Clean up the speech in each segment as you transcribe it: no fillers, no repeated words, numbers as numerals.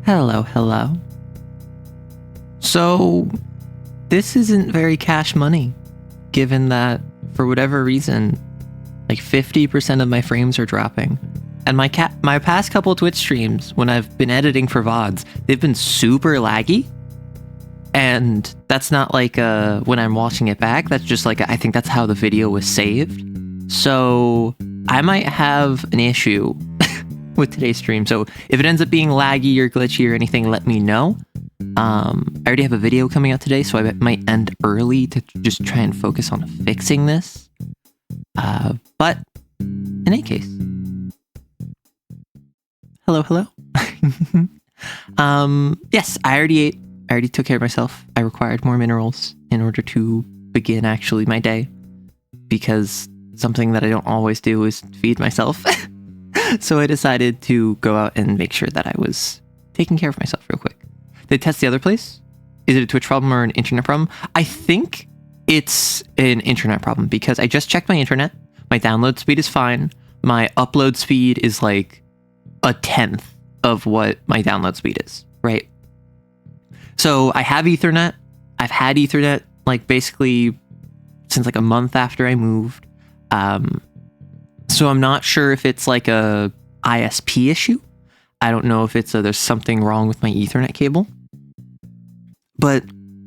Hello, hello. So, this isn't very cash money, given that, for whatever reason, like 50% of my frames are dropping. And my past couple Twitch streams, when I've been editing for VODs, they've been super laggy. And that's not like when I'm watching it back, that's just like, I think that's how the video was saved. So, I might have an issue with today's stream. So if it ends up being laggy or glitchy or anything, let me know. I already have a video coming out today, so I might end early to just try and focus on fixing this. But in any case, hello. Yes, I already ate. I already took care of myself. I required more minerals in order to begin actually my day, because something that I don't always do is feed myself. So I decided to go out and make sure that I was taking care of myself real quick. Did I test the other place? Is it a Twitch problem or an internet problem? I think it's an internet problem because I just checked my internet. My download speed is fine. My upload speed is like 1/10 of what my download speed is, right? So I have Ethernet. I've had Ethernet like basically since like a month after I moved. So I'm not sure if it's like a ISP issue. I don't know if it's there's something wrong with my Ethernet cable. But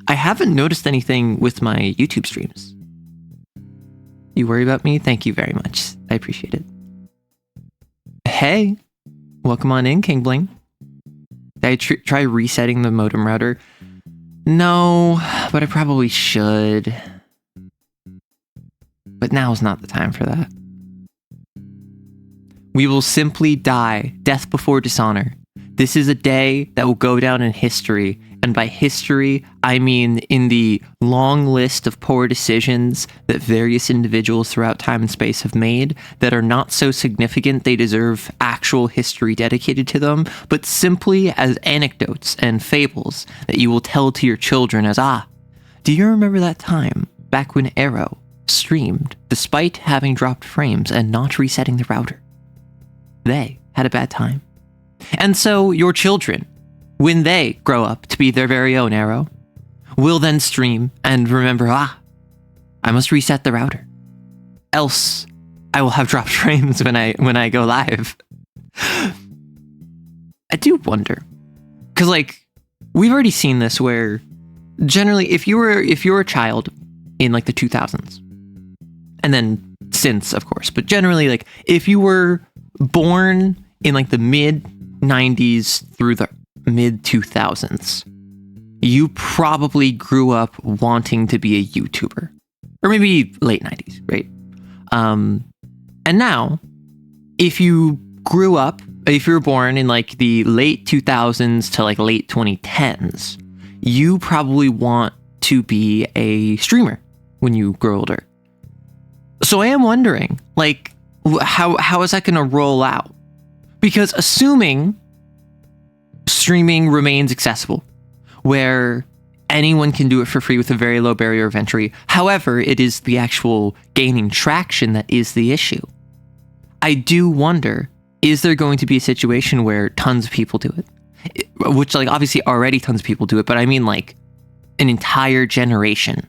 I haven't noticed anything with my YouTube streams. You worry about me? Thank you very much. I appreciate it. Hey, welcome on in, King Bling. Did I try resetting the modem router? No, but I probably should. But now's not the time for that. We will simply die, death before dishonor. This is a day that will go down in history, and by history, I mean in the long list of poor decisions that various individuals throughout time and space have made that are not so significant they deserve actual history dedicated to them, but simply as anecdotes and fables that you will tell to your children as, do you remember that time back when Arrow streamed despite having dropped frames and not resetting the router? They had a bad time. And so your children, when they grow up to be their very own Arrow, will then stream and remember, I must reset the router. Else I will have dropped frames when I go live. I do wonder. Cause like we've already seen this where generally if you were a child in like the 2000s, and then since of course, but generally like if you were born in like the mid 90s through the mid 2000s, you probably grew up wanting to be a YouTuber, or maybe late 90s, right? And now, if you were born in like the late 2000s to like late 2010s, you probably want to be a streamer when you grow older. So I am wondering, like, how is that going to roll out? Because assuming streaming remains accessible, where anyone can do it for free with a very low barrier of entry, however, it is the actual gaining traction that is the issue. I do wonder, is there going to be a situation where tons of people do it? Which, like, obviously already tons of people do it, but I mean, like, an entire generation.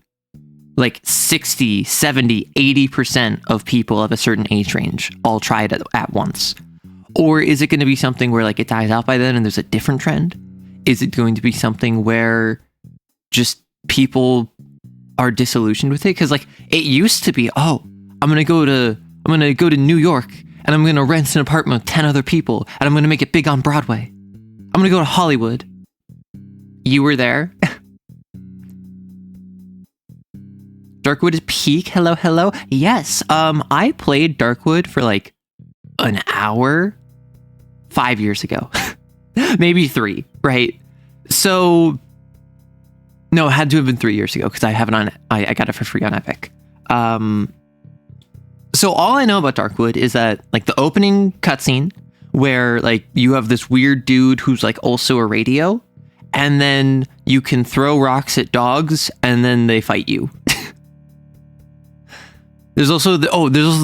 Like 60, 70, 80% of people of a certain age range all try it at once. Or is it going to be something where like it dies out by then and there's a different trend? Is it going to be something where just people are disillusioned with it? Because like it used to be, I'm gonna go to New York and I'm gonna rent an apartment with 10 other people and I'm gonna make it big on Broadway. I'm gonna go to Hollywood. You were there. Darkwood is peak. Hello. Yes. I played Darkwood for like an hour 5 years ago. Maybe 3, right? So no, it had to have been 3 years ago because I have it on I got it for free on Epic. So all I know about Darkwood is that like the opening cutscene where like you have this weird dude who's like also a radio, and then you can throw rocks at dogs and then they fight you. There's also the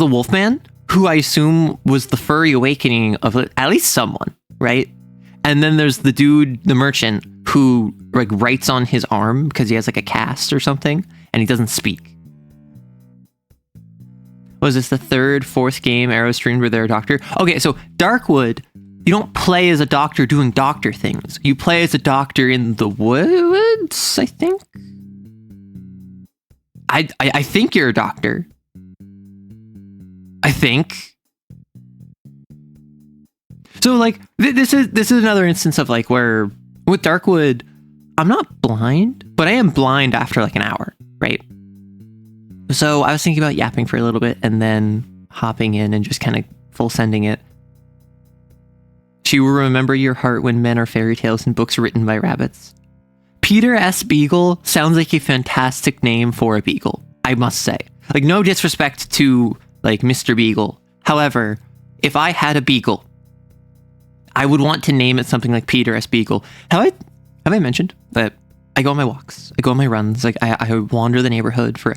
Wolfman, who I assume was the furry awakening of at least someone, right? And then there's the dude, the merchant, who like writes on his arm because he has like a cast or something, and he doesn't speak. Was this the third, fourth game Arrow streamed where they're a doctor? Okay, so Darkwood, you don't play as a doctor doing doctor things. You play as a doctor in the woods, I think. I think you're a doctor. I think. So like this is another instance of like where with Darkwood, I'm not blind, but I am blind after like an hour, right? So I was thinking about yapping for a little bit and then hopping in and just kind of full sending it. She will remember your heart when men are fairy tales and books written by rabbits. Peter S. Beagle sounds like a fantastic name for a beagle, I must say. Like, no disrespect to, like, Mr. Beagle. However, if I had a beagle, I would want to name it something like Peter S. Beagle. Have I mentioned that I go on my walks, I go on my runs, like, I wander the neighborhood for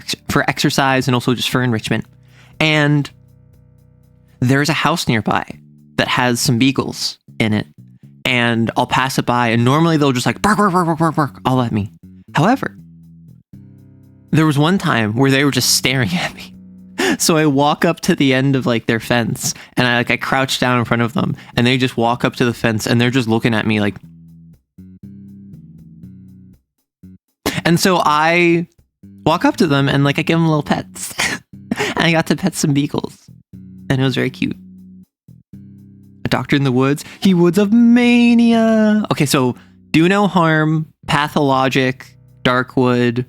exercise and also just for enrichment. And there's a house nearby that has some beagles in it. And I'll pass it by, and normally they'll just like bark, bark, bark, bark, bark, bark, all at me. However, there was one time where they were just staring at me. So I walk up to the end of like their fence, and I crouch down in front of them, and they just walk up to the fence, and they're just looking at me like. And so I walk up to them, and like I give them little pets, and I got to pet some beagles, and it was very cute. A doctor in the woods. He woods of mania. Okay, so do no harm, pathologic, Darkwood.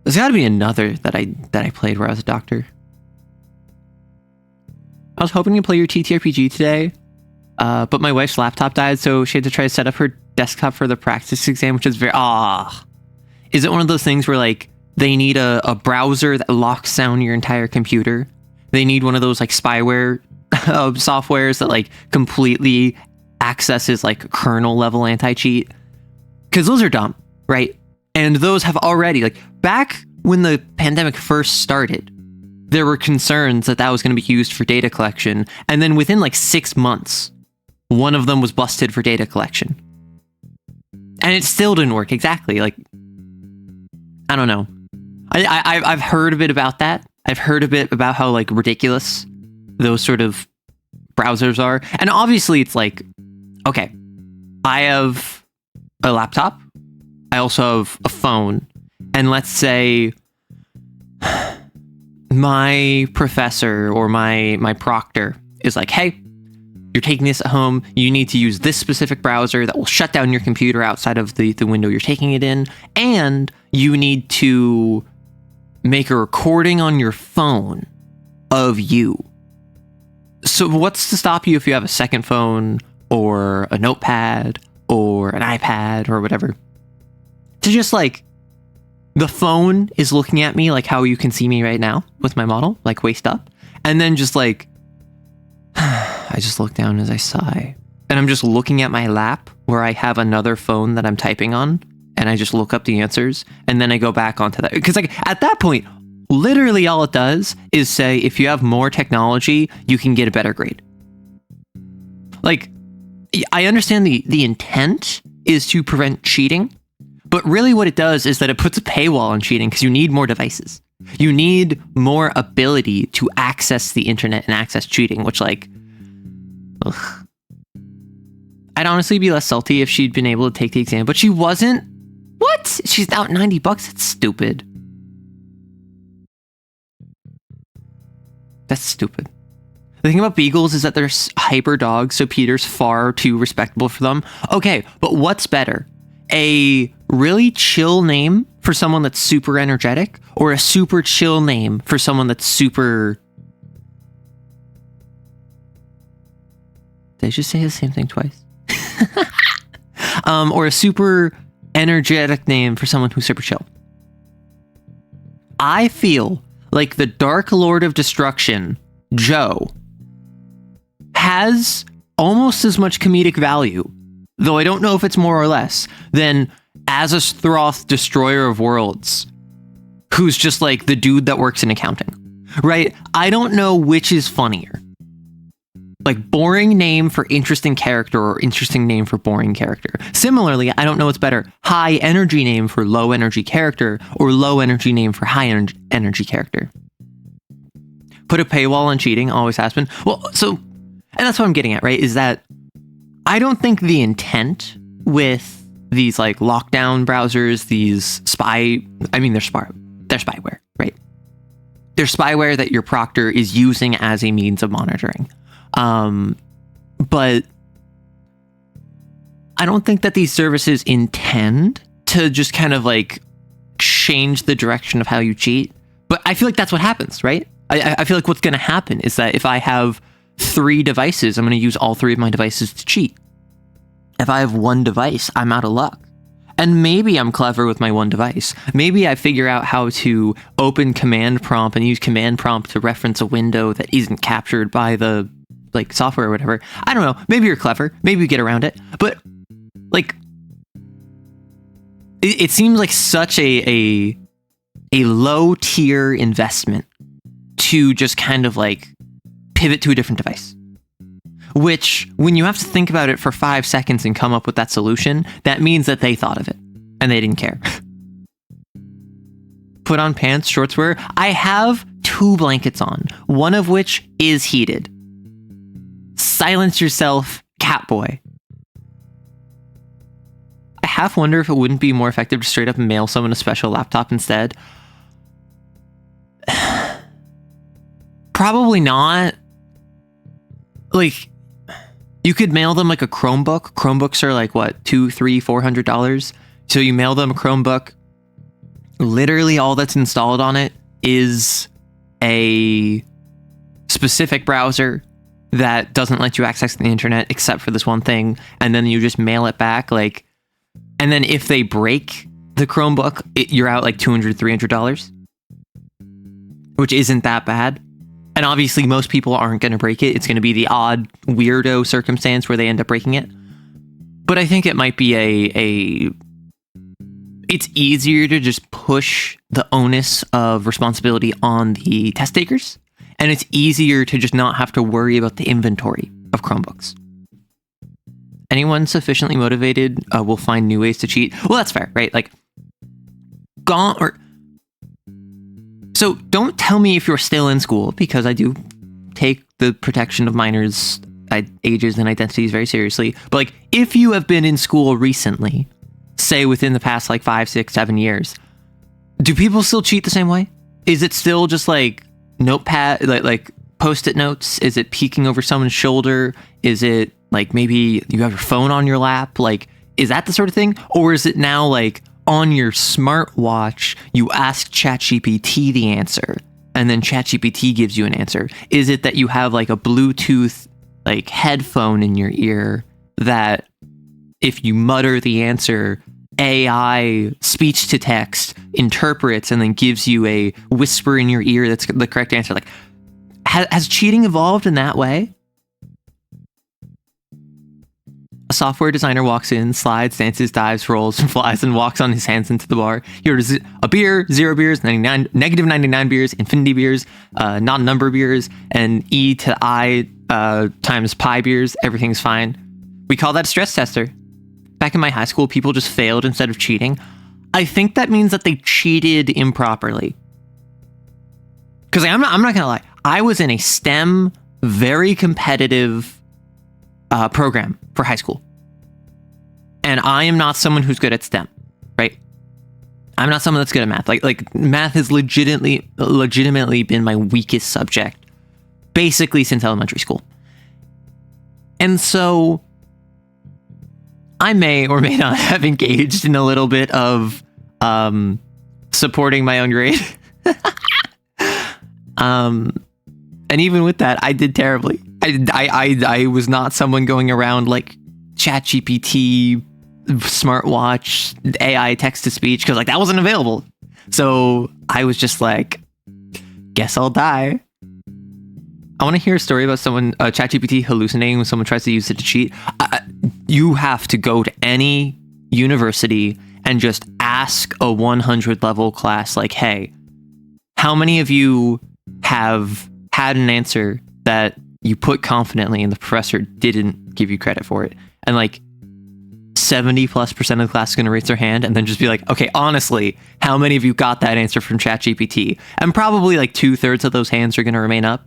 There's got to be another that I played where I was a doctor. I was hoping to play your TTRPG today, but my wife's laptop died, so she had to try to set up her desktop for the practice exam, which is very Is it one of those things where like they need a browser that locks down your entire computer? They need one of those like spyware softwares that like completely accesses like kernel level anti-cheat, because those are dumb, right? And those have already, like, back when the pandemic first started, there were concerns that was going to be used for data collection, and then within like 6 months one of them was busted for data collection, and it still didn't work. Exactly. Like, I don't know. I've heard a bit about that. I've heard a bit about how like ridiculous those sort of browsers are. And obviously it's like, okay, I have a laptop. I also have a phone. And let's say my professor or my proctor is like, hey, you're taking this at home. You need to use this specific browser that will shut down your computer outside of the window you're taking it in. And you need to make a recording on your phone of you. So what's to stop you if you have a second phone or a notepad or an iPad or whatever to just like, the phone is looking at me like how you can see me right now with my model, like waist up. And then just like, I just look down as I sigh. And I'm just looking at my lap where I have another phone that I'm typing on. And I just look up the answers. And then I go back onto that. Because like at that point, literally all it does is say, if you have more technology, you can get a better grade. Like, I understand the intent is to prevent cheating. But really what it does is that it puts a paywall on cheating because you need more devices. You need more ability to access the internet and access cheating, which like, ugh. I'd honestly be less salty if she'd been able to take the exam, but she wasn't. What? She's out $90. That's stupid. That's stupid. The thing about beagles is that they're hyper dogs, so Peter's far too respectable for them. Okay, but what's better? A really chill name for someone that's super energetic, or a super chill name for someone that's super... Did I just say the same thing twice? Or a super energetic name for someone who's super chill. I feel like the Dark Lord of Destruction, Joe, has almost as much comedic value, though I don't know if it's more or less, than Azazthroth, Destroyer of Worlds, who's just like the dude that works in accounting, right? I don't know which is funnier. Like boring name for interesting character or interesting name for boring character. Similarly, I don't know what's better, high energy name for low energy character or low energy name for high energy character. Put a paywall on cheating always has been. Well, so, and that's what I'm getting at, right? Is that I don't think the intent with these like lockdown browsers, these they're spyware, right? They're spyware that your proctor is using as a means of monitoring. But I don't think that these services intend to just kind of like change the direction of how you cheat. But I feel like that's what happens, right? I feel like what's going to happen is that if I have 3 devices, I'm going to use all 3 of my devices to cheat. If I have 1 device, I'm out of luck. And maybe I'm clever with my 1 device. Maybe I figure out how to open command prompt and use command prompt to reference a window that isn't captured by the like software or whatever. I don't know. Maybe you're clever. Maybe you get around it. But like, it seems like such a low tier investment to just kind of like pivot to a different device. Which, when you have to think about it for 5 seconds and come up with that solution, that means that they thought of it and they didn't care. Put on pants, shorts wear. I have 2 blankets on, one of which is heated. Silence yourself, Catboy. I half wonder if it wouldn't be more effective to straight up mail someone a special laptop instead. Probably not. Like, you could mail them like a Chromebook. Chromebooks are like what, $200, $300, $400. So you mail them a Chromebook. Literally all that's installed on it is a specific browser that doesn't let you access the internet except for this one thing. And then you just mail it back. Like, and then if they break the Chromebook, you're out like $200, $300, which isn't that bad. And obviously most people aren't going to break it. It's going to be the odd weirdo circumstance where they end up breaking it. But I think it might be it's easier to just push the onus of responsibility on the test takers. And it's easier to just not have to worry about the inventory of Chromebooks. Anyone sufficiently motivated will find new ways to cheat. Well, that's fair, right? Like, so don't tell me if you're still in school, because I do take the protection of minors' ages and identities very seriously. But like, if you have been in school recently, say within the past like 5, 6, 7 years, do people still cheat the same way? Is it still just like notepad, like post-it notes? Is it peeking over someone's shoulder? Is it like maybe you have your phone on your lap? Like, is that the sort of thing? Or is it now like on your smartwatch, you ask ChatGPT the answer, and then ChatGPT gives you an answer? Is it that you have like a Bluetooth like headphone in your ear that if you mutter the answer, AI speech to text interprets and then gives you a whisper in your ear that's the correct answer? Like, has cheating evolved in that way? A software designer walks in, slides, dances, dives, rolls, and flies, and walks on his hands into the bar. He orders a beer, 0 beers, negative 99 beers, infinity beers, non-number beers, and E to I times pi beers. Everything's fine. We call that a stress tester. Back in my high school, people just failed instead of cheating. I think that means that they cheated improperly. Because I'm not going to lie. I was in a STEM, very competitive program for high school. And I am not someone who's good at STEM, right? I'm not someone that's good at math. Like math has legitimately been my weakest subject, basically since elementary school. And so I may or may not have engaged in a little bit of supporting my own grade. And even with that, I did terribly. I was not someone going around like ChatGPT, smartwatch, AI text to speech, because like that wasn't available. So I was just like, guess I'll die. I want to hear a story about someone, ChatGPT hallucinating when someone tries to use it to cheat. You have to go to any university and just ask a 100 level class, like, hey, how many of you have had an answer that you put confidently and the professor didn't give you credit for it. And like 70+% of the class is going to raise their hand and then just be like, okay, honestly, how many of you got that answer from ChatGPT? And probably like 2/3 of those hands are going to remain up.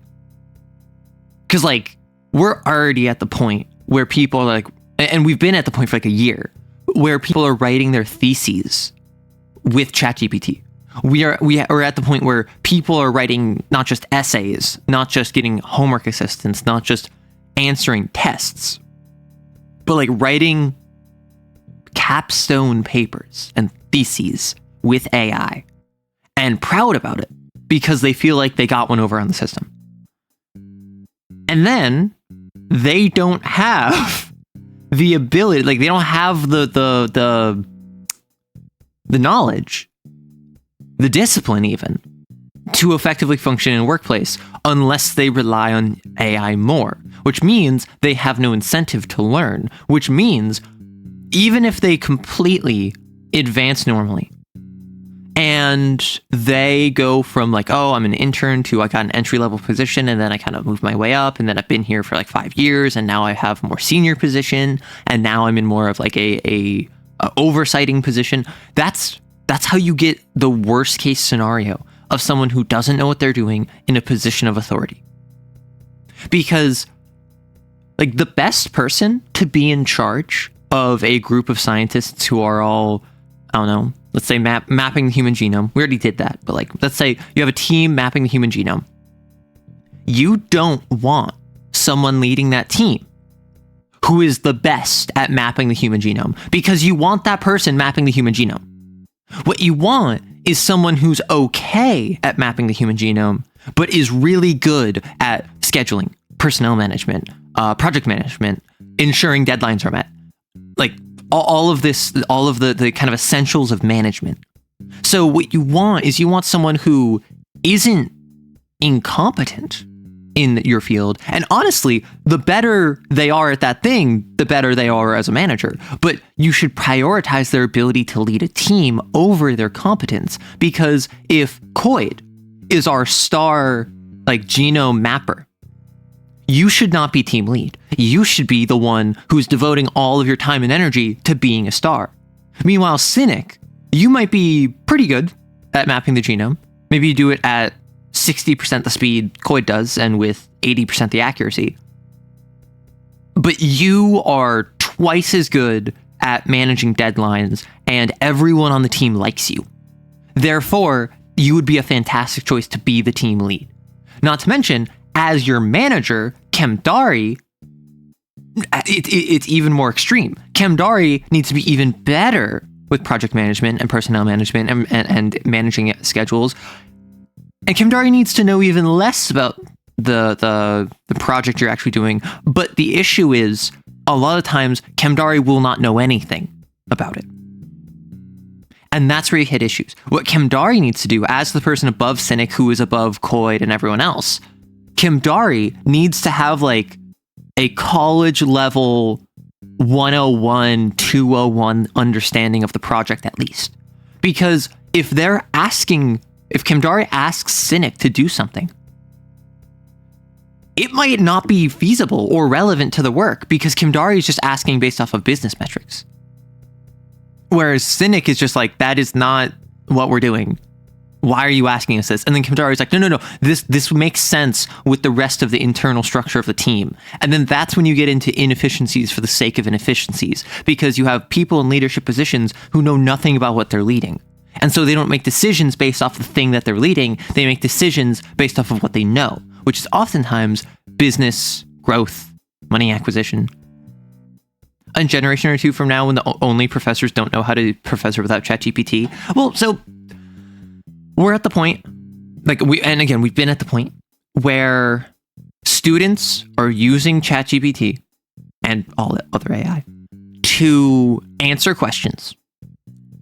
Because like, we're already at the point where people are like, and we've been at the point for like a year, where people are writing their theses with ChatGPT. We are at the point where people are writing not just essays, not just getting homework assistance, not just answering tests, but like writing capstone papers and theses with AI, and proud about it because they feel like they got one over on the system. And then they don't have the ability, like they don't have the knowledge, the discipline even, to effectively function in a workplace unless they rely on AI more, which means they have no incentive to learn, which means even if they completely advance normally and they go from like, oh, I'm an intern to I got an entry-level position and then I kind of moved my way up and then I've been here for like 5 years and now I have a more senior position and now I'm in more of like a oversighting position. That's how you get the worst case scenario of someone who doesn't know what they're doing in a position of authority. Because like the best person to be in charge of a group of scientists who are all, I don't know, let's say mapping the human genome. We already did that, but like, let's say you have a team mapping the human genome. You don't want someone leading that team who is the best at mapping the human genome, because you want that person mapping the human genome. What you want is someone who's okay at mapping the human genome, but is really good at scheduling, personnel management, project management, ensuring deadlines are met. Like all of this, all of the kind of essentials of management. So what you want is you want someone who isn't incompetent in your field. And honestly, the better they are at that thing, the better they are as a manager. But you should prioritize their ability to lead a team over their competence. Because if Coid is our star like genome mapper, you should not be team lead. You should be the one who's devoting all of your time and energy to being a star. Meanwhile, Cynic, you might be pretty good at mapping the genome. Maybe you do it at 60% the speed Coid does and with 80% the accuracy. But you are twice as good at managing deadlines and everyone on the team likes you. Therefore, you would be a fantastic choice to be the team lead. Not to mention, as your manager, Kemdari, it's even more extreme. Kemdari needs to be even better with project management and personnel management and managing schedules. And Kemdari needs to know even less about the project you're actually doing. But the issue is, a lot of times, Kemdari will not know anything about it. And that's where you hit issues. What Kemdari needs to do, as the person above Cynic, who is above Coid and everyone else, Kemdari needs to have like a college level 101, 201 understanding of the project at least. Because if Kemdari asks Cynic to do something, it might not be feasible or relevant to the work because Kemdari is just asking based off of business metrics. Whereas Cynic is just like, that is not what we're doing. Why are you asking us this? And then Kemdari is like, no. This makes sense with the rest of the internal structure of the team. And then that's when you get into inefficiencies for the sake of inefficiencies, because you have people in leadership positions who know nothing about what they're leading. And so they don't make decisions based off the thing that they're leading. They make decisions based off of what they know, which is oftentimes business, growth, money acquisition. A generation or two from now, when the only professors don't know how to professor without ChatGPT, well, so we're at the point, we've been at the point where students are using ChatGPT and all the other AI to answer questions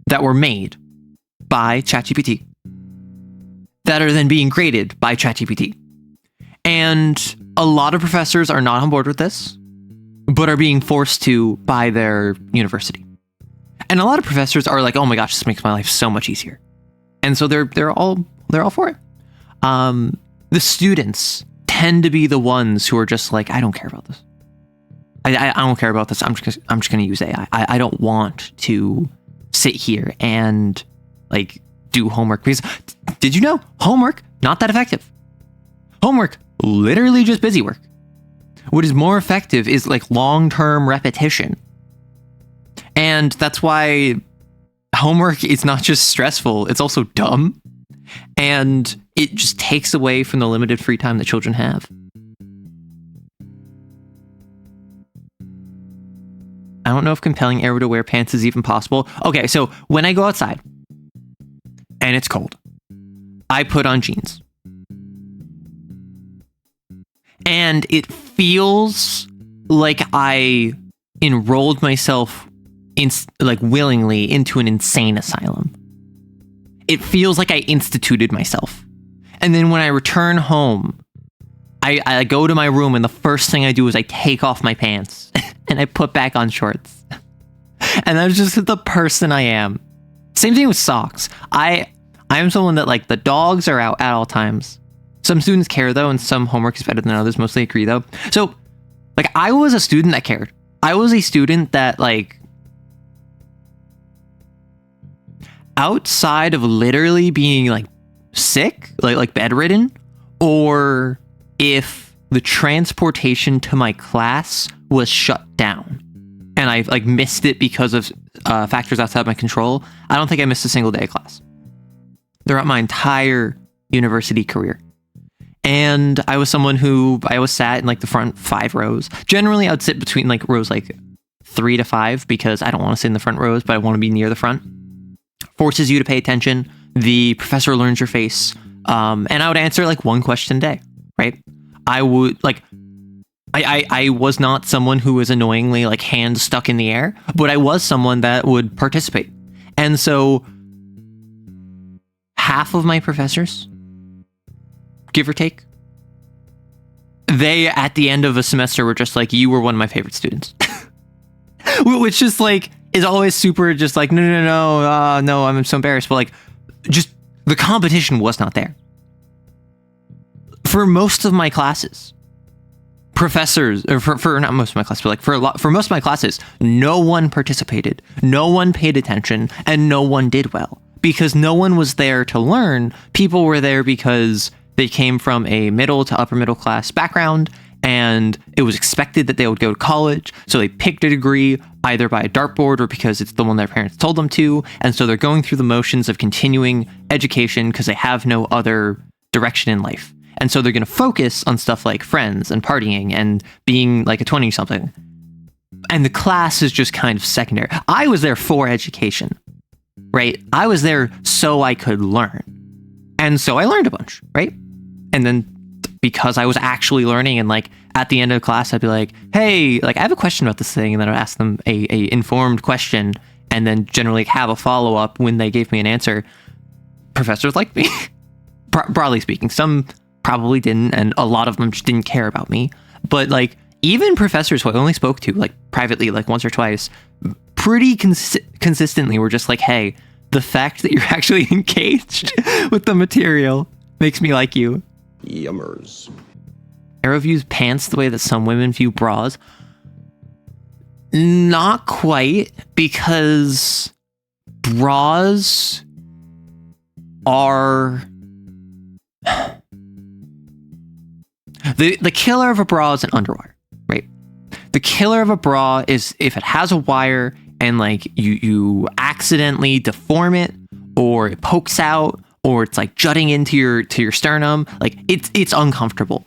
that were made by ChatGPT that are then being graded by ChatGPT. And a lot of professors are not on board with this, but are being forced to by their university. And a lot of professors are like, oh my gosh, this makes my life so much easier. And so they're all for it. The students tend to be the ones who are just like, I don't care about this. I don't care about this. I'm just going to use AI. I don't want to sit here and like do homework, because did you know homework not that effective? Homework literally just busy work. What is more effective is like long-term repetition. And that's why homework is not just stressful, it's also dumb. And it just takes away from the limited free time that children have. I don't know if compelling Arrow to wear pants is even possible. Okay, so when I go outside and it's cold, I put on jeans. And it feels like I enrolled myself willingly into an insane asylum. It feels like I instituted myself. And then when I return home, I go to my room and the first thing I do is I take off my pants and I put back on shorts. And that's just the person I am. Same thing with socks. I am someone that, like, the dogs are out at all times. Some students care though, and some homework is better than others. Mostly agree though. So, like, I was a student that cared. I was a student that, like, outside of literally being like sick, like bedridden, or if the transportation to my class was shut down and I like missed it because of factors outside my control, I don't think I missed a single day of class throughout my entire university career. And I was someone who I always sat in like the front 5 rows. Generally, I would sit between like rows like 3 to 5 because I don't want to sit in the front rows, but I want to be near the front. Forces you to pay attention. The professor learns your face. And I would answer like one question a day, right? I would like, I was not someone who was annoyingly like hands stuck in the air, but I was someone that would participate. And so half of my professors, give or take, they at the end of a semester were just like, you were one of my favorite students. Which just like is always super just like, no, I'm so embarrassed. But like, just the competition was not there. For most of my classes, professors, or for not most of my classes, but like for most of my classes, no one participated, no one paid attention, and no one did well. Because no one was there to learn. People were there because they came from a middle to upper middle class background, and it was expected that they would go to college. So they picked a degree either by a dartboard or because it's the one their parents told them to. And so they're going through the motions of continuing education because they have no other direction in life. And so they're going to focus on stuff like friends and partying and being like a 20-something. And the class is just kind of secondary. I was there for education, right? I was there so I could learn. And so I learned a bunch, right? And then because I was actually learning, and like at the end of the class, I'd be like, hey, like I have a question about this thing. And then I'd ask them a informed question and then generally have a follow-up when they gave me an answer. Professors liked me, broadly speaking. Some probably didn't, and a lot of them just didn't care about me. But like even professors who I only spoke to like privately like once or twice, pretty consistently were just like, hey, the fact that you're actually engaged with the material makes me like you. Yummers. Arrow views pants the way that some women view bras. Not quite, because bras are... The killer of a bra is an underwire, right? The killer of a bra is if it has a wire and like you accidentally deform it, or it pokes out, or it's like jutting into your sternum, like it's uncomfortable.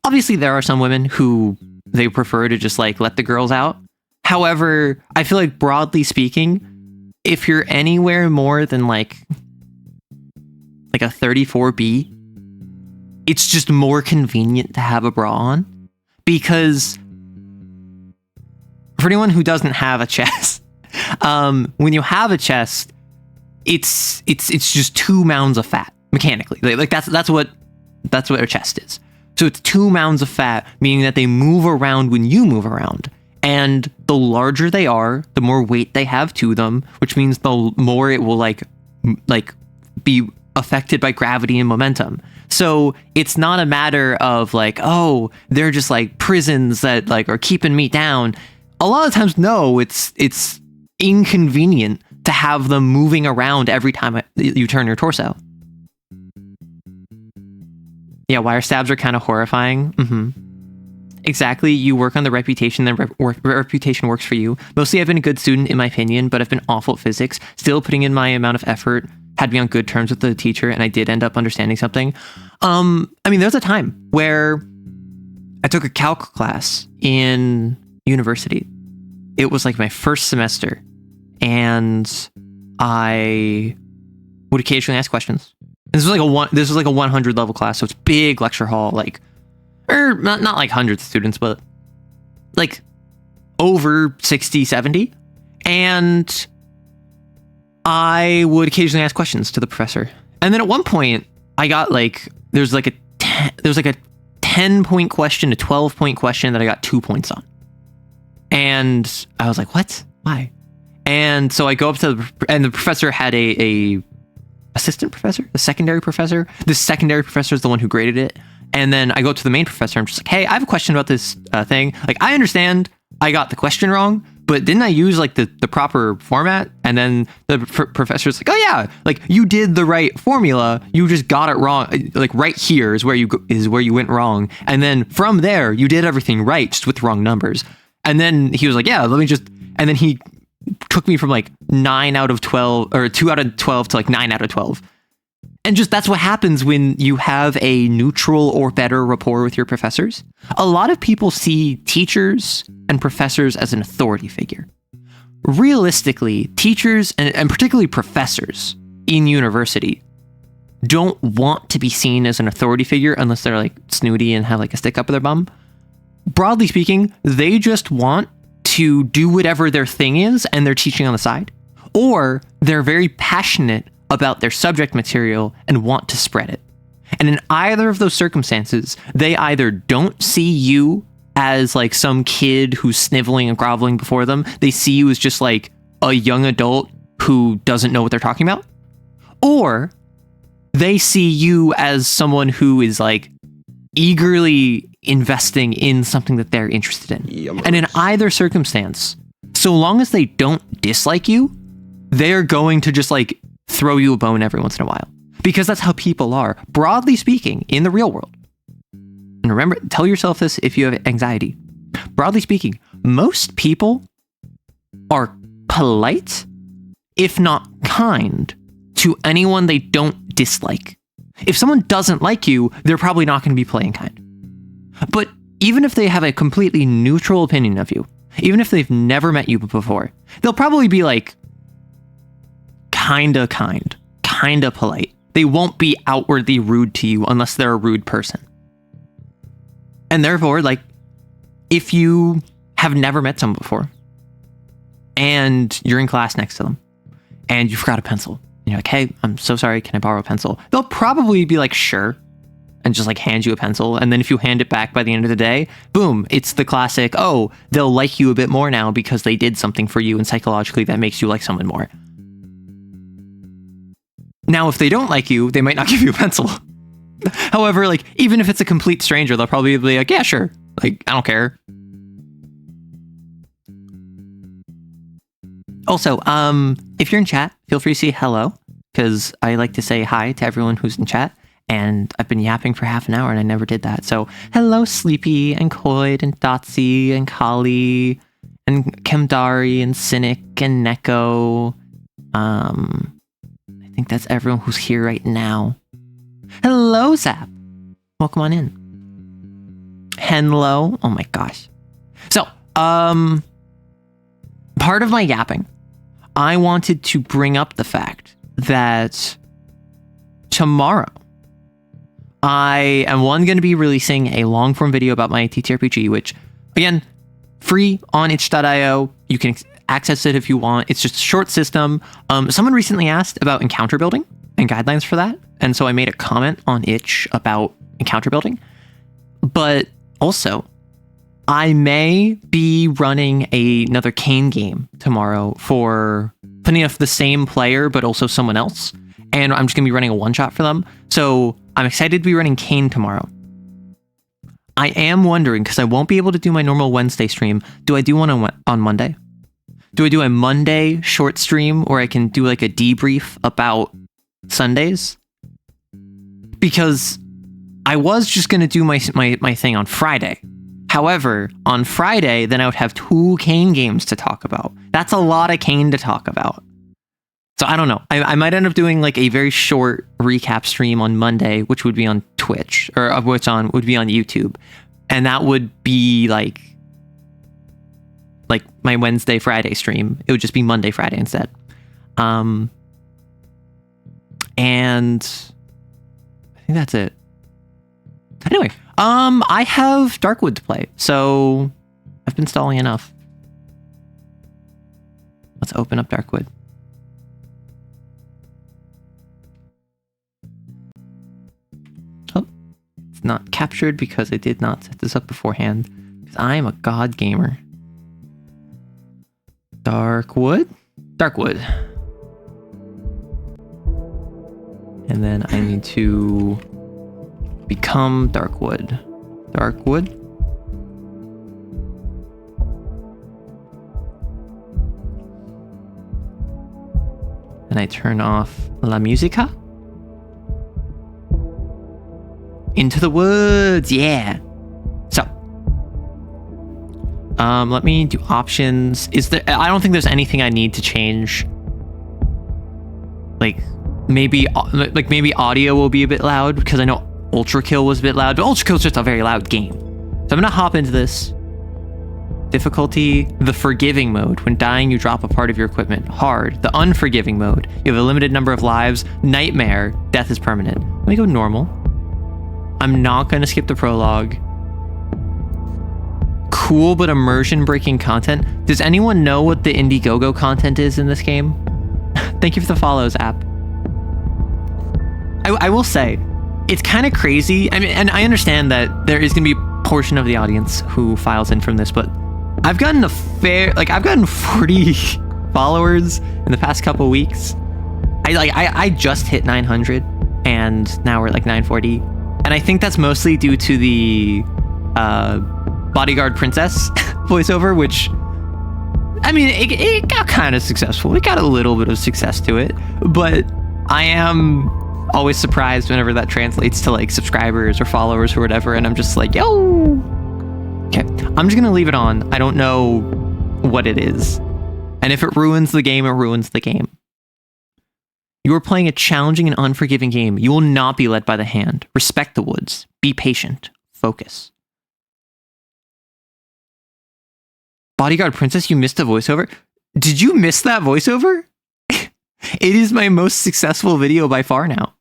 Obviously, there are some women who they prefer to just like let the girls out. However, I feel like broadly speaking, if you're anywhere more than like a 34B, it's just more convenient to have a bra on, because for anyone who doesn't have a chest, when you have a chest, it's just 2 mounds of fat mechanically. Like that's what a chest is. So it's 2 mounds of fat, meaning that they move around when you move around. And the larger they are, the more weight they have to them, which means the more it will like be affected by gravity and momentum. So it's not a matter of like, oh, they're just like prisons that like are keeping me down. A lot of times, no, it's inconvenient to have them moving around every time you turn your torso. Yeah, wire stabs are kind of horrifying. Exactly. You work on the reputation, then reputation works for you. Mostly I've been a good student in my opinion, but I've been awful at physics. Still putting in my amount of effort, had me on good terms with the teacher, and I did end up understanding something. I mean, there was a time where I took a calc class in university. It was like my first semester, and I would occasionally ask questions. This was like a 100 level class, so it's big lecture hall, like, or not like hundreds of students, but like over 60, 70. And I would occasionally ask questions to the professor. And then at one point I got like, there was like a 10-point question, a 12-point question that I got 2 points on. And I was like, what? Why? And so I go up to and the professor had a assistant professor, a secondary professor. The secondary professor is the one who graded it. And then I go to the main professor. I'm just like, hey, I have a question about this thing. Like, I understand I got the question wrong, but didn't I use like the proper format? And then the professor's like, oh yeah, like you did the right formula. You just got it wrong. Like right here is where you went wrong. And then from there, you did everything right, just with the wrong numbers. And then he was like, yeah, let me just, and then he took me from like 9 out of 12 or 2 out of 12 to like 9 out of 12. And just that's what happens when you have a neutral or better rapport with your professors. A lot of people see teachers and professors as an authority figure. Realistically, teachers and particularly professors in university don't want to be seen as an authority figure unless they're like snooty and have like a stick up their bum. Broadly speaking, they just want to do whatever their thing is and they're teaching on the side, or they're very passionate about their subject material and want to spread it. And in either of those circumstances, they either don't see you as like some kid who's sniveling and groveling before them. They see you as just like a young adult who doesn't know what they're talking about, or they see you as someone who is like eagerly investing in something that they're interested in. Yummers. And in either circumstance, so long as they don't dislike you, they're going to just like throw you a bone every once in a while, because that's how people are, broadly speaking, in the real world. And remember, tell yourself this if you have anxiety. Broadly speaking, most people are polite, if not kind, to anyone they don't dislike. If someone doesn't like you, they're probably not going to be playing kind. But even if they have a completely neutral opinion of you, even if they've never met you before, they'll probably be like, kinda kind, kinda polite. They won't be outwardly rude to you unless they're a rude person. And therefore, like, if you have never met someone before and you're in class next to them and you forgot a pencil, and you're like, hey, I'm so sorry, can I borrow a pencil? They'll probably be like, sure, and just like hand you a pencil. And then if you hand it back by the end of the day, boom, it's the classic, oh, they'll like you a bit more now because they did something for you and psychologically that makes you like someone more. Now, if they don't like you, they might not give you a pencil. However, like, even if it's a complete stranger, they'll probably be like, yeah, sure. Like, I don't care. Also, if you're in chat, feel free to say hello, because I like to say hi to everyone who's in chat. And I've been yapping for half an hour and I never did that. So hello, Sleepy and Coyd and Dotsy and Kali and Kemdari and Cynic and Neko. I think that's everyone who's here right now. Hello, Zap. Welcome on in. Hello. Oh my gosh. So, part of my yapping, I wanted to bring up the fact that tomorrow I am going to be releasing a long form video about my TTRPG, which again, free on itch.io. You can access it if you want. It's just a short system. Someone recently asked about encounter building and guidelines for that. And so I made a comment on itch about encounter building, but also I may be running another Kane game tomorrow for, funny enough, the same player, but also someone else. and I'm just going to be running a one-shot for them. So I'm excited to be running Kane tomorrow. I am wondering, because I won't be able to do my normal Wednesday stream, do I do one on Monday? Do I do a Monday short stream where I can do like a debrief about Sundays? Because I was just going to do my thing on Friday. However, on Friday, then I would have 2 Kane games to talk about. That's a lot of Kane to talk about. So I don't know. I might end up doing like a very short recap stream on Monday, which would be on Twitch, or which would be on YouTube. And that would be like my Wednesday, Friday stream. It would just be Monday, Friday instead. And I think that's it. Anyway, I have Darkwood to play, so I've been stalling enough. Let's open up Darkwood. Oh, it's not captured because I did not set this up beforehand, because I am a god gamer. Darkwood? Darkwood. And then I need to become Darkwood. Darkwood. And I turn off La Musica. Into the woods, yeah. So, let me do options. I don't think there's anything I need to change. Maybe audio will be a bit loud, because I know Ultra Kill was a bit loud, but Ultra Kill is just a very loud game. So I'm gonna hop into this. Difficulty, the forgiving mode. When dying, you drop a part of your equipment. Hard, the unforgiving mode. You have a limited number of lives. Nightmare, death is permanent. Let me go normal. I'm not gonna skip the prologue. Cool, but immersion breaking content. Does anyone know what the Indiegogo content is in this game? Thank you for the follows, app. I will say, it's kind of crazy. I mean, and I understand that there is going to be a portion of the audience who files in from this, but I've gotten I've gotten 40 followers in the past couple weeks. I just hit 900, and now we're at like 940, and I think that's mostly due to the Bodyguard Princess voiceover, which, I mean, it got kind of successful. It got a little bit of success to it, but I am always surprised whenever that translates to like subscribers or followers or whatever, and I'm just like, yo. Okay, I'm just gonna leave it on. I don't know what it is, and if it ruins the game, it ruins the game. You are playing a challenging and unforgiving game. You will not be led by the hand. Respect the woods. Be patient. Focus. Bodyguard Princess, you missed a voiceover? Did you miss that voiceover? It is my most successful video by far now.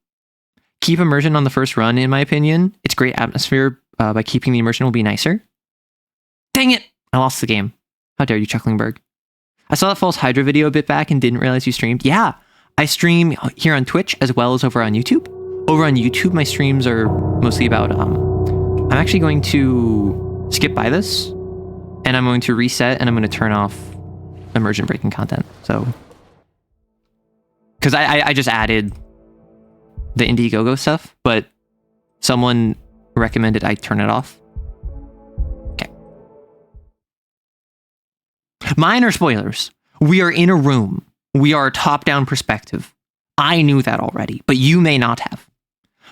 Keep immersion on the first run, in my opinion. It's great atmosphere. By keeping the immersion will be nicer. Dang it! I lost the game. How dare you, Chucklingberg. I saw that False Hydra video a bit back and didn't realize you streamed. Yeah, I stream here on Twitch as well as over on YouTube. Over on YouTube, my streams are mostly about... I'm actually going to skip by this, and I'm going to reset, and I'm going to turn off immersion breaking content. So... because I just added the Indiegogo stuff, but someone recommended I turn it off. Okay. Minor spoilers. We are in a room. We are a top-down perspective. I knew that already, but you may not have.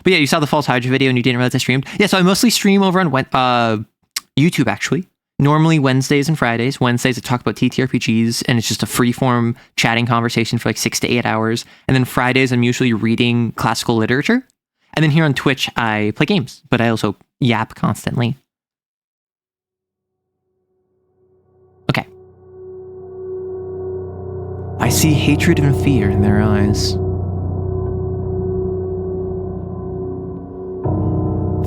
But yeah, you saw the False Hydra video and you didn't realize I streamed. Yeah, so I mostly stream over on YouTube, actually. Normally Wednesdays and Fridays. Wednesdays I talk about TTRPGs, and it's just a free-form chatting conversation for like 6 to 8 hours. And then Fridays I'm usually reading classical literature. And then here on Twitch I play games, but I also yap constantly. Okay. I see hatred and fear in their eyes.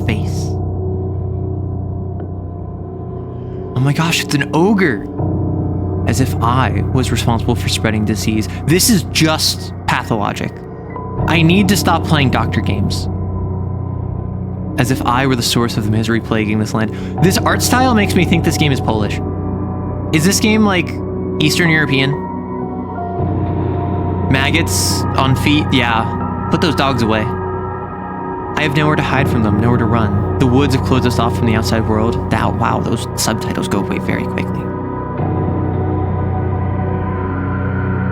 Face. Oh my gosh, it's an ogre! As if I was responsible for spreading disease. This is just pathologic. I need to stop playing doctor games. As if I were the source of the misery plaguing this land. This art style makes me think this game is Polish. Is this game like Eastern European? Maggots on feet? Yeah. Put those dogs away. I have nowhere to hide from them, nowhere to run. The woods have closed us off from the outside world. Wow, those subtitles go away very quickly.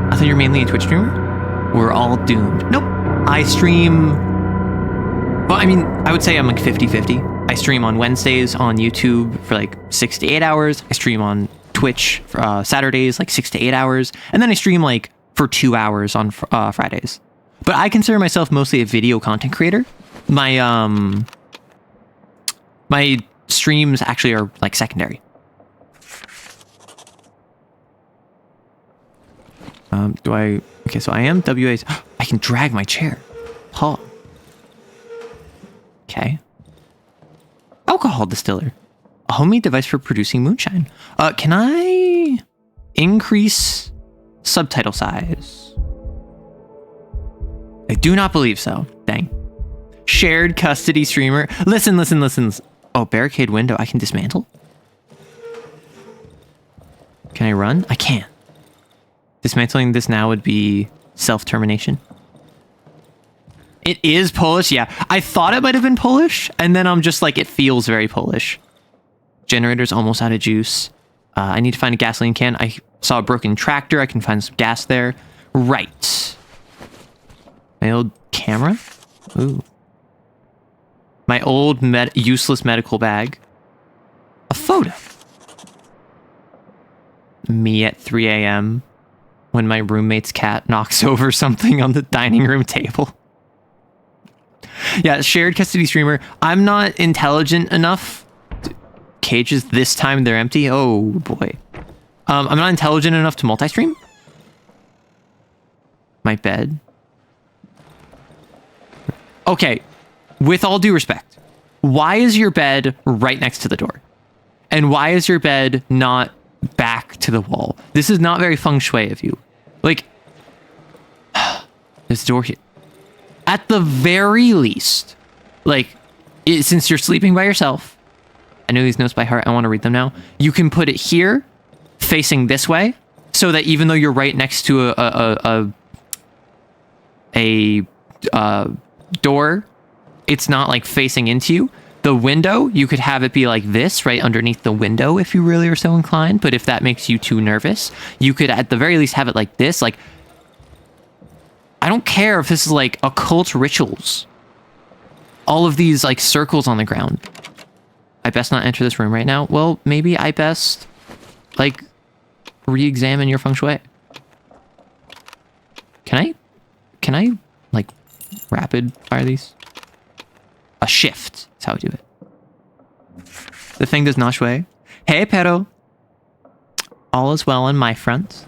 I thought you were mainly a Twitch streamer? We're all doomed. Nope. I stream... Well, I mean, I would say I'm like 50-50. I stream on Wednesdays on YouTube for like 6 to 8 hours. I stream on Twitch for Saturdays, like 6 to 8 hours. And then I stream like for 2 hours on Fridays. But I consider myself mostly a video content creator. My streams actually are like secondary. Okay, so I am WA. I can drag my chair. Huh. Okay. Alcohol distiller. A homemade device for producing moonshine. Can I increase subtitle size? I do not believe so. Dang. Shared custody streamer. Listen. Oh, barricade window. I can dismantle? Can I run? I can't. Dismantling this now would be self-termination. It is Polish? Yeah. I thought it might have been Polish, and then I'm just like, it feels very Polish. Generator's almost out of juice. I need to find a gasoline can. I saw a broken tractor. I can find some gas there. Right. My old camera? Ooh. My old useless medical bag. A photo. Me at 3 a.m. when my roommate's cat knocks over something on the dining room table. Yeah, shared custody streamer. I'm not intelligent enough. Cages, this time they're empty. Oh boy. I'm not intelligent enough to multi-stream. My bed. Okay, with all due respect, why is your bed right next to the door? And why is your bed not back to the wall? This is not very feng shui of you. Like, this door here. At the very least, like, since you're sleeping by yourself, I know these notes by heart, I want to read them now. You can put it here, facing this way, so that even though you're right next to a door, it's not like facing into you. The window, you could have it be like this, right underneath the window if you really are so inclined. But if that makes you too nervous, you could at the very least have it like this. Like, I don't care if this is like occult rituals. All of these like circles on the ground. I best not enter this room right now. Well, maybe I best like re-examine your feng shui. Can I like rapid fire these? A shift is how we do it. The thing does not shui. Hey, Pero. All is well on my front.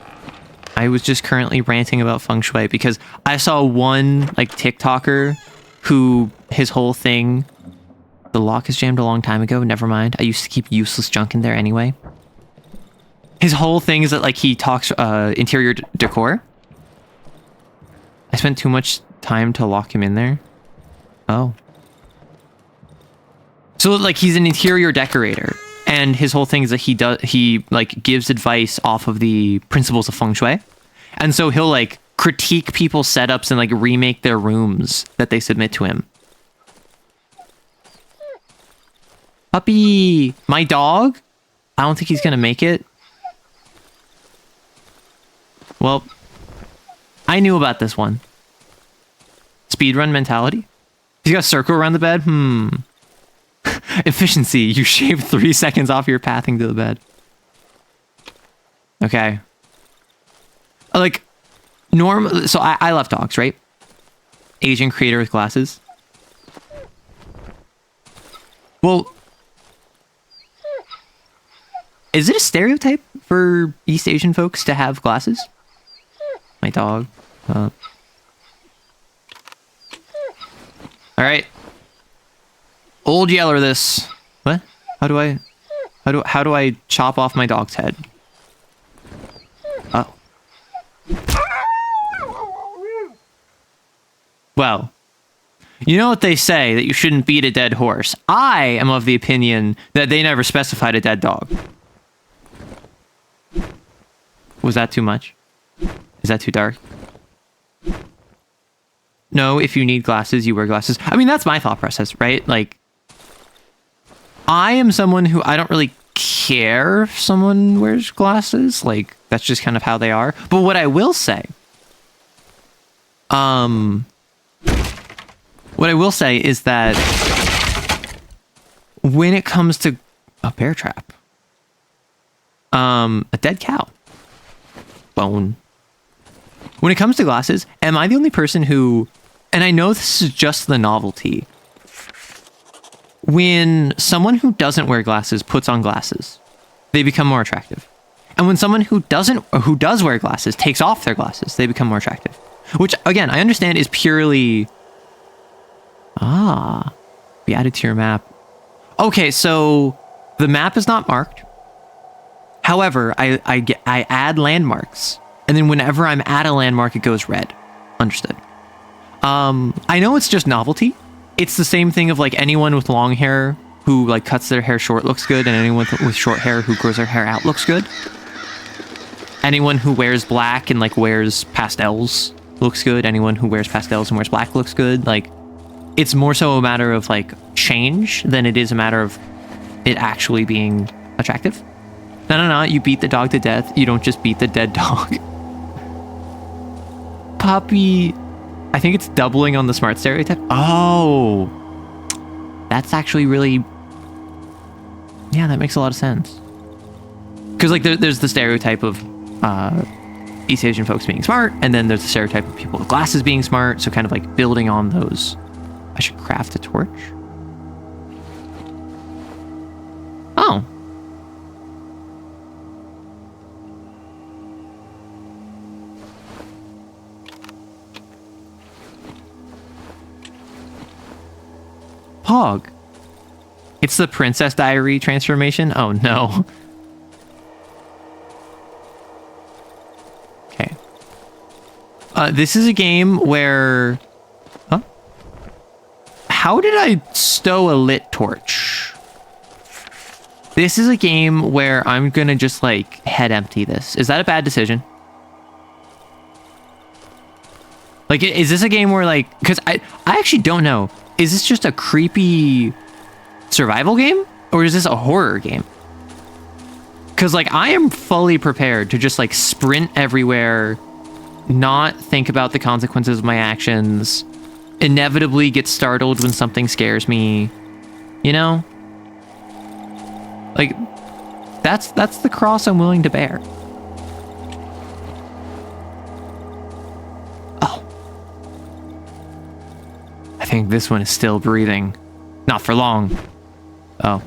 I was just currently ranting about feng shui because I saw one like TikToker who his whole thing, the lock is jammed a long time ago. Never mind. I used to keep useless junk in there anyway. His whole thing is that like he talks interior decor. I spent too much time to lock him in there. Oh. So like he's an interior decorator, and his whole thing is that he like gives advice off of the principles of feng shui. And so he'll like critique people's setups and like remake their rooms that they submit to him. Puppy, my dog? I don't think he's gonna make it. Well, I knew about this one. Speedrun mentality? He's got a circle around the bed? Efficiency. You shave 3 seconds off your pathing to the bed. Okay. Like, so I love dogs, right? Asian creator with glasses. Well, is it a stereotype for East Asian folks to have glasses? My dog. All right. Old Yeller this. What? How do I chop off my dog's head? Oh. Well, you know what they say, that you shouldn't beat a dead horse. I am of the opinion that they never specified a dead dog. Was that too much? Is that too dark? No, if you need glasses, you wear glasses. I mean, that's my thought process, right? Like, I am someone who I don't really care if someone wears glasses. Like, that's just kind of how they are. But what I will say, is that when it comes to a bear trap, a dead cow, bone. When it comes to glasses, am I the only person who, and I know this is just the novelty, when someone who doesn't wear glasses puts on glasses, they become more attractive. And when someone who does wear glasses takes off their glasses, they become more attractive. Which, again, I understand is purely... be added to your map. Okay, so the map is not marked. However, I add landmarks. And then whenever I'm at a landmark, it goes red. Understood. I know it's just novelty. It's the same thing of like anyone with long hair who like cuts their hair short looks good, and anyone with short hair who grows their hair out looks good. Anyone who wears black and like wears pastels looks good. Anyone who wears pastels and wears black looks good. Like, it's more so a matter of like change than it is a matter of it actually being attractive. No, you beat the dog to death. You don't just beat the dead dog. Puppy. I think it's doubling on the smart stereotype. Oh, that's actually really, yeah, that makes a lot of sense. Because like there's the stereotype of East Asian folks being smart, and then there's the stereotype of people with glasses being smart. So kind of like building on those. I should craft a torch. Oh. Pog. It's the Princess Diary transformation? Oh no. Okay. This is a game where... Huh? How did I stow a lit torch? This is a game where I'm gonna just like head empty this. Is that a bad decision? Like, is this a game where like... Because I actually don't know. Is this just a creepy survival game? Or is this a horror game? Because, like, I am fully prepared to just, like, sprint everywhere, not think about the consequences of my actions, inevitably get startled when something scares me, you know? Like, that's the cross I'm willing to bear. I think this one is still breathing. Not for long. Oh.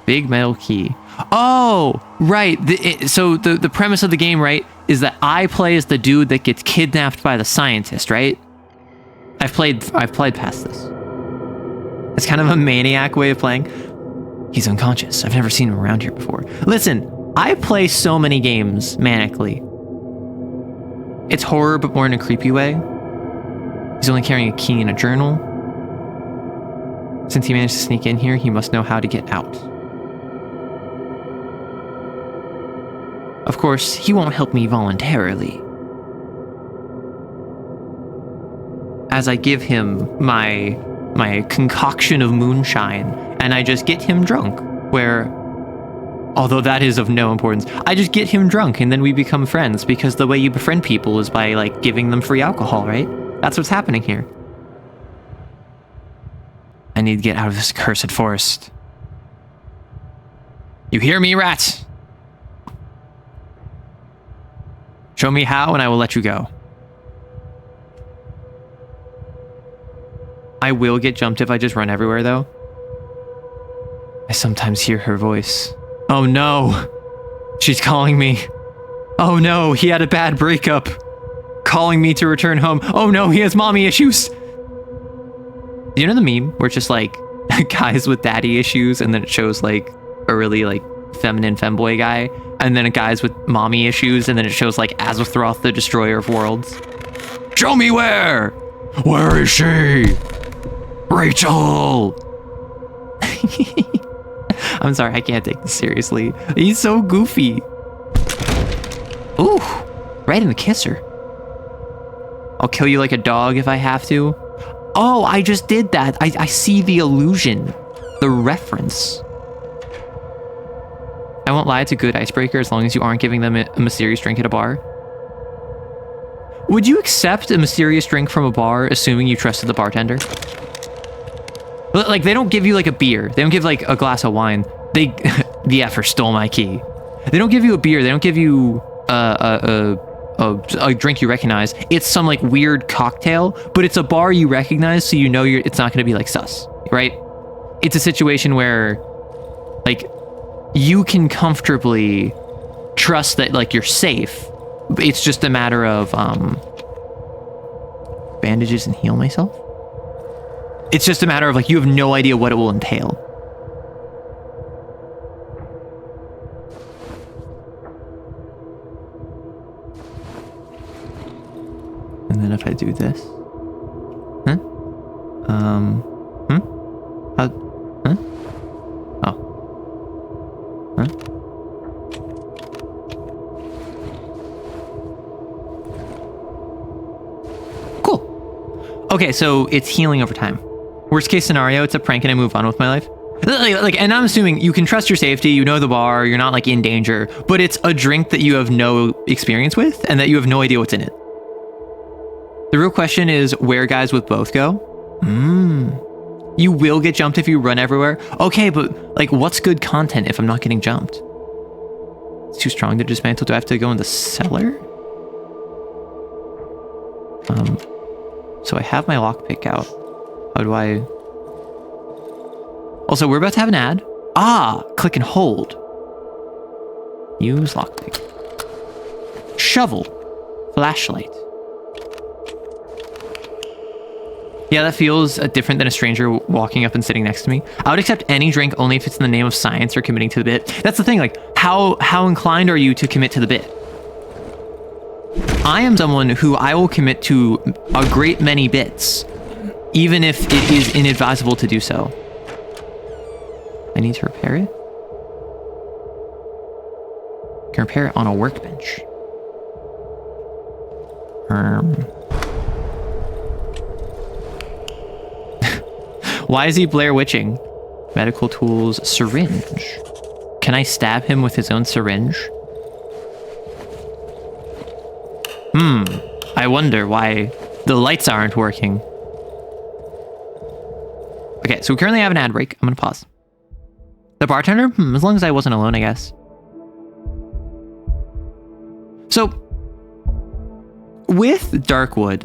Big metal key. Oh, right. So the premise of the game, right, is that I play as the dude that gets kidnapped by the scientist, right? I've played past this. It's kind of a maniac way of playing. He's unconscious. I've never seen him around here before. Listen, I play so many games manically. It's horror, but more in a creepy way. He's only carrying a key and a journal. Since he managed to sneak in here, he must know how to get out. Of course, he won't help me voluntarily. As I give him my concoction of moonshine, and I just get him drunk, where, although that is of no importance, I just get him drunk and then we become friends, because the way you befriend people is by, like, giving them free alcohol, right? That's what's happening here. I need to get out of this cursed forest. You hear me, rat? Show me how and I will let you go. I will get jumped if I just run everywhere, though. I sometimes hear her voice. Oh no! She's calling me. Oh no, he had a bad breakup. Calling me to return home. Oh no, he has mommy issues. You know the meme where it's just like guys with daddy issues, and then it shows like a really like feminine femboy guy, and then a guys with mommy issues, and then it shows like Azathoth, the destroyer of worlds. Show me where! Where is she? Rachel! I'm sorry, I can't take this seriously. He's so goofy. Ooh, right in the kisser. I'll kill you like a dog if I have to. Oh, I just did that. I see the illusion, the reference. I won't lie, it's a good icebreaker as long as you aren't giving them a mysterious drink at a bar. Would you accept a mysterious drink from a bar assuming you trusted the bartender? Like, they don't give you like a beer. They don't give like a glass of wine. They, the effer stole my key. They don't give you a beer. They don't give you a drink you recognize. It's some like weird cocktail, but it's a bar you recognize, so you know it's not going to be like sus, right? It's a situation where like you can comfortably trust that like you're safe. It's just a matter of bandages and heal myself. It's just a matter of like you have no idea what it will entail. And then if I do this, huh? How? Huh? Oh. Huh? Cool. Okay, so it's healing over time. Worst case scenario, it's a prank and I move on with my life. Like, and I'm assuming you can trust your safety, you know the bar, you're not like in danger, but it's a drink that you have no experience with and that you have no idea what's in it. The real question is where guys with both go. You will get jumped if you run everywhere. Okay, but like what's good content if I'm not getting jumped? It's too strong to dismantle. Do I have to go in the cellar? So I have my lockpick out. How do I... Also, we're about to have an ad. Ah, click and hold. Use lockpick. Shovel. Flashlight. Yeah, that feels different than a stranger walking up and sitting next to me. I would accept any drink only if it's in the name of science or committing to the bit. That's the thing, like, how inclined are you to commit to the bit? I am someone who I will commit to a great many bits, even if it is inadvisable to do so. I need to repair it? I can repair it on a workbench. Why is he Blair Witching? Medical tools, syringe. Can I stab him with his own syringe? I wonder why the lights aren't working. Okay, so we currently have an ad break. I'm gonna pause. The bartender? As long as I wasn't alone, I guess. So, with Darkwood,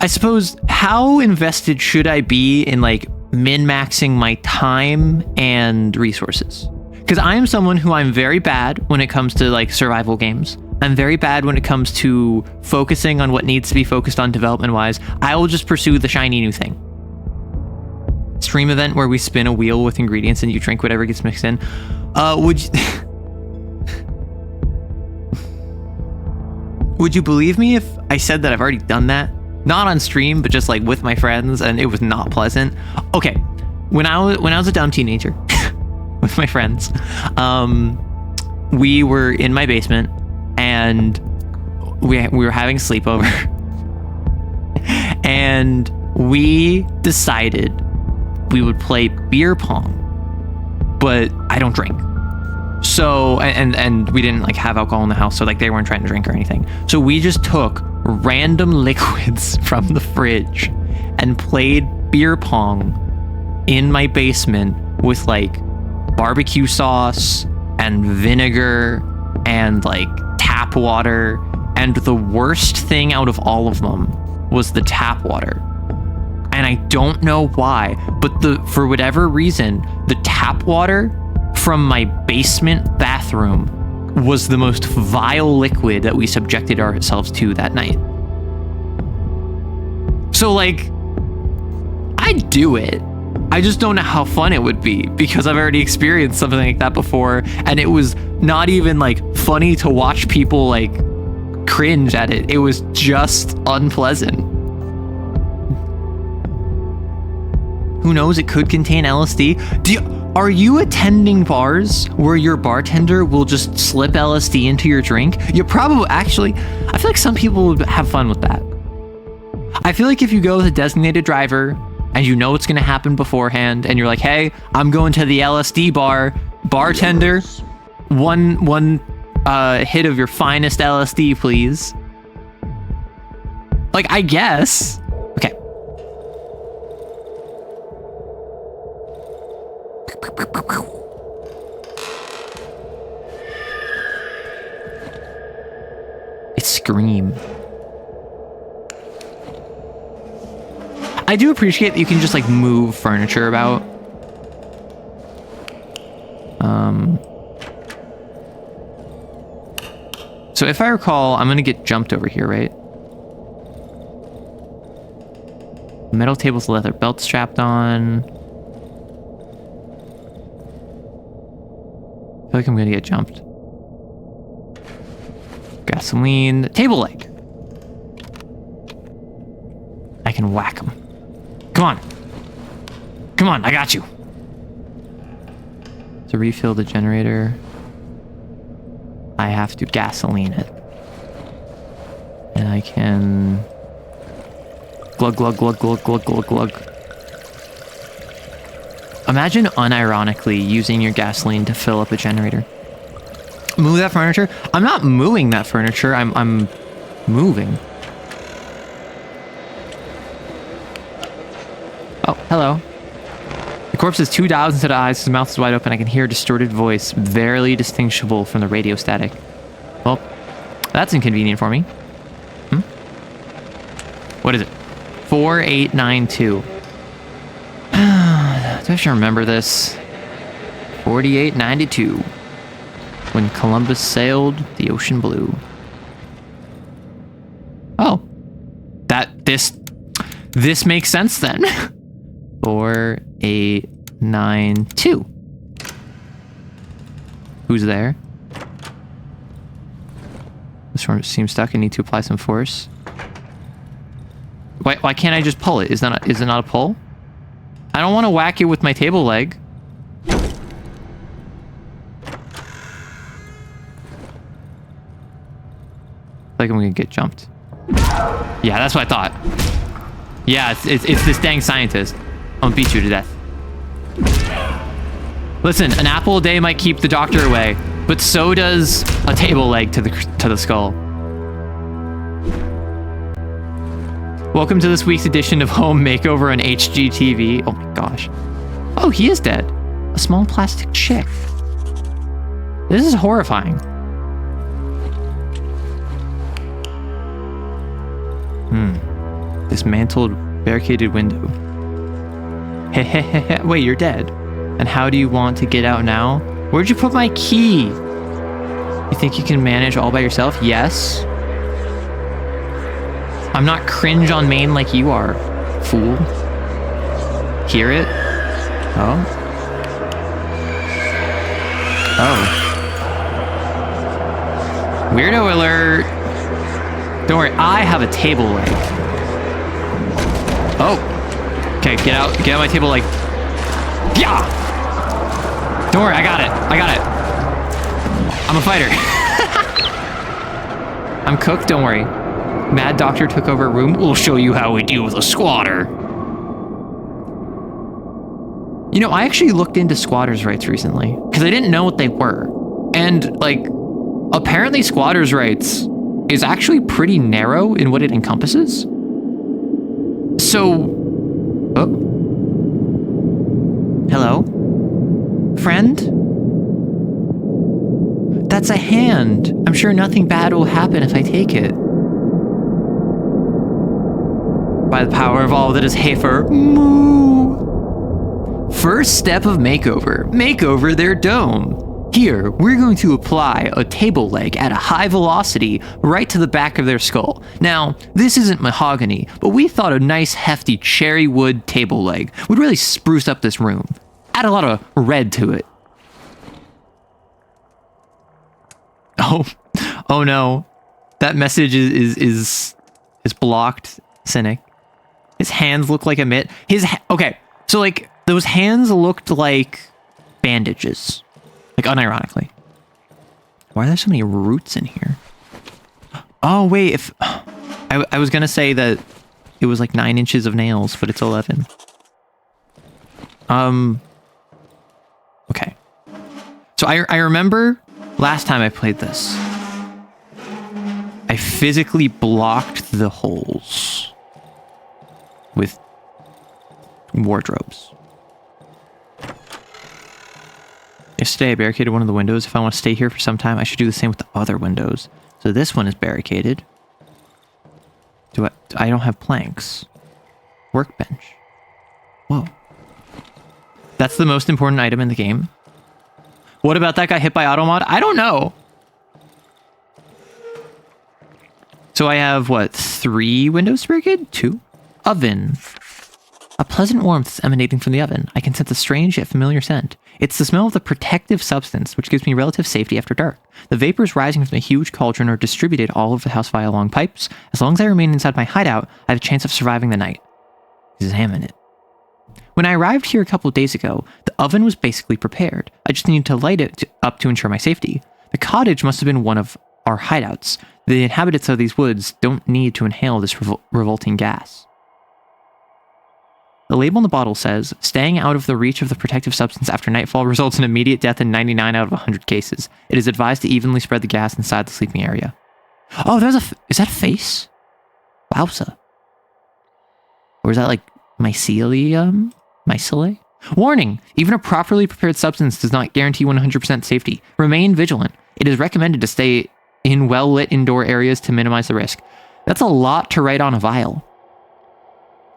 I suppose, how invested should I be in like min-maxing my time and resources? Because I am someone who I'm very bad when it comes to like survival games. I'm very bad when it comes to focusing on what needs to be focused on development-wise. I will just pursue the shiny new thing. Stream event where we spin a wheel with ingredients and you drink whatever gets mixed in. Would you believe me if I said that I've already done that? Not on stream, but just like with my friends, and it was not pleasant. Okay, when I was a dumb teenager with my friends, we were in my basement and we were having a sleepover, and we decided we would play beer pong, but I don't drink. So, and we didn't like have alcohol in the house, so like they weren't trying to drink or anything. So we just took random liquids from the fridge and played beer pong in my basement with like barbecue sauce and vinegar and like tap water. And the worst thing out of all of them was the tap water. And I don't know why, but for whatever reason, the tap water from my basement bathroom was the most vile liquid that we subjected ourselves to that night. So like, I'd do it. I just don't know how fun it would be because I've already experienced something like that before, and it was not even like funny to watch people like cringe at it. It was just unpleasant. Who knows? It could contain LSD. Are you attending bars where your bartender will just slip LSD into your drink? You probably, actually, I feel like some people would have fun with that. I feel like if you go with a designated driver and you know what's going to happen beforehand and you're like, hey, I'm going to the LSD bar, bartender, one hit of your finest LSD, please. Like, I guess. Okay. It's Scream. I do appreciate that you can just like move furniture about. So if I recall, I'm gonna get jumped over here, right? Metal tables, leather belt strapped on. I feel like I'm gonna get jumped. Gasoline, table leg. I can whack him. Come on. Come on, I got you. To refill the generator, I have to gasoline it. And I can glug, glug, glug, glug, glug, glug, glug. Imagine unironically using your gasoline to fill up a generator. Move that furniture? I'm not moving that furniture, I'm moving. Oh, hello. The corpse has 2 dials instead of eyes, his mouth is wide open. I can hear a distorted voice, barely distinguishable from the radio static. Well, that's inconvenient for me. What is it? 4892. Do I have to remember this? 4892. When Columbus sailed the ocean blue. Oh. This makes sense then. 4892. Who's there? This one seems stuck. I need to apply some force. Why can't I just pull it? Is it not a pull? I don't want to whack you with my table leg. I feel like I'm gonna get jumped. Yeah, that's what I thought. Yeah, it's this dang scientist. I'm gonna beat you to death. Listen, an apple a day might keep the doctor away, but so does a table leg to the skull. Welcome to this week's edition of Home Makeover on HGTV. Oh my gosh. Oh, he is dead. A small plastic chick. This is horrifying. Dismantled barricaded window. Wait, you're dead. And how do you want to get out now? Where'd you put my key? You think you can manage all by yourself? Yes. I'm not cringe on main like you are, fool. Hear it? Oh. Oh. Weirdo alert. Don't worry, I have a table leg. Oh. Okay, get out my table leg. Yeah! Don't worry, I got it. I'm a fighter. I'm cooked, don't worry. Mad Doctor took over a room. We'll show you how we deal with a squatter. You know, I actually looked into squatters' rights recently because I didn't know what they were. And, like, apparently squatters' rights is actually pretty narrow in what it encompasses. So... Oh. Hello? Friend? That's a hand. I'm sure nothing bad will happen if I take it. By the power of all that is Hafer, moo! First step of makeover. Make over their dome. Here, we're going to apply a table leg at a high velocity right to the back of their skull. Now, this isn't mahogany, but we thought a nice hefty cherry wood table leg would really spruce up this room. Add a lot of red to it. Oh no. That message is blocked, Cynic. His hands look like a mitt. Okay, so like those hands looked like bandages. Like, unironically. Why are there so many roots in here? Oh, wait, if... I was gonna say that it was like 9 inches of nails, but it's 11. Okay. So I remember last time I played this, I physically blocked the holes with wardrobes. Yesterday I barricaded one of the windows. If I want to stay here for some time, I should do the same with the other windows. So this one is barricaded. I don't have planks. Workbench. Whoa. That's the most important item in the game. What about that guy hit by automod? I don't know. So I have, what, 3 windows to barricade? 2? Oven. A pleasant warmth is emanating from the oven. I can sense a strange yet familiar scent. It's the smell of the protective substance, which gives me relative safety after dark. The vapors rising from the huge cauldron are distributed all over the house via long pipes. As long as I remain inside my hideout, I have a chance of surviving the night. Examine it. When I arrived here a couple of days ago, the oven was basically prepared. I just needed to light it up to ensure my safety. The cottage must have been one of our hideouts. The inhabitants of these woods don't need to inhale this revolting gas. The label on the bottle says, staying out of the reach of the protective substance after nightfall results in immediate death in 99 out of 100 cases. It is advised to evenly spread the gas inside the sleeping area. Oh, is that a face? Wowza. Or is that like mycelium? Mycele? Warning! Even a properly prepared substance does not guarantee 100% safety. Remain vigilant. It is recommended to stay in well-lit indoor areas to minimize the risk. That's a lot to write on a vial.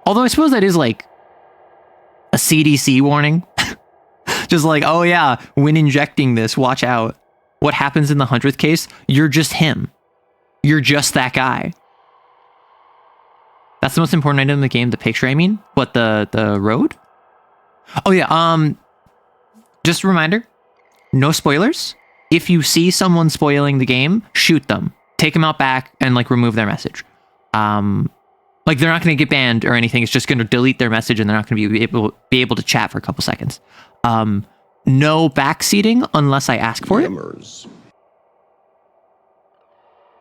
Although I suppose that is like a CDC warning. Just like, oh yeah, when injecting this, watch out. What happens in the 100th case? You're just him. You're just that guy. That's the most important item in the game, the picture, I mean. What, the road? Oh yeah, just a reminder, no spoilers. If you see someone spoiling the game, shoot them. Take them out back and like remove their message. Like, they're not going to get banned or anything. It's just going to delete their message and they're not going to be able to chat for a couple seconds. No backseating unless I ask for it.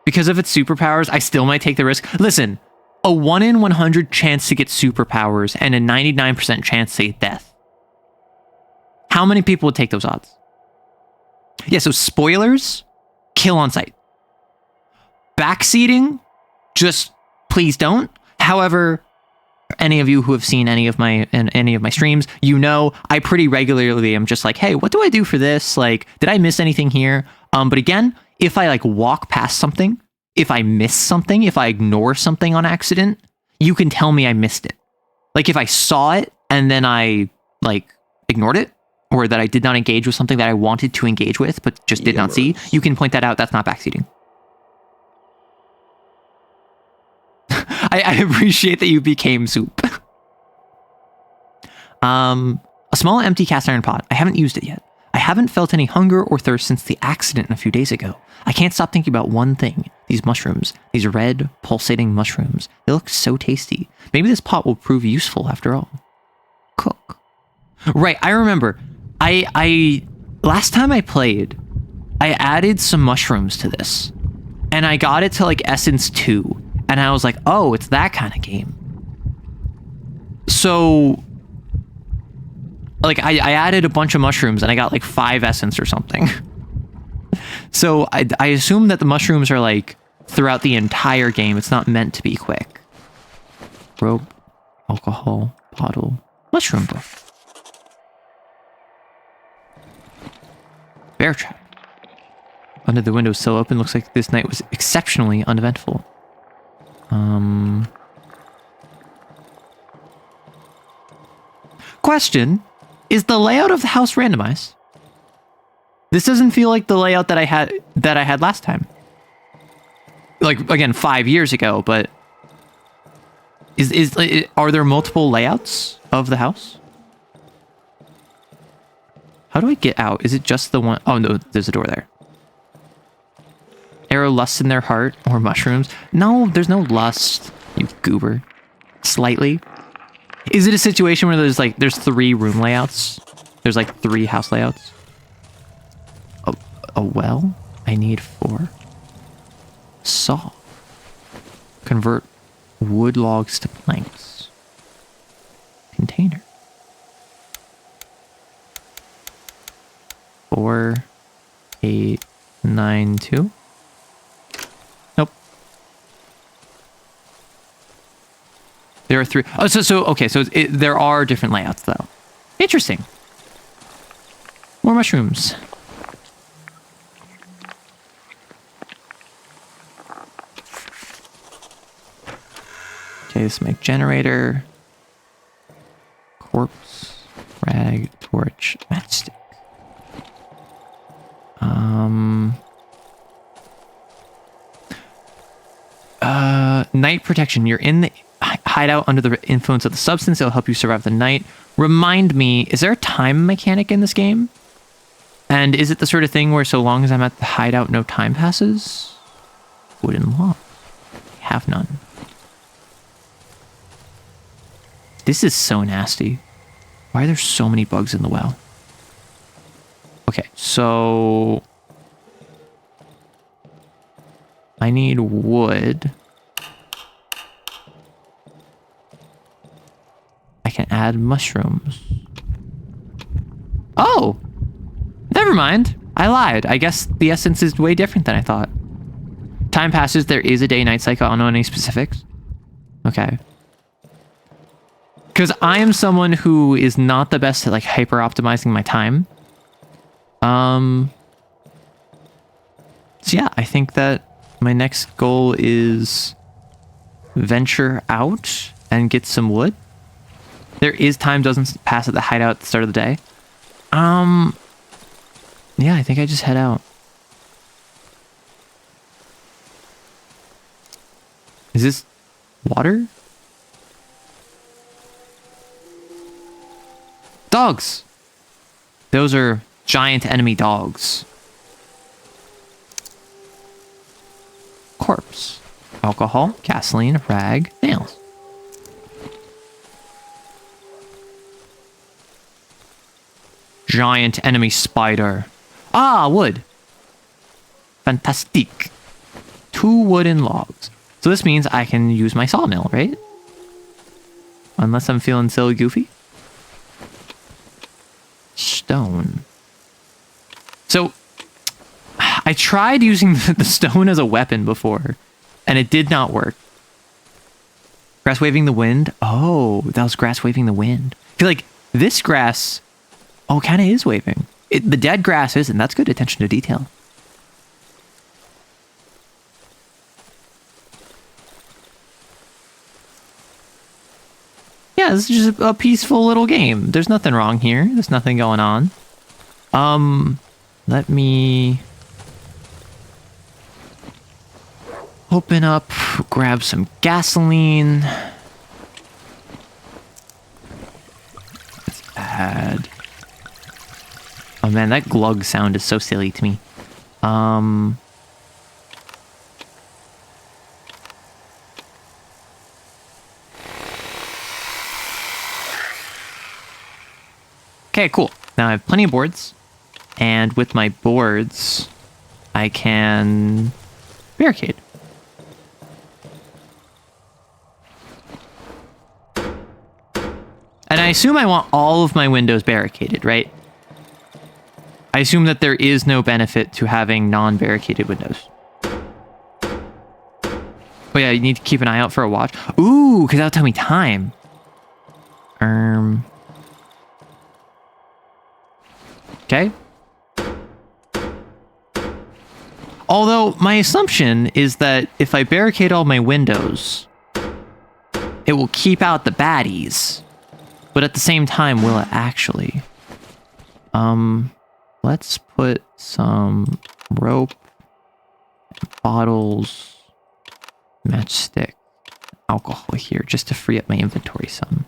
Because of its superpowers, I still might take the risk. Listen, a 1 in 100 chance to get superpowers and a 99% chance to get death. How many people would take those odds? Yeah, so spoilers, kill on sight. Backseating, just please don't. However, any of you who have seen any of my streams, you know I pretty regularly am just like, hey, what do I do for this? Like, did I miss anything here? But again, if I like walk past something, if I miss something, if I ignore something on accident, you can tell me I missed it. Like if I saw it and then I like ignored it, or that I did not engage with something that I wanted to engage with but just did not see, you can point that out. That's not backseating. I appreciate that you became soup. A small empty cast iron pot. I haven't used it yet. I haven't felt any hunger or thirst since the accident a few days ago. I can't stop thinking about one thing. These mushrooms. These red, pulsating mushrooms. They look so tasty. Maybe this pot will prove useful after all. Cook. Right, I remember. Last time I played, I added some mushrooms to this. And I got it to like Essence 2. And I was like, oh, it's that kind of game. So, like, I added a bunch of mushrooms and I got like 5 essence or something. So I assume that the mushrooms are like throughout the entire game. It's not meant to be quick. Rope, alcohol, bottle, mushroom book. Bear trap. Under the window still open. Looks like this night was exceptionally uneventful. Question, is the layout of the house randomized? This doesn't feel like the layout that I had last time. Like again, 5 years ago, but are there multiple layouts of the house? How do I get out? Is it just the one? Oh no, there's a door there. Arrow lust in their heart or mushrooms? No, there's no lust, you goober. Slightly. Is it a situation where there's 3 room layouts? There's like 3 house layouts. A well? I need 4. Saw. Convert wood logs to planks. Container. 4, 8, 9, 2. Nope. There are 3. Oh, okay. So there are different layouts though. Interesting. More mushrooms. Okay, this make generator. Corpse. Rag. Torch. Matchstick. Night protection. You're in the hideout under the influence of the substance. It'll help you survive the night. Remind me, is there a time mechanic in this game? And is it the sort of thing where so long as I'm at the hideout, no time passes? Wooden log. Have none. This is so nasty. Why are there so many bugs in the well? Okay, so I need wood. I can add mushrooms. Oh! Never mind. I lied. I guess the essence is way different than I thought. Time passes. There is a day-night cycle. I don't know any specifics. Okay. Because I am someone who is not the best at like hyper-optimizing my time. So yeah, I think that my next goal is venture out and get some wood. There is time doesn't pass at the hideout at the start of the day. Yeah, I think I just head out. Is this water? Dogs! Those are giant enemy dogs. Corpse. Alcohol, gasoline, rag, nails. Giant enemy spider. Ah, wood. Fantastic. 2 wooden logs. So this means I can use my sawmill, right? Unless I'm feeling silly goofy. Stone. So, I tried using the stone as a weapon before, and it did not work. Grass waving the wind? Oh, that was grass waving the wind. I feel like this grass, oh, kind of is waving. The dead grass isn't. That's good attention to detail. Yeah, this is just a peaceful little game. There's nothing wrong here. There's nothing going on. Let me open up, grab some gasoline. Let's add. Oh man, that glug sound is so silly to me. Okay, cool. Now I have plenty of boards, and with my boards, I can barricade. And I assume I want all of my windows barricaded, right? I assume that there is no benefit to having non-barricaded windows. Oh yeah, you need to keep an eye out for a watch. Ooh, because that'll tell me time. Okay. Although my assumption is that if I barricade all my windows, it will keep out the baddies. But at the same time, will it actually? Let's put some rope, bottles, matchstick, alcohol here just to free up my inventory some.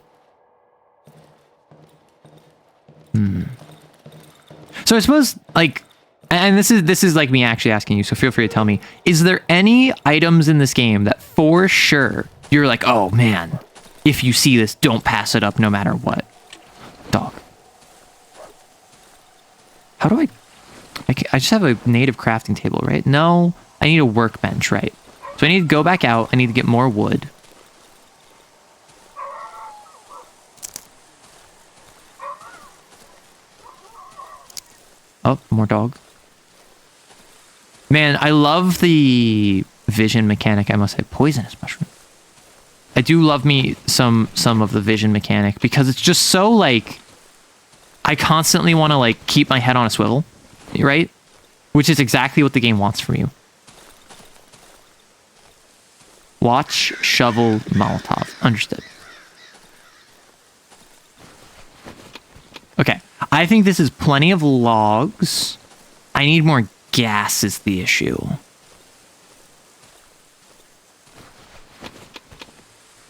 So I suppose, like, and this is like me actually asking you, so feel free to tell me, is there any items in this game that for sure you're like, oh man, if you see this, don't pass it up no matter what? Dog. How do I just have a native crafting table, right? No, I need a workbench, right? So I need to go back out. I need to get more wood. Oh, more dog. Man, I love the vision mechanic, I must say. Poisonous mushroom. I do love me some of the vision mechanic because it's just so, like, I constantly want to, like, keep my head on a swivel, right? Which is exactly what the game wants from you. Watch, shovel, Molotov. Understood. Okay. I think this is plenty of logs. I need more gas is the issue.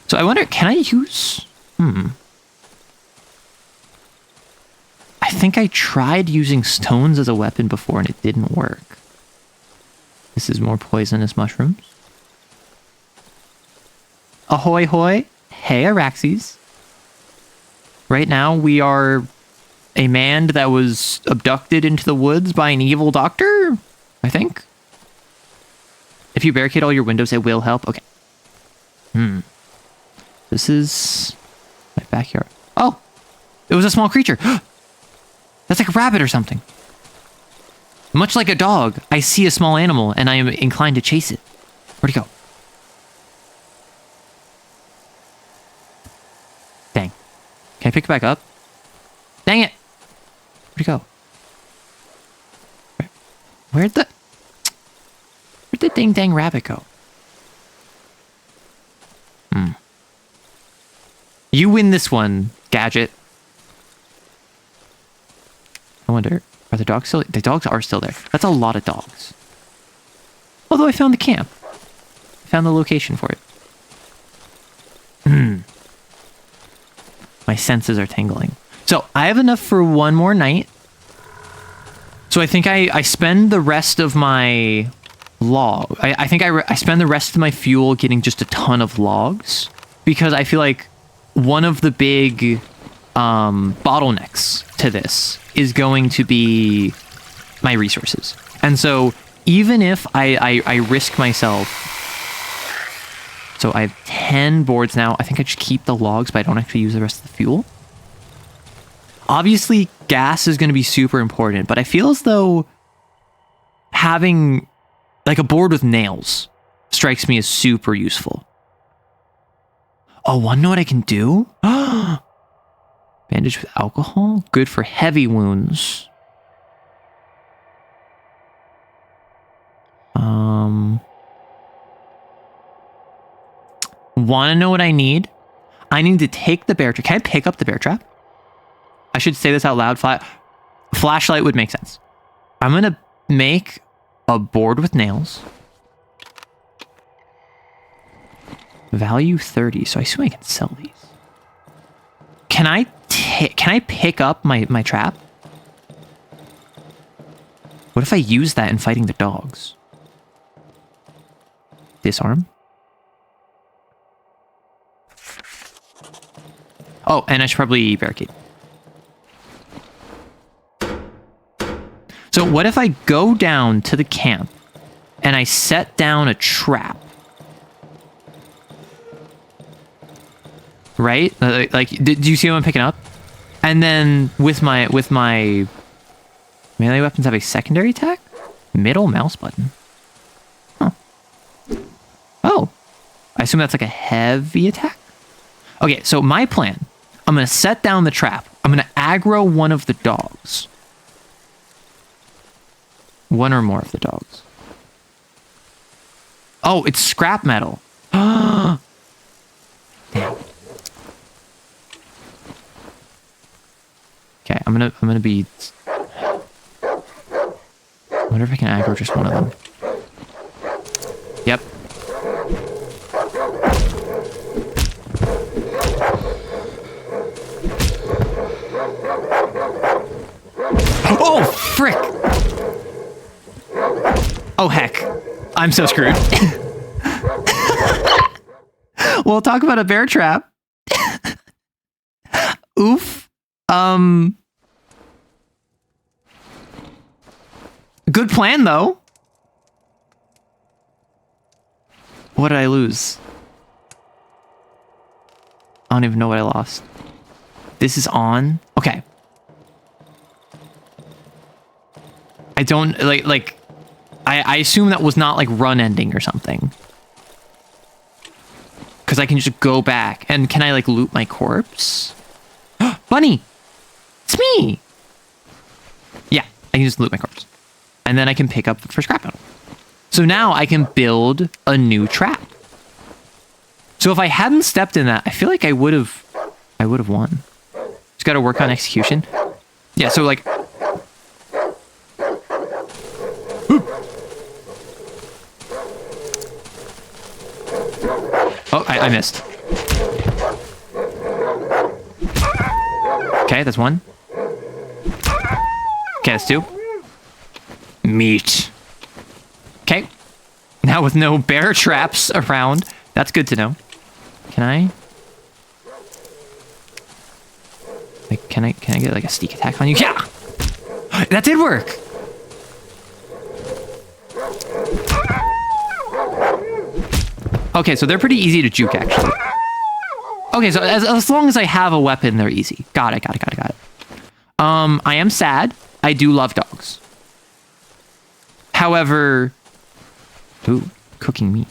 So I wonder, can I use... I think I tried using stones as a weapon before and it didn't work. This is more poisonous mushrooms. Ahoy hoy. Hey, Araxes. Right now we are a man that was abducted into the woods by an evil doctor, I think. If you barricade all your windows, it will help. Okay. This is my backyard. Oh, it was a small creature. That's like a rabbit or something. Much like a dog, I see a small animal and I am inclined to chase it. Where'd he go? Dang. Can I pick it back up? Dang it. Where'd he go? Where'd the ding dang rabbit go? You win this one, Gadget. I wonder, are the dogs still... The dogs are still there. That's a lot of dogs. Although I found the camp. I found the location for it. My senses are tingling. So, I have enough for one more night. So I think I spend the rest of my log... I think I spend the rest of my fuel getting just a ton of logs. Because I feel like one of the big bottlenecks to this is going to be my resources. And so even if I risk myself... So I have 10 boards now. I think I just keep the logs, but I don't actually use the rest of the fuel. Obviously, gas is going to be super important, but I feel as though having like a board with nails strikes me as super useful. Oh, wanna know what I can do? Bandage with alcohol? Good for heavy wounds. Wanna know what I need? I need to take the bear trap. Can I pick up the bear trap? I should say this out loud. Flashlight would make sense. I'm gonna make a board with nails. Value 30, so I assume I can sell these. Can I pick up my trap? What if I use that in fighting the dogs? Disarm? Oh, and I should probably barricade. So what if I go down to the camp and I set down a trap? Right? Like, do you see what I'm picking up? And then with my melee weapons have a secondary attack? Middle mouse button. Huh. Oh. I assume that's like a heavy attack? Okay, so my plan. I'm going to set down the trap. I'm going to aggro one of the dogs. One or more of the dogs. Oh, it's scrap metal. Damn. Okay, I'm gonna be... I wonder if I can aggro just one of them. Yep. Oh, frick! Oh, heck. I'm so screwed. We'll talk about a bear trap. Oof. Good plan, though. What did I lose? I don't even know what I lost. This is on? Okay. I don't, like, I assume that was not, like, run ending or something. Because I can just go back. And can I, like, loot my corpse? Bunny! It's me! Yeah, I can just loot my corpse. And then I can pick up for scrap metal. So now I can build a new trap. So if I hadn't stepped in that, I feel like I would have won. Just got to work on execution. Yeah, so like... Oh, I missed. Okay, that's one. Okay, that's two. Meat. Okay. Now with no bear traps around, that's good to know. Can I? Like, can I get like a sneak attack on you? Yeah! That did work! Okay, so they're pretty easy to juke, actually. Okay, so as long as I have a weapon, they're easy. Got it. I am sad. I do love dogs. However... Ooh, cooking meat.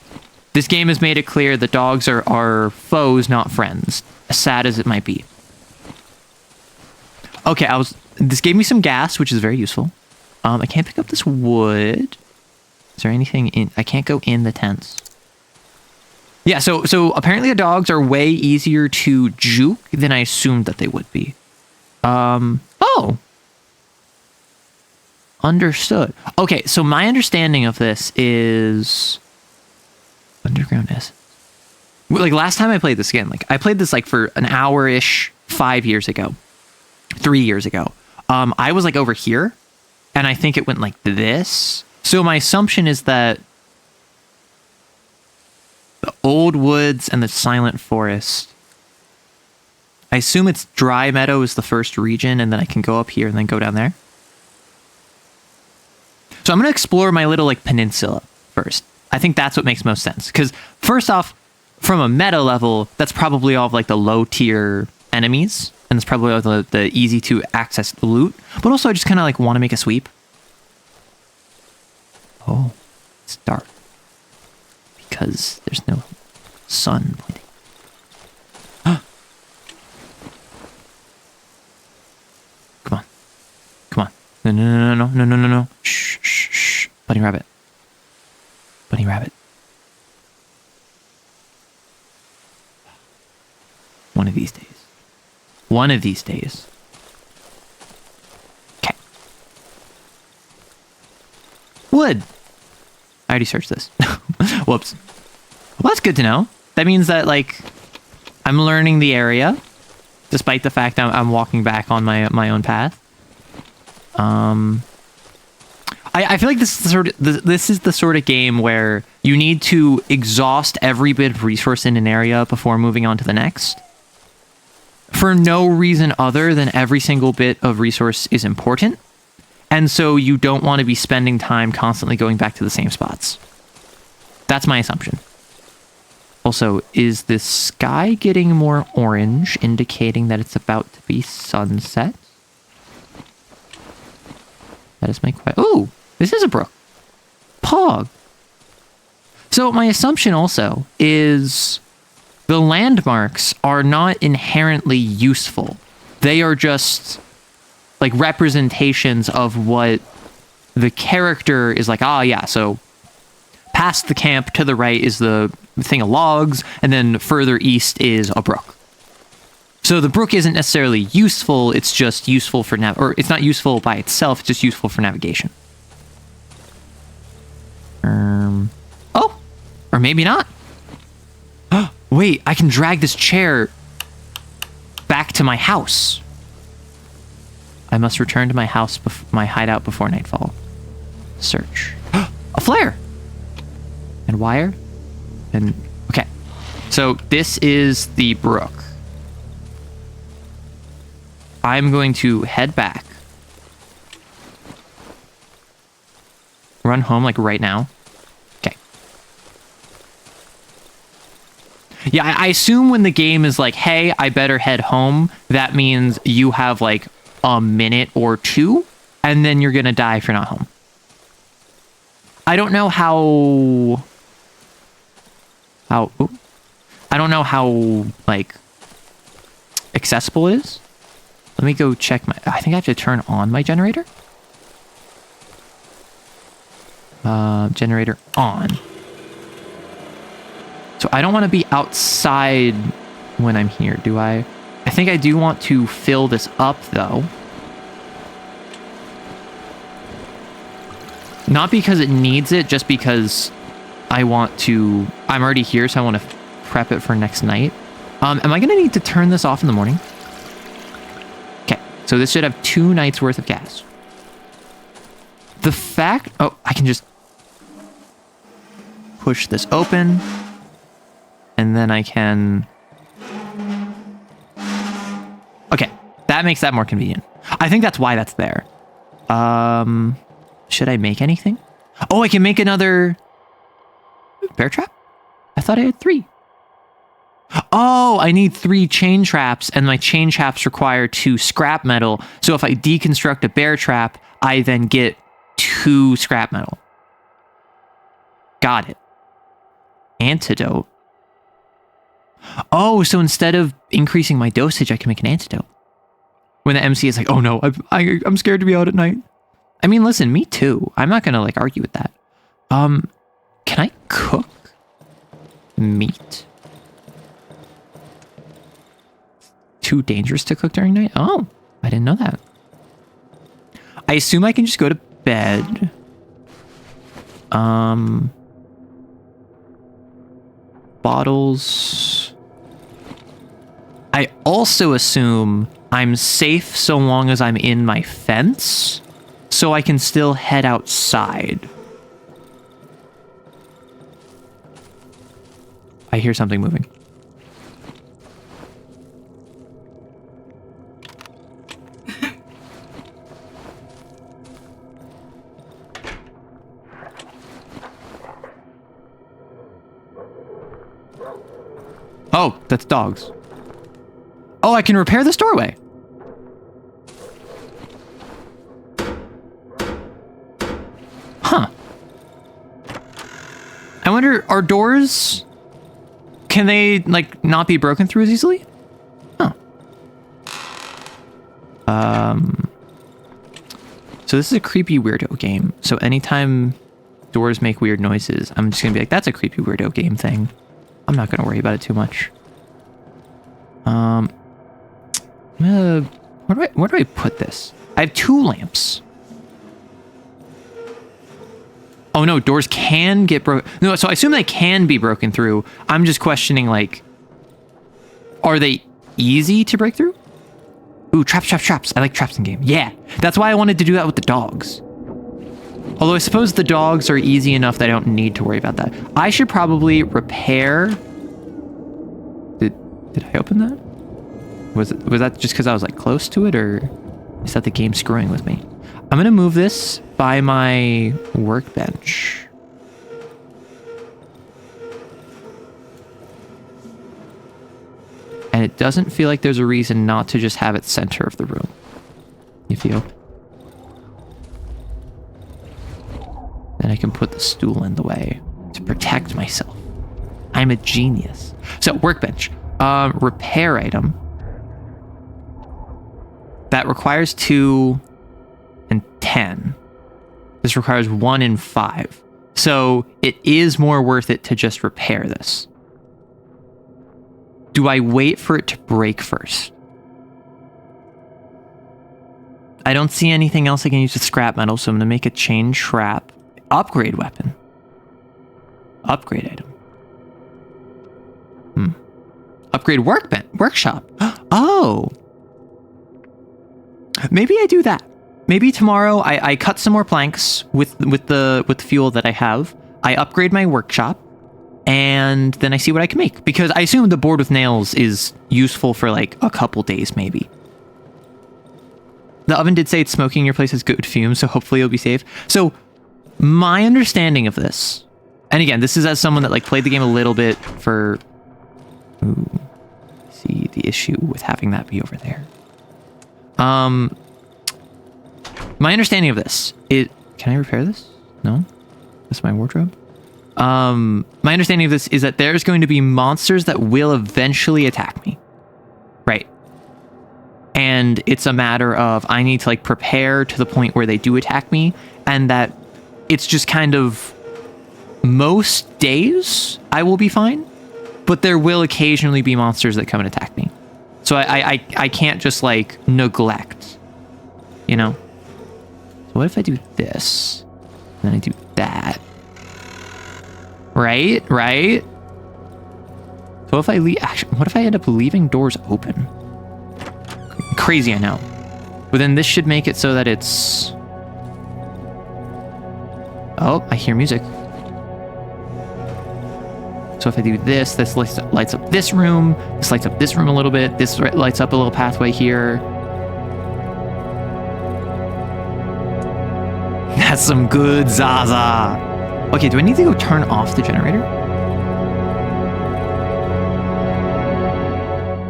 This game has made it clear that dogs are foes, not friends. As sad as it might be. Okay, this gave me some gas, which is very useful. I can't pick up this wood. Is there anything in... I can't go in the tents. Yeah, so apparently the dogs are way easier to juke than I assumed that they would be. Oh. Understood. Okay, so my understanding of this is... Underground essence. Like, last time I played this again, like, I played this, like, for an hour-ish 5 years ago. 3 years ago. I was, like, over here, and I think it went like this. So my assumption is that the old woods and the silent forest. I assume it's dry meadow is the first region, and then I can go up here and then go down there. So I'm going to explore my little, like, peninsula first. I think that's what makes most sense. Because, first off, from a meta level, that's probably all of, like, the low-tier enemies. And it's probably all the easy-to-access loot. But also, I just kind of, like, want to make a sweep. Oh, it's dark. Because there's no sun. Come on. Come on. No. Shh. Bunny rabbit. One of these days. Okay. Wood. I already searched this. Whoops. Well, that's good to know. That means that, like, I'm learning the area, despite the fact I'm walking back on my own path. I feel like this is the sort of game where you need to exhaust every bit of resource in an area before moving on to the next. For no reason other than every single bit of resource is important. And so you don't want to be spending time constantly going back to the same spots. That's my assumption. Also, is the sky getting more orange, indicating that it's about to be sunset? That is my question. Ooh, this is a brook. Pog. So my assumption also is the landmarks are not inherently useful. They are just like representations of what the character is like. Ah, yeah, so past the camp to the right is the thing of logs, and then further east is a brook. So the brook isn't necessarily useful, it's just useful for or it's not useful by itself, it's just useful for navigation. Oh, or maybe not. Wait, I can drag this chair back to my house. I must return to my house, my hideout before nightfall. Search. A flare! And wire? And, okay. So this is the brook. I'm going to head back. Run home, like, right now? Okay. Yeah, I assume when the game is like, hey, I better head home, that means you have, like, a minute or two, and then you're gonna die if you're not home. I don't know how... I don't know how, like, accessible it is. Let me go check my... I think I have to turn on my generator. Generator on. So I don't want to be outside when I'm here, do I? I think I do want to fill this up, though. Not because it needs it, just because I want to... I'm already here, so I want to prep it for next night. Am I going to need to turn this off in the morning? Okay, so this should have 2 nights worth of gas. The fact... Oh, I can just push this open. And then I can... Okay, that makes that more convenient. I think that's why that's there. Should I make anything? Oh, I can make another bear trap? I thought I had 3. Oh, I need 3 chain traps, and my chain traps require 2 scrap metal. So if I deconstruct a bear trap, I then get 2 scrap metal. Got it. Antidote. Oh, so instead of increasing my dosage, I can make an antidote. When the MC is like, oh no, I'm scared to be out at night. I mean, listen, me too. I'm not gonna, like, argue with that. Can I cook meat? Too dangerous to cook during night? Oh, I didn't know that. I assume I can just go to bed. Bottles. I also assume I'm safe so long as I'm in my fence, so I can still head outside. I hear something moving. Oh, that's dogs. Oh, I can repair this doorway. Huh. I wonder, are doors... Can they, like, not be broken through as easily? Huh. So this is a creepy weirdo game. So anytime doors make weird noises, I'm just gonna be like, that's a creepy weirdo game thing. I'm not gonna worry about it too much. Where do I put this? I have 2 lamps. Oh no, doors can get broken. No, so I assume they can be broken through. I'm just questioning, like, are they easy to break through? Ooh, traps. I like traps in game. Yeah, that's why I wanted to do that with the dogs. Although I suppose the dogs are easy enough that I don't need to worry about that. I should probably repair... Did I open that? Was that just because I was, like, close to it, or is that the game screwing with me? I'm gonna move this by my workbench. And it doesn't feel like there's a reason not to just have it center of the room. You feel? Then I can put the stool in the way to protect myself. I'm a genius. So, workbench. Repair item. That requires 2 and 10. This requires 1 and 5. So it is more worth it to just repair this. Do I wait for it to break first? I don't see anything else I can use with scrap metal, so I'm going to make a chain trap. Upgrade weapon. Upgrade item. Upgrade workshop. Oh. Maybe I do that. Maybe tomorrow I cut some more planks with the fuel that I have. I upgrade my workshop, and then I see what I can make. Because I assume the board with nails is useful for like a couple days, maybe. The oven did say it's smoking your place has good fumes, so hopefully it'll be safe. So my understanding of this, and again, this is as someone that like played the game a little bit for... Ooh, see the issue with having that be over there. My understanding of this, can I repair this? No? That's my wardrobe? My understanding of this is that there's going to be monsters that will eventually attack me. Right. And it's a matter of I need to like prepare to the point where they do attack me, and that it's just kind of most days I will be fine, but there will occasionally be monsters that come and attack me. So I can't just like neglect, you know? So what if I do this, and then I do that? Right? So if I leave, actually, what if I end up leaving doors open? Crazy, I know. But then this should make it so that it's... Oh, I hear music. So if I do this, this lights up this room. This lights up this room a little bit. This lights up a little pathway here. That's some good Zaza. Okay, do I need to go turn off the generator?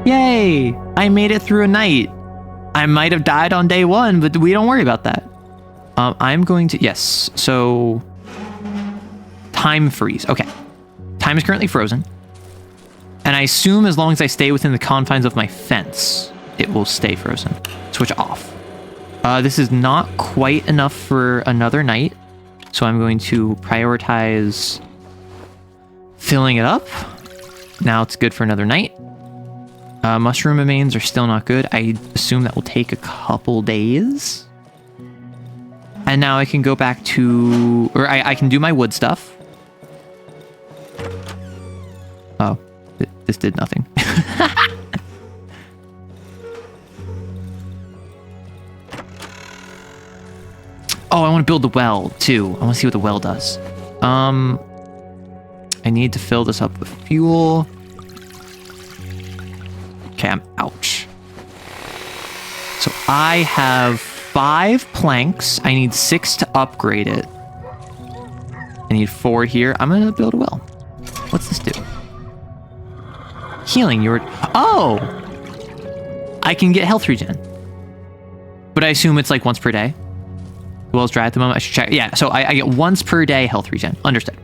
Yay! I made it through a night. I might have died on day one, but we don't worry about that. I'm going to... Yes, so... Time freeze. Okay. Time is currently frozen. And I assume as long as I stay within the confines of my fence, it will stay frozen. Switch off. This is not quite enough for another night. So I'm going to prioritize filling it up. Now it's good for another night. Mushroom remains are still not good. I assume that will take a couple days. And now I can go back to... Or I can do my wood stuff. Oh, this did nothing. Oh, I want to build the well, too. I want to see what the well does. I need to fill this up with fuel. Okay, I'm ouch. So I have 5 planks. I need 6 to upgrade it. I need 4 here. I'm going to build a well. What's this do? Healing. Oh! I can get health regen. But I assume it's like once per day. The well's dry at the moment. I should check. Yeah, so I get once per day health regen. Understood.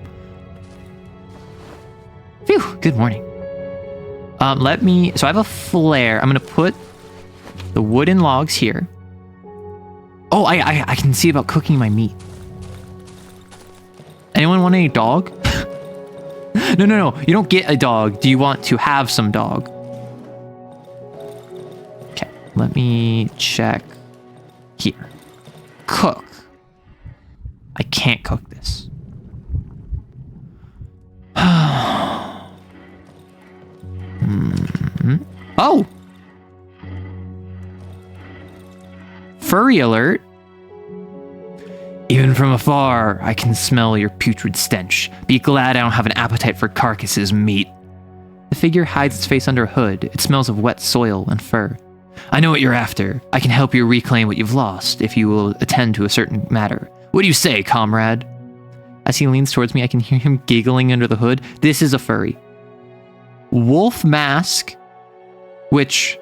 Phew, good morning. So I have a flare. I'm going to put the wooden logs here. Oh, I can see about cooking my meat. Anyone want any dog? No. You don't get a dog. Do you want to have some dog? Okay, let me check here. Cook. I can't cook this. Oh! Furry alert. Even from afar, I can smell your putrid stench. Be glad I don't have an appetite for carcasses' meat. The figure hides its face under a hood. It smells of wet soil and fur. I know what you're after. I can help you reclaim what you've lost if you will attend to a certain matter. What do you say, comrade? As he leans towards me, I can hear him giggling under the hood. This is a furry. Wolf mask, which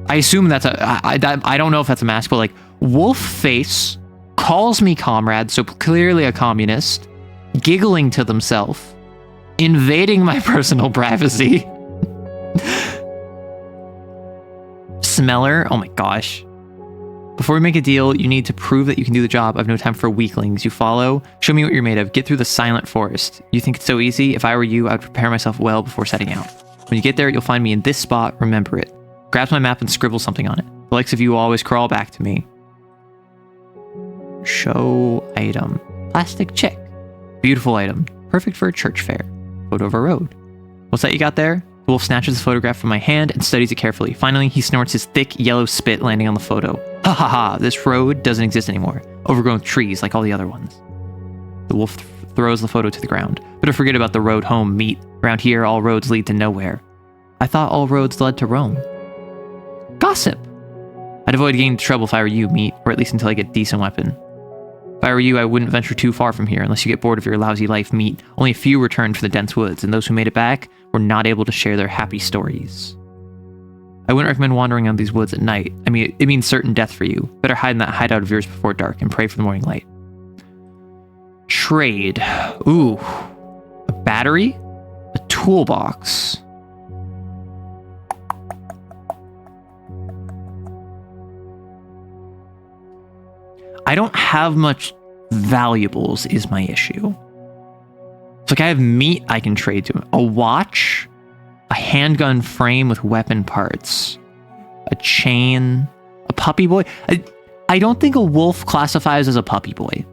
I assume that's I don't know if that's a mask, but like wolf face, calls me comrade, so clearly a communist, giggling to themselves, invading my personal privacy. Smeller, oh my gosh. Before we make a deal, you need to prove that you can do the job. I've no time for weaklings. You follow? Show me what you're made of. Get through the silent forest. You think it's so easy? If I were you, I would prepare myself well before setting out. When you get there, you'll find me in this spot. Remember it. Grab my map and scribble something on it. The likes of you will always crawl back to me. Show item. Plastic chick. Beautiful item. Perfect for a church fair. Photo of a road. What's that you got there? The wolf snatches the photograph from my hand and studies it carefully. Finally, he snorts his thick yellow spit, landing on the photo. Ha ha ha, this road doesn't exist anymore. Overgrown with trees like all the other ones. The wolf throws the photo to the ground. Better forget about the road home, meat. Around here, all roads lead to nowhere. I thought all roads led to Rome. Gossip! I'd avoid getting into trouble if I were you, meat, or at least until I get a decent weapon. If I were you, I wouldn't venture too far from here unless you get bored of your lousy life. Meet only a few returned to the dense woods, and those who made it back were not able to share their happy stories. I wouldn't recommend wandering out these woods at night. I mean, it means certain death for you. Better hide in that hideout of yours before dark and pray for the morning light. Trade. Ooh. A battery? A toolbox. I don't have much valuables is my issue. It's like I have meat I can trade to him. A watch, a handgun frame with weapon parts, a chain, a puppy boy. I don't think a wolf classifies as a puppy boy,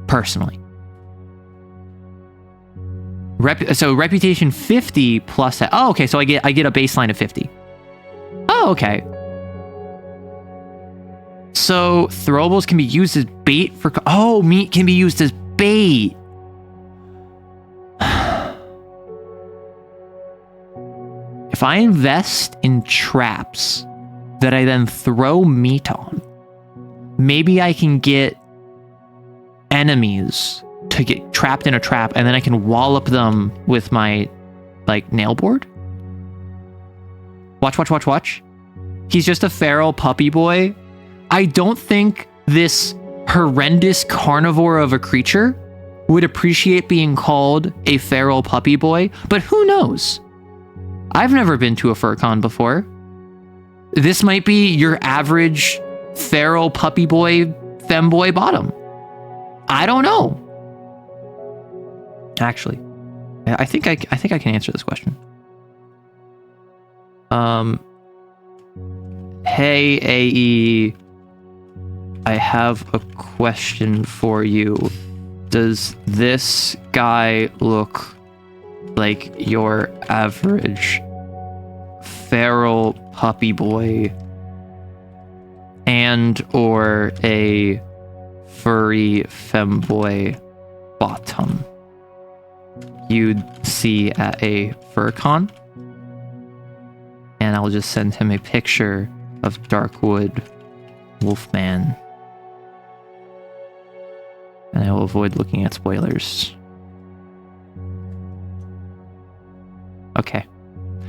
personally. So reputation 50 plus that. Oh, okay. So I get a baseline of 50. Oh, okay. So throwables can be used as bait for... Oh, meat can be used as bait. If I invest in traps that I then throw meat on, maybe I can get enemies to get trapped in a trap, and then I can wallop them with my, like, nail board. Watch, watch, watch, watch. He's just a feral puppy boy. I don't think this horrendous carnivore of a creature would appreciate being called a feral puppy boy, but who knows? I've never been to a fur con before. This might be your average feral puppy boy, femboy bottom. I don't know. Actually, I think I can answer this question. Hey, AE, I have a question for you. Does this guy look like your average feral puppy boy and or a furry femboy bottom you'd see at a fur con? And I'll just send him a picture of Darkwood Wolfman. And I will avoid looking at spoilers. Okay.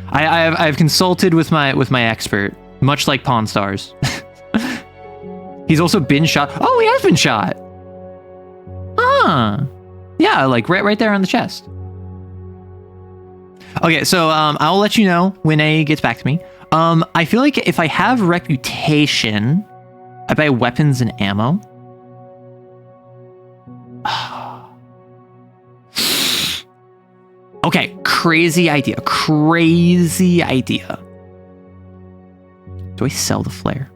I've consulted with my expert, much like Pawn Stars. He's also been shot. Oh, he has been shot. Ah. Yeah, like right there on the chest. Okay, so I'll let you know when A gets back to me. I feel like if I have reputation, I buy weapons and ammo. Okay, crazy idea. Crazy idea. Do I sell the flare?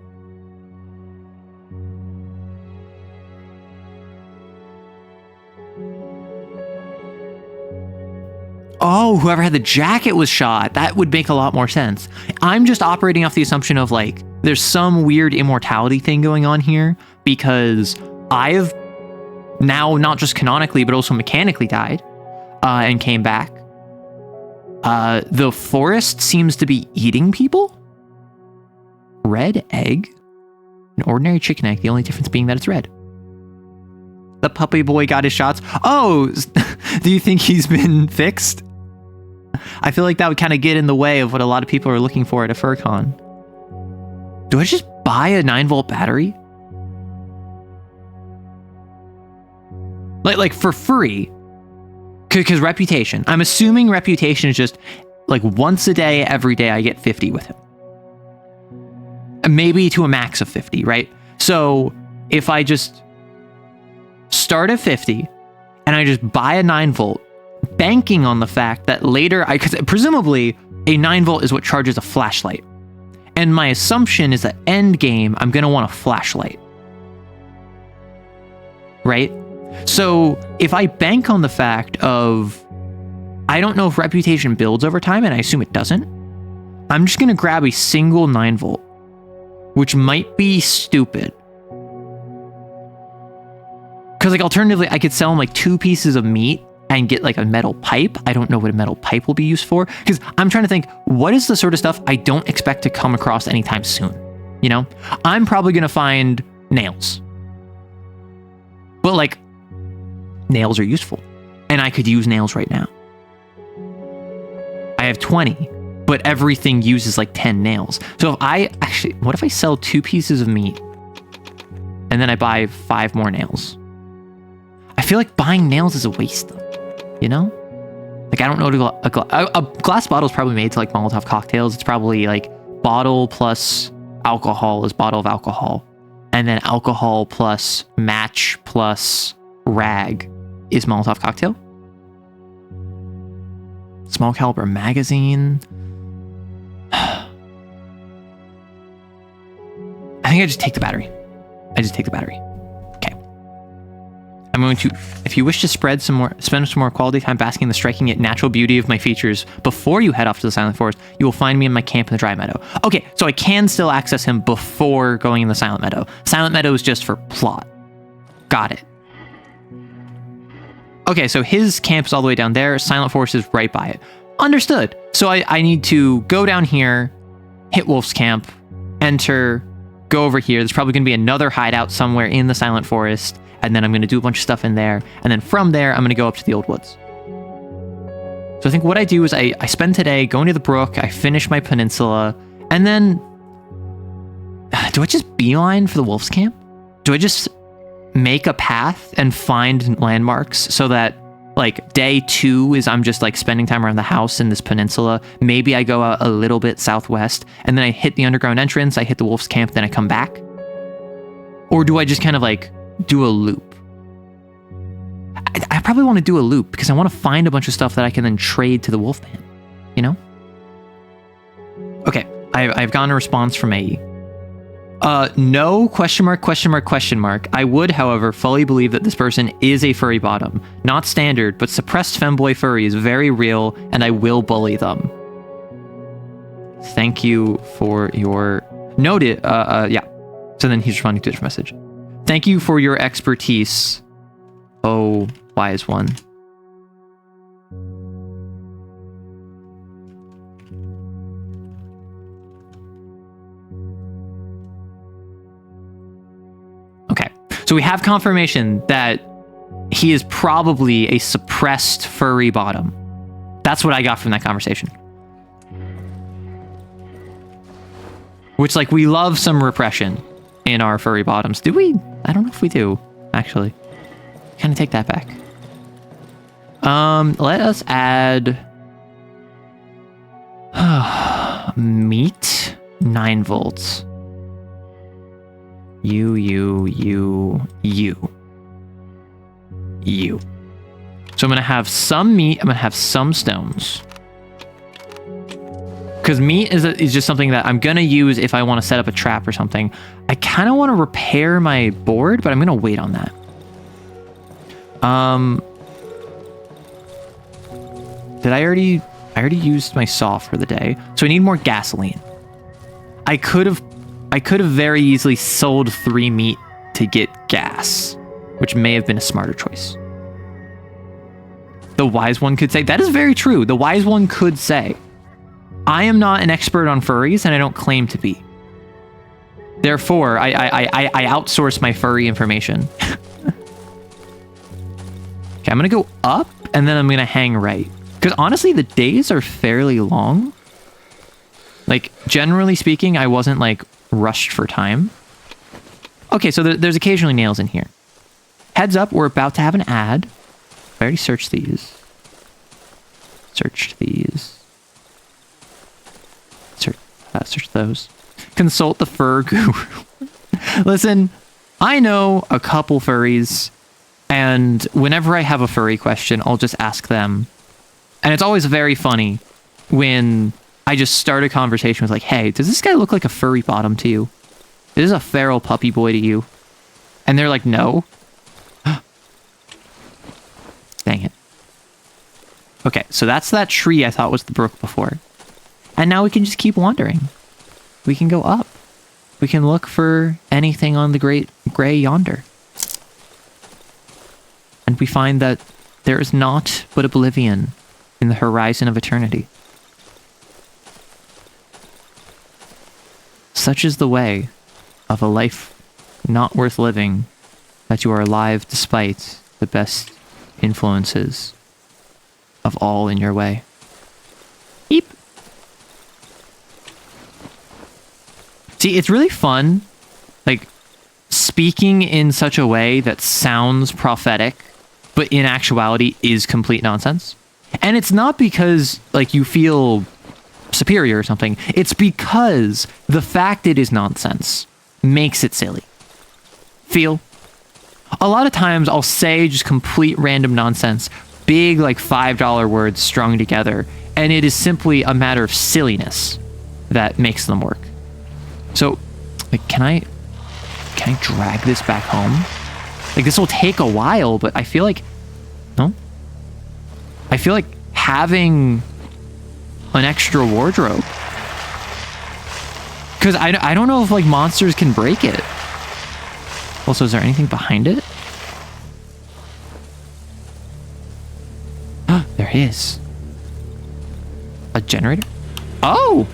Oh, whoever had the jacket was shot. That would make a lot more sense. I'm just operating off the assumption of, like, there's some weird immortality thing going on here because I've now not just canonically, but also mechanically died and came back. The forest seems to be eating people. Red egg? An ordinary chicken egg, the only difference being that it's red. The puppy boy got his shots. Oh, do you think he's been fixed? I feel like that would kind of get in the way of what a lot of people are looking for at a fur con. Do I just buy a 9-volt battery? Like for free? Because reputation. I'm assuming reputation is just like once a day, every day I get 50 with him. Maybe to a max of 50, right? So if I just start at 50 and I just buy a 9-volt, banking on the fact that later because presumably a 9-volt is what charges a flashlight. And my assumption is that end game, I'm going to want a flashlight. Right? So if I bank on the fact of, I don't know if reputation builds over time, and I assume it doesn't, I'm just going to grab a single 9-volt, which might be stupid. Because like alternatively, I could sell him like 2 pieces of meat and get like a metal pipe. I don't know what a metal pipe will be used for. Because I'm trying to think, what is the sort of stuff I don't expect to come across anytime soon? You know? I'm probably going to find nails. But like, nails are useful. And I could use nails right now. I have 20, but everything uses like 10 nails. So if I actually, what if I sell 2 pieces of meat and then I buy 5 more nails? I feel like buying nails is a waste though, you know? Like, I don't know what a glass bottle is probably made to like Molotov cocktails. It's probably like bottle plus alcohol is bottle of alcohol. And then alcohol plus match plus rag is Molotov cocktail. Small caliber magazine. I think I just take the battery. Okay. I'm going to, if you wish to spend some more quality time basking in the striking yet natural beauty of my features before you head off to the Silent Forest, you will find me in my camp in the Dry Meadow. Okay, so I can still access him before going in the Silent Meadow. Silent Meadow is just for plot. Got it. Okay, so his camp is all the way down there. Silent Forest is right by it. Understood. So I need to go down here, hit Wolf's camp, enter, go over here. There's probably going to be another hideout somewhere in the Silent Forest, and then I'm going to do a bunch of stuff in there. And then from there, I'm going to go up to the Old Woods. So I think what I do is I spend today going to the brook, I finish my peninsula, and then... do I just beeline for the Wolf's camp? Do I just make a path and find landmarks so that like day 2 is I'm just like spending time around the house in this peninsula. Maybe I go out a little bit southwest and then I hit the underground entrance, I hit the Wolf's camp, then I come back? Or do I just kind of like do a loop? I probably want to do a loop because I want to find a bunch of stuff that I can then trade to the Wolfman, you know? Okay, I've gotten a response from AE. No, question mark, question mark, question mark. I would, however, fully believe that this person is a furry bottom. Not standard, but suppressed femboy furry is very real, and I will bully them. Thank you for your... Noted, yeah. So then he's responding to a message. Thank you for your expertise. Oh, wise one. So we have confirmation that he is probably a suppressed furry bottom. That's what I got from that conversation. Which, like, we love some repression in our furry bottoms. Do we? I don't know if we do, actually. Kind of take that back. Let us add... meat, 9 volts. You. So I'm going to have some meat. I'm going to have some stones. Because meat is just something that I'm going to use if I want to set up a trap or something. I kind of want to repair my board, but I'm going to wait on that. I already used my saw for the day. So I need more gasoline. I could have very easily sold 3 meat to get gas, which may have been a smarter choice. The wise one could say, that is very true. The wise one could say, I am not an expert on furries and I don't claim to be. Therefore, I outsource my furry information. Okay, I'm going to go up and then I'm going to hang right. Because honestly, the days are fairly long. Like, generally speaking, I wasn't like rushed for time. Okay, so there's occasionally nails in here. Heads up, we're about to have an ad. I already searched these. Searched these. Search those. Consult the fur guru. Listen, I know a couple furries, and whenever I have a furry question, I'll just ask them. And it's always very funny when I just start a conversation with like, hey, does this guy look like a furry bottom to you? Is this a feral puppy boy to you? And they're like, no. Dang it. Okay, so that's that tree I thought was the brook before. And now we can just keep wandering. We can go up. We can look for anything on the great gray yonder. And we find that there is naught but oblivion in the horizon of eternity. Such is the way of a life not worth living that you are alive despite the best influences of all in your way. Eep. See, it's really fun, like, speaking in such a way that sounds prophetic, but in actuality is complete nonsense. And it's not because, like, you feel superior or something. It's because the fact it is nonsense makes it silly. Feel? A lot of times I'll say just complete random nonsense, big, like, $5 words strung together, and it is simply a matter of silliness that makes them work. So, like, can I drag this back home? Like, this will take a while, but I feel like... No? I feel like having an extra wardrobe. Because I don't know if, like, monsters can break it. Also, is there anything behind it? There is. A generator? Oh!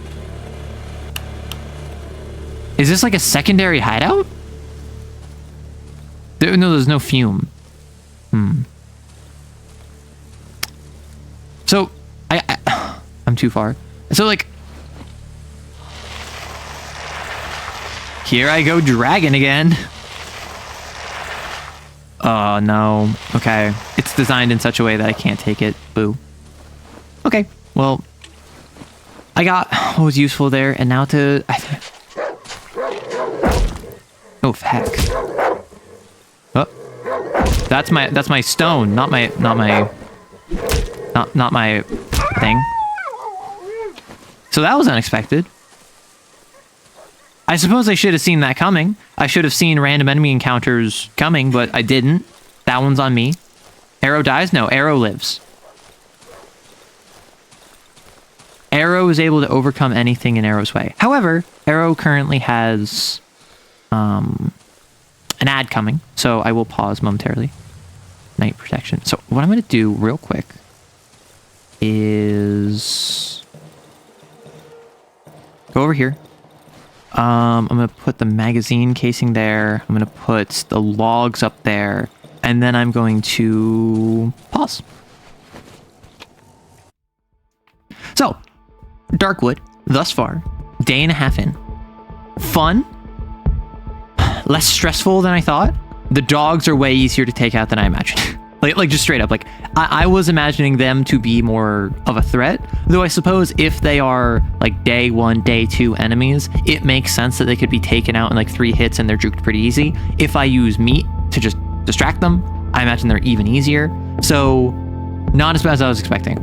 Is this like a secondary hideout? No, there's no fume. So, I'm too far. So, like... Here I go dragging again. Oh, no. Okay. It's designed in such a way that I can't take it. Boo. Okay. Well, I got what was useful there, and now to... Oh, heck. Oh. That's my stone, not my thing. So that was unexpected. I suppose I should have seen that coming. I should have seen random enemy encounters coming, but I didn't. That one's on me. Arrow dies? No, Arrow lives. Arrow is able to overcome anything in Arrow's way. However, Arrow currently has an ad coming, so I will pause momentarily. Night protection. So what I'm going to do real quick is go over here. I'm going to put the magazine casing there. I'm going to put the logs up there. And then I'm going to pause. So, Darkwood, thus far, day and a half in. Fun. Less stressful than I thought. The dogs are way easier to take out than I imagined. like just straight up. Like, I was imagining them to be more of a threat. Though I suppose if they are, like, day 1, day 2 enemies, it makes sense that they could be taken out in, like, 3 hits and they're juked pretty easy. If I use meat to just distract them, I imagine they're even easier. So, not as bad as I was expecting.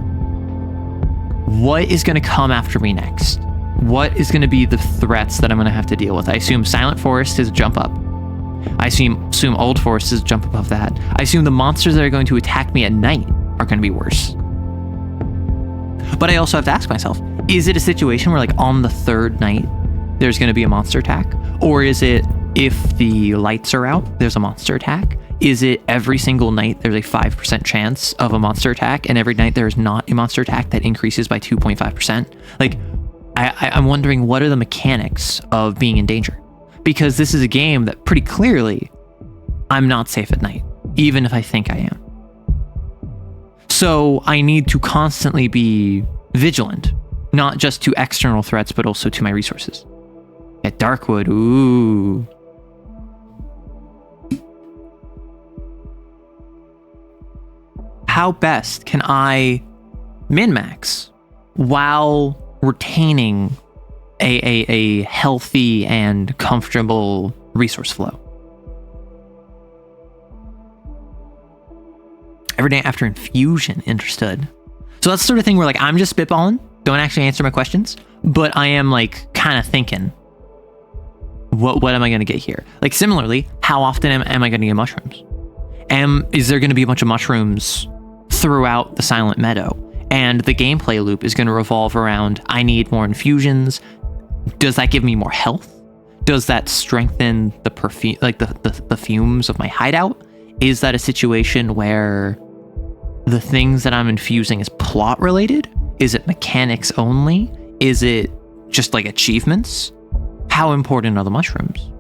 What is going to come after me next? What is going to be the threats that I'm going to have to deal with? I assume Silent Forest is a jump up. I assume Old Forest is a jump above that. I assume the monsters that are going to attack me at night are going to be worse. But I also have to ask myself, is it a situation where, like, on the 3rd night, there's going to be a monster attack? Or is it, if the lights are out, there's a monster attack? Is it every single night there's a 5% chance of a monster attack, and every night there's not a monster attack that increases by 2.5%? Like, I'm wondering, what are the mechanics of being in danger? Because this is a game that pretty clearly I'm not safe at night, even if I think I am. So I need to constantly be vigilant, not just to external threats, but also to my resources. At Darkwood, ooh. How best can I min-max while retaining a healthy and comfortable resource flow? Every day after infusion, understood. So that's the sort of thing where, like, I'm just spitballing, don't actually answer my questions, but I am, like, kind of thinking, what am I going to get here? Like, similarly, how often am I going to get mushrooms? Is there going to be a bunch of mushrooms throughout the Silent Meadow? And the gameplay loop is going to revolve around, I need more infusions. Does that give me more health? Does that strengthen the perfume, like the fumes of my hideout? Is that a situation where the things that I'm infusing is plot related? Is it mechanics only? Is it just like achievements? How important are the mushrooms?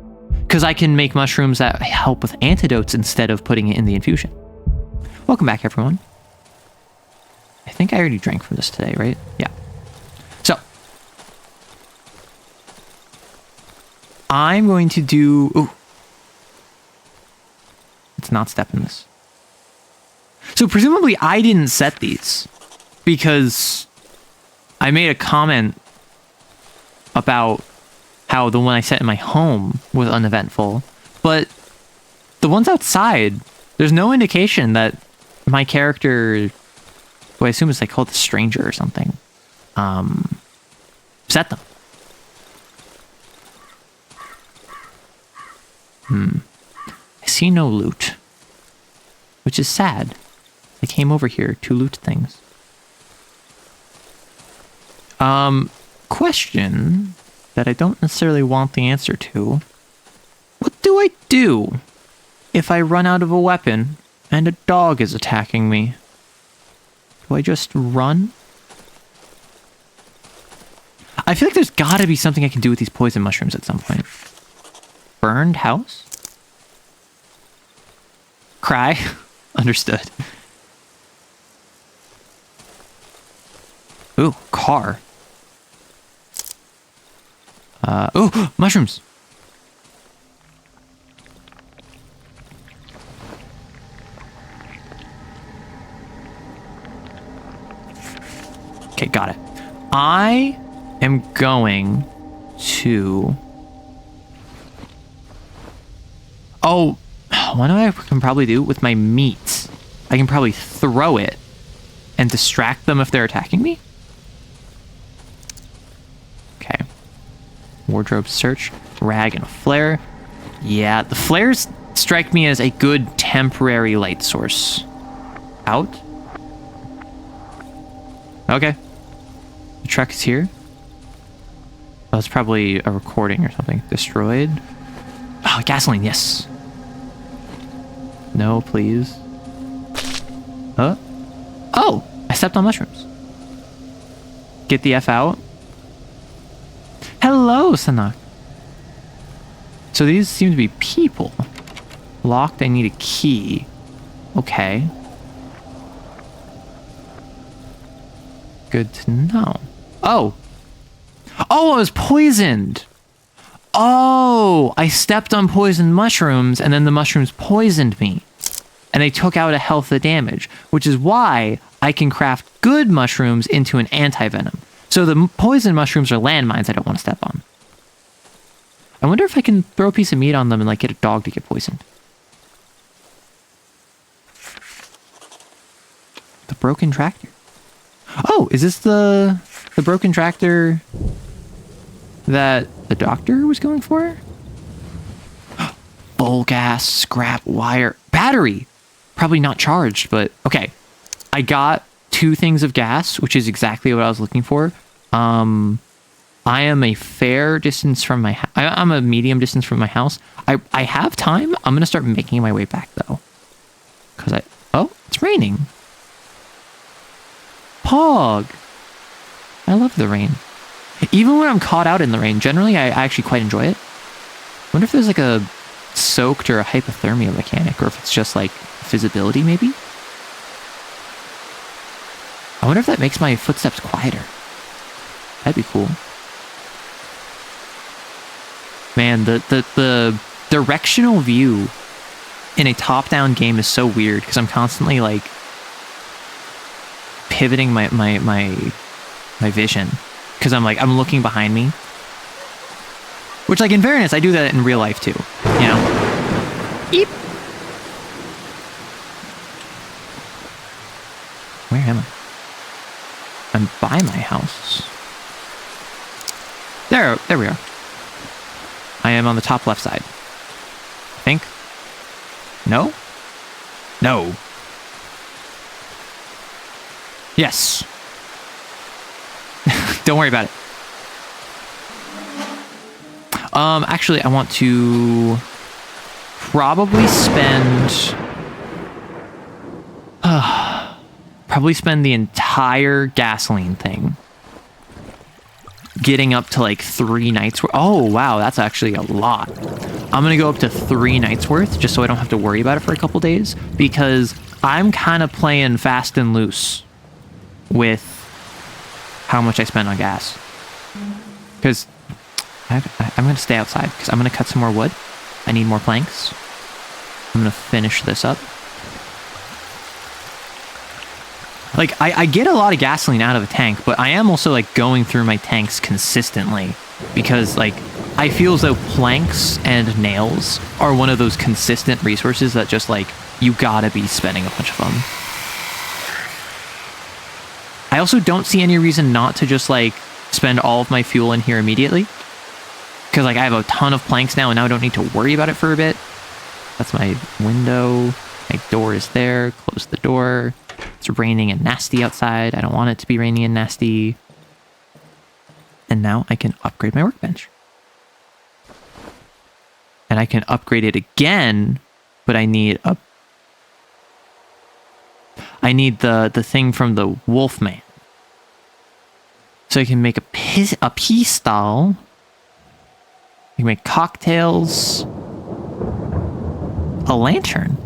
Because I can make mushrooms that help with antidotes instead of putting it in the infusion. Welcome back, everyone. I think I already drank from this today, right? Yeah. So, I'm going to do... Ooh. Let's not step in this. So, presumably, I didn't set these. Because I made a comment about how the one I set in my home was uneventful, but the ones outside, there's no indication that my character, who I assume is like called the Stranger or something, set them. I see no loot, which is sad. I came over here to loot things. Question that I don't necessarily want the answer to. What do I do if I run out of a weapon and a dog is attacking me? Do I just run? I feel like there's gotta be something I can do with these poison mushrooms at some point. Burned house? Cry? Understood. Ooh, car. Oh, mushrooms. Okay, got it. I am going to... Oh, what do I can probably do with my meat? I can probably throw it and distract them if they're attacking me. Okay. Wardrobe search, rag and a flare. Yeah, the flares strike me as a good temporary light source. Out. Okay. The truck is here. Oh, it's probably a recording or something. Destroyed. Oh, gasoline, yes. No, please. Oh, I stepped on mushrooms. Get the F out. Hello, Sanak. So these seem to be people. Locked, I need a key. Okay. Good to know. Oh. Oh, I was poisoned. Oh, I stepped on poisoned mushrooms and then the mushrooms poisoned me. And they took out a health of damage, which is why I can craft good mushrooms into an anti-venom. So the poison mushrooms are landmines I don't want to step on. I wonder if I can throw a piece of meat on them and like get a dog to get poisoned. The broken tractor. Oh, is this the broken tractor that the doctor was going for? Full gas, scrap, wire, battery. Probably not charged, but okay. I got 2 things of gas, which is exactly what I was looking for. I am a fair distance from my I'm a medium distance from my house. I have time. I'm gonna start making my way back though, because oh, it's raining. Pog. I love the rain. Even when I'm caught out in the rain, generally I actually quite enjoy it. Wonder if there's like a soaked or a hypothermia mechanic, or if it's just like visibility maybe. I wonder if that makes my footsteps quieter. That'd be cool. Man, the directional view in a top-down game is so weird because I'm constantly like pivoting my vision because I'm looking behind me. Which, like, in fairness, I do that in real life too. You know? Eep. Where am I? I'm by my house. There we are. I am on the top left side. I think. No? No. Yes. Don't worry about it. Actually, I want to probably spend the entire gasoline thing getting up to like 3 nights. Oh, wow, that's actually a lot. I'm gonna go up to 3 nights worth just so I don't have to worry about it for a couple days, because I'm kind of playing fast and loose with how much I spend on gas. Because I'm gonna stay outside because I'm gonna cut some more wood. I need more planks. I'm gonna finish this up. Like, I get a lot of gasoline out of the tank, but I am also, like, going through my tanks consistently because, like, I feel as though planks and nails are one of those consistent resources that just, like, you gotta be spending a bunch of them. I also don't see any reason not to just, like, spend all of my fuel in here immediately. Because, like, I have a ton of planks now, and now I don't need to worry about it for a bit. That's my window. My door is there. Close the door. It's raining and nasty outside. I don't want it to be rainy and nasty. And now I can upgrade my workbench. And I can upgrade it again, but I need the thing from the Wolfman. So I can make a pistol. I can make cocktails. A lantern.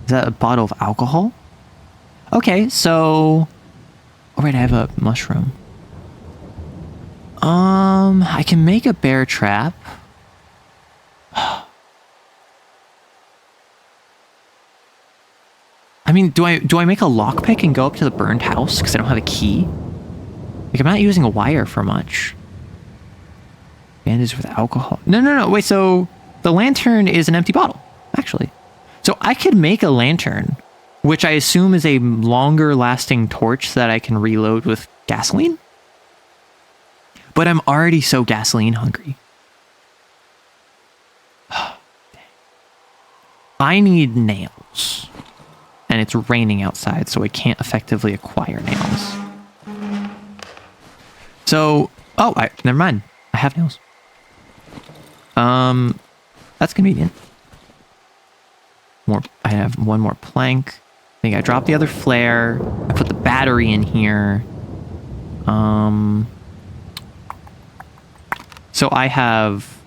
Is that a bottle of alcohol? Okay, so... Oh, right, I have a mushroom. I can make a bear trap. I mean, do I make a lockpick and go up to the burned house because I don't have a key? Like, I'm not using a wire for much. Bandage with alcohol. No, wait, so the lantern is an empty bottle, actually. So I could make a lantern, which I assume is a longer lasting torch that I can reload with gasoline. But I'm already so gasoline hungry. I need nails. And it's raining outside, so I can't effectively acquire nails. So, never mind. I have nails. That's convenient. I have one more plank. I think I dropped the other flare. I put the battery in here. So I have,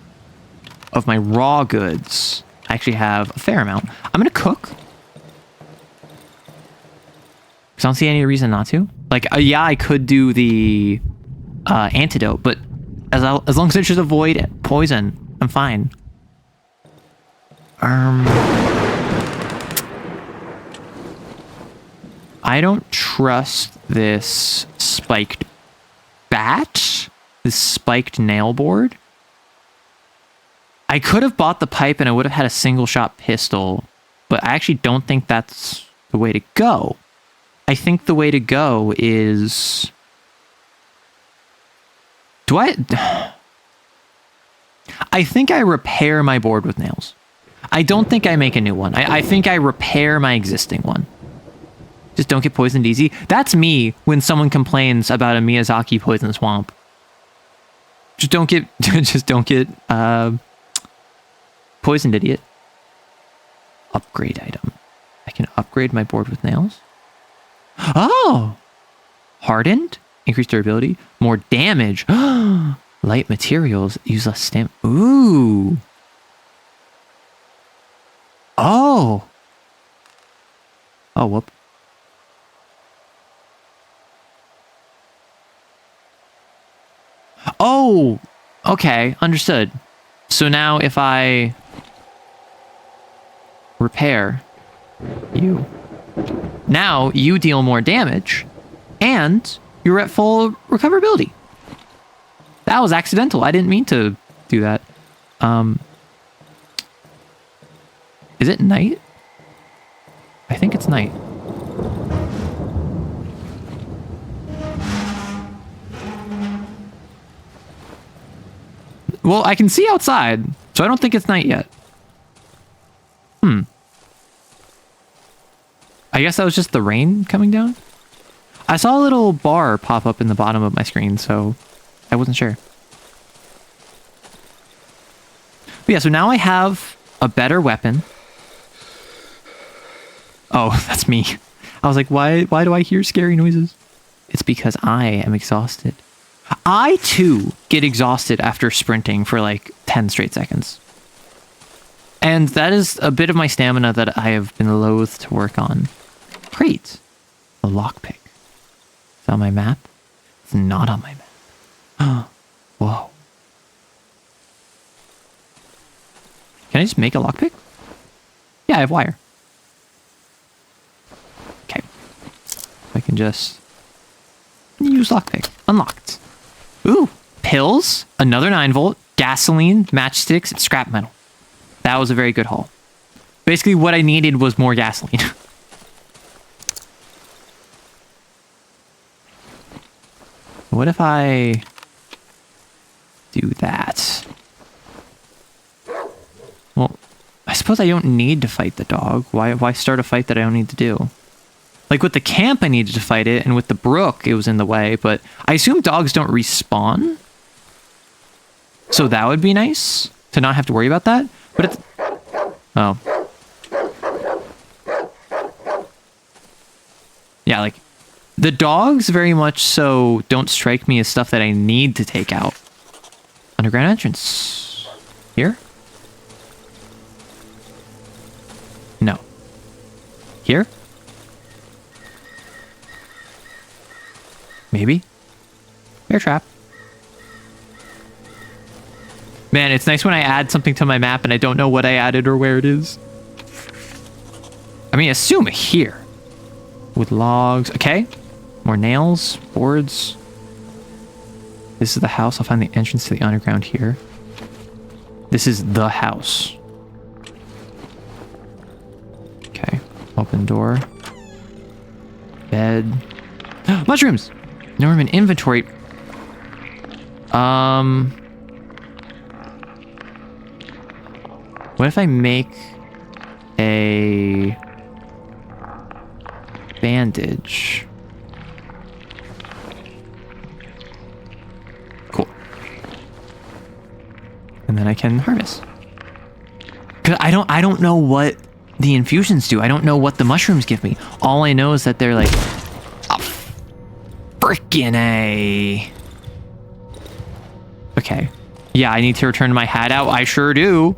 of my raw goods, I actually have a fair amount. I'm gonna cook. Because I don't see any reason not to. Like, yeah, I could do the antidote, but as long as I just avoid poison, I'm fine. I don't trust this spiked bat, this spiked nail board. I could have bought the pipe and I would have had a single shot pistol, but I actually don't think that's the way to go. I think the way to go is... I think I repair my board with nails. I don't think I make a new one. I think I repair my existing one. Just don't get poisoned easy. That's me when someone complains about a Miyazaki poison swamp. Just don't get poisoned, idiot. Upgrade item. I can upgrade my board with nails. Oh! Hardened? Increased durability. More damage. Light materials. Use less stamina. Ooh. Oh. Oh, whoop. Oh, okay, understood. So now if I repair you, now you deal more damage and you're at full recoverability. That was accidental. I didn't mean to do that. Is it night? I think it's night. Well, I can see outside, so I don't think it's night yet. I guess that was just the rain coming down? I saw a little bar pop up in the bottom of my screen, so I wasn't sure. But yeah, so now I have a better weapon. Oh, that's me. I was like, why do I hear scary noises? It's because I am exhausted. I too get exhausted after sprinting for like 10 straight seconds. And that is a bit of my stamina that I have been loath to work on. Great. A lockpick. It's on my map? It's not on my map. Whoa. Can I just make a lockpick? Yeah, I have wire. Okay. I can just use lockpick. Unlocked. Ooh, pills, another 9-volt, gasoline, matchsticks, and scrap metal. That was a very good haul. Basically, what I needed was more gasoline. What if I do that? Well, I suppose I don't need to fight the dog. Why start a fight that I don't need to do? Like with the camp, I needed to fight it, and with the brook, it was in the way, but I assume dogs don't respawn. So that would be nice, to not have to worry about that. But it's... Oh. Yeah, like, the dogs very much so don't strike me as stuff that I need to take out. Underground entrance. Here? No. Here? Maybe? Bear trap. Man, it's nice when I add something to my map and I don't know what I added or where it is. I mean, assume here. With logs. Okay. More nails. Boards. This is the house. I'll find the entrance to the underground here. This is the house. Okay. Open door. Bed. Mushrooms! No room in inventory. What if I make a bandage? Cool. And then I can harvest. 'Cause I don't know what the infusions do. I don't know what the mushrooms give me. All I know is that they're like, oh, frickin' A. Okay. Yeah, I need to return my hat out. I sure do.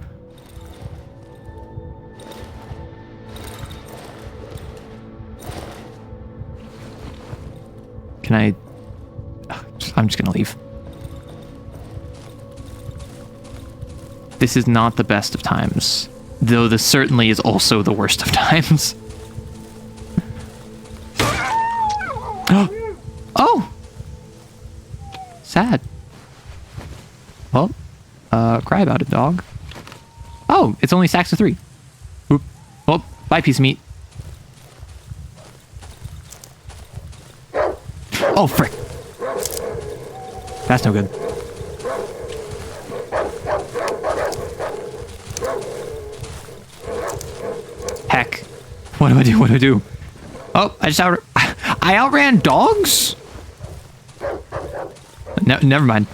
Can I... I'm just gonna leave. This is not the best of times. Though this certainly is also the worst of times. Oh! Sad. Well, cry about it, dog. Oh, it's only stacks of 3. Oop. Oh, bye, piece of meat. Oh, frick. That's no good. Heck. What do I do? What do I do? Oh, I outran dogs? No, never mind.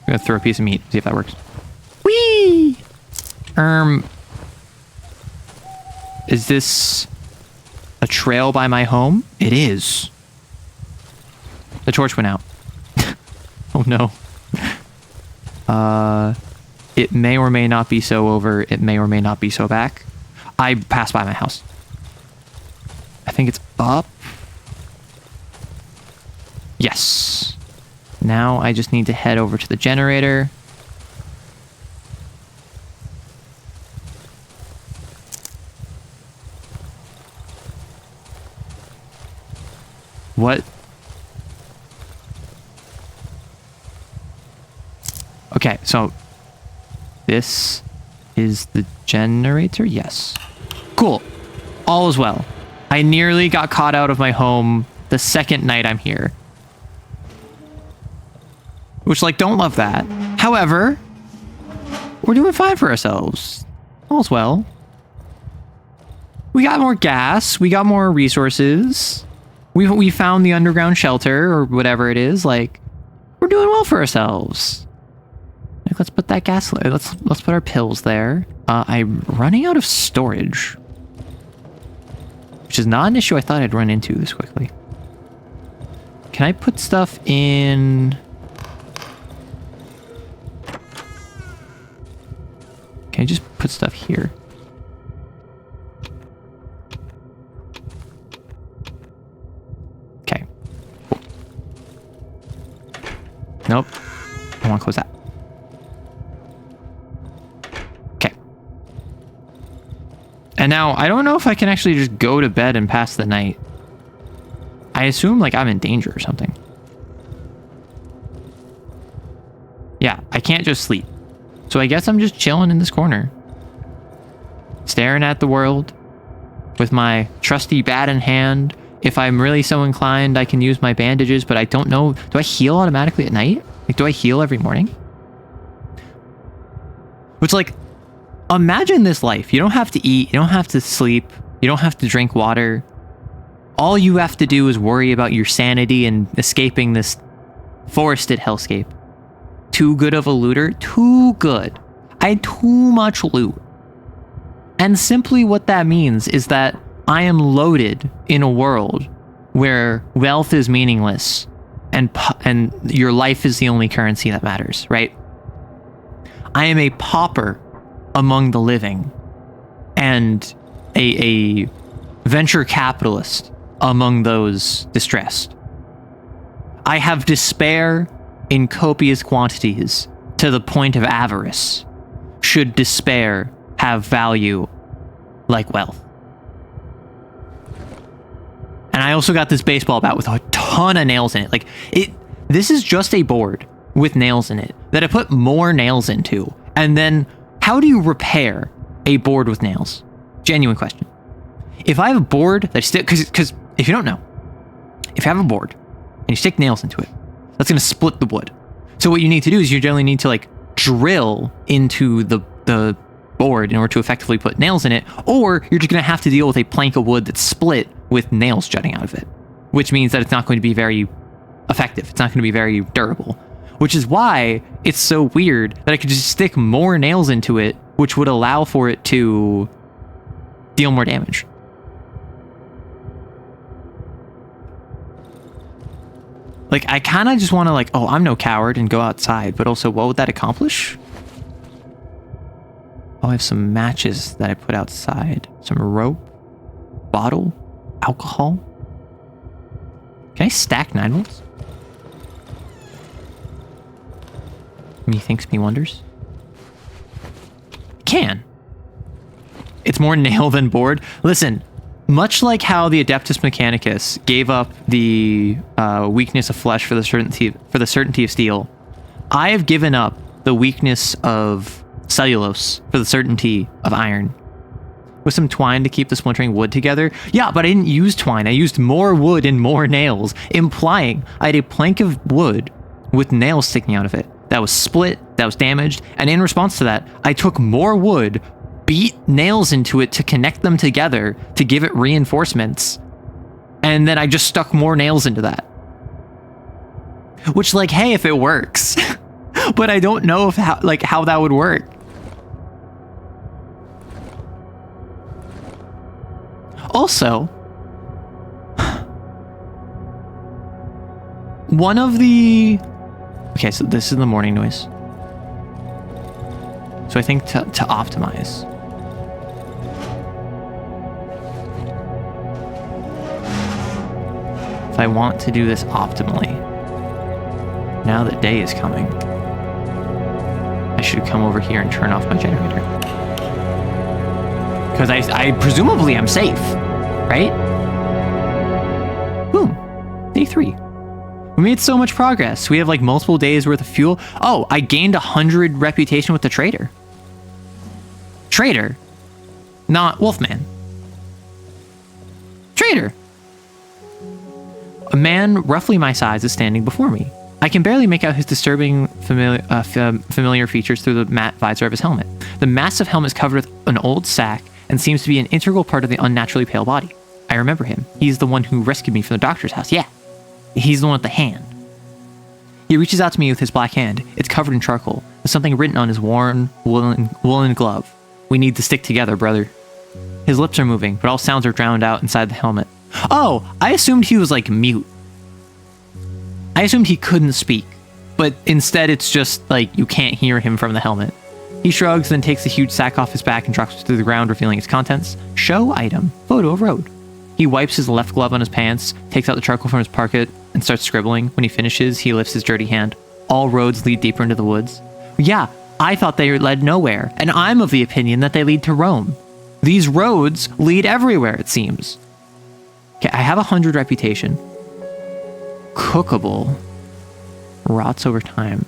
I'm gonna throw a piece of meat, see if that works. Whee! Is this a trail by my home? It is. The torch went out. Oh no. It may or may not be so over. It may or may not be so back. I passed by my house. I think it's up. Yes. Now I just need to head over to the generator. What? Okay, so this is the generator? Yes. Cool. All is well. I nearly got caught out of my home the second night I'm here. Which, like, don't love that. However, we're doing fine for ourselves. All's well. We got more gas. We got more resources. We found the underground shelter or whatever it is. Like, we're doing well for ourselves. Like, let's put that gas. Let's put our pills there. I'm running out of storage, which is not an issue I thought I'd run into this quickly. Can I put stuff in... Can I just put stuff here? Okay. Cool. Nope. I want to close that. Okay. And now, I don't know if I can actually just go to bed and pass the night. I assume, like, I'm in danger or something. Yeah, I can't just sleep. So I guess I'm just chilling in this corner. Staring at the world. With my trusty bat in hand. If I'm really so inclined, I can use my bandages, but I don't know. Do I heal automatically at night? Like, do I heal every morning? Which, like, imagine this life. You don't have to eat. You don't have to sleep. You don't have to drink water. All you have to do is worry about your sanity and escaping this forested hellscape. Too good of a looter? Too good. I had too much loot. And simply what that means is that I am loaded in a world where wealth is meaningless and your life is the only currency that matters, right? I am a pauper among the living and a venture capitalist among those distressed. I have despair in copious quantities to the point of avarice. Should despair have value like wealth? And I also got this baseball bat with a ton of nails in it. Like, this is just a board with nails in it that I put more nails into. And then, how do you repair a board with nails? Genuine question. If I have a board that stick, because if you don't know, if you have a board and you stick nails into it, that's going to split the wood. So what you need to do is you generally need to, like, drill into the board in order to effectively put nails in it, or you're just going to have to deal with a plank of wood that's split with nails jutting out of it, which means that it's not going to be very effective. It's not going to be very durable, which is why it's so weird that I could just stick more nails into it, which would allow for it to deal more damage. Like, I kind of just want to, like, oh, I'm no coward and go outside, but also, what would that accomplish? Oh, I have some matches that I put outside. Some rope, bottle, alcohol. Can I stack 9 volts? Methinks me wonders. Can. It's more nail than board. Listen, much like how the Adeptus Mechanicus gave up the weakness of flesh for the certainty of steel, I have given up the weakness of cellulose for the certainty of iron. With some twine to keep the splintering wood together. Yeah, but I didn't use twine. I used more wood and more nails, implying I had a plank of wood with nails sticking out of it. That was split, that was damaged, and in response to that, I took more wood, beat nails into it to connect them together to give it reinforcements, and then I just stuck more nails into that. Which, like, hey, if it works. But I don't know if how that would work. Also, one of the... Okay, so this is the morning noise. So I think to optimize. If I want to do this optimally, now that day is coming, I should come over here and turn off my generator. Because I presumably am safe, right? Boom. Day 3. We made so much progress. We have, like, multiple days worth of fuel. Oh, I gained 100 reputation with the trader. Trader. Not Wolfman. Trader. A man roughly my size is standing before me. I can barely make out his disturbing familiar features through the matte visor of his helmet. The massive helmet is covered with an old sack and seems to be an integral part of the unnaturally pale body. I remember him. He's the one who rescued me from the doctor's house. Yeah. He's the one with the hand. He reaches out to me with his black hand. It's covered in charcoal. There's something written on his worn woolen glove. We need to stick together, brother. His lips are moving, but all sounds are drowned out inside the helmet. Oh, I assumed he was, like, mute. I assumed he couldn't speak, but instead it's just like you can't hear him from the helmet. He shrugs, then takes a huge sack off his back and drops it to the ground, revealing its contents. Show item. Photo of road. He wipes his left glove on his pants, takes out the charcoal from his pocket, and starts scribbling. When he finishes, he lifts his dirty hand. All roads lead deeper into the woods. Yeah, I thought they led nowhere, and I'm of the opinion that they lead to Rome. These roads lead everywhere, it seems. Okay, I have 100 reputation. Cookable. Rots over time.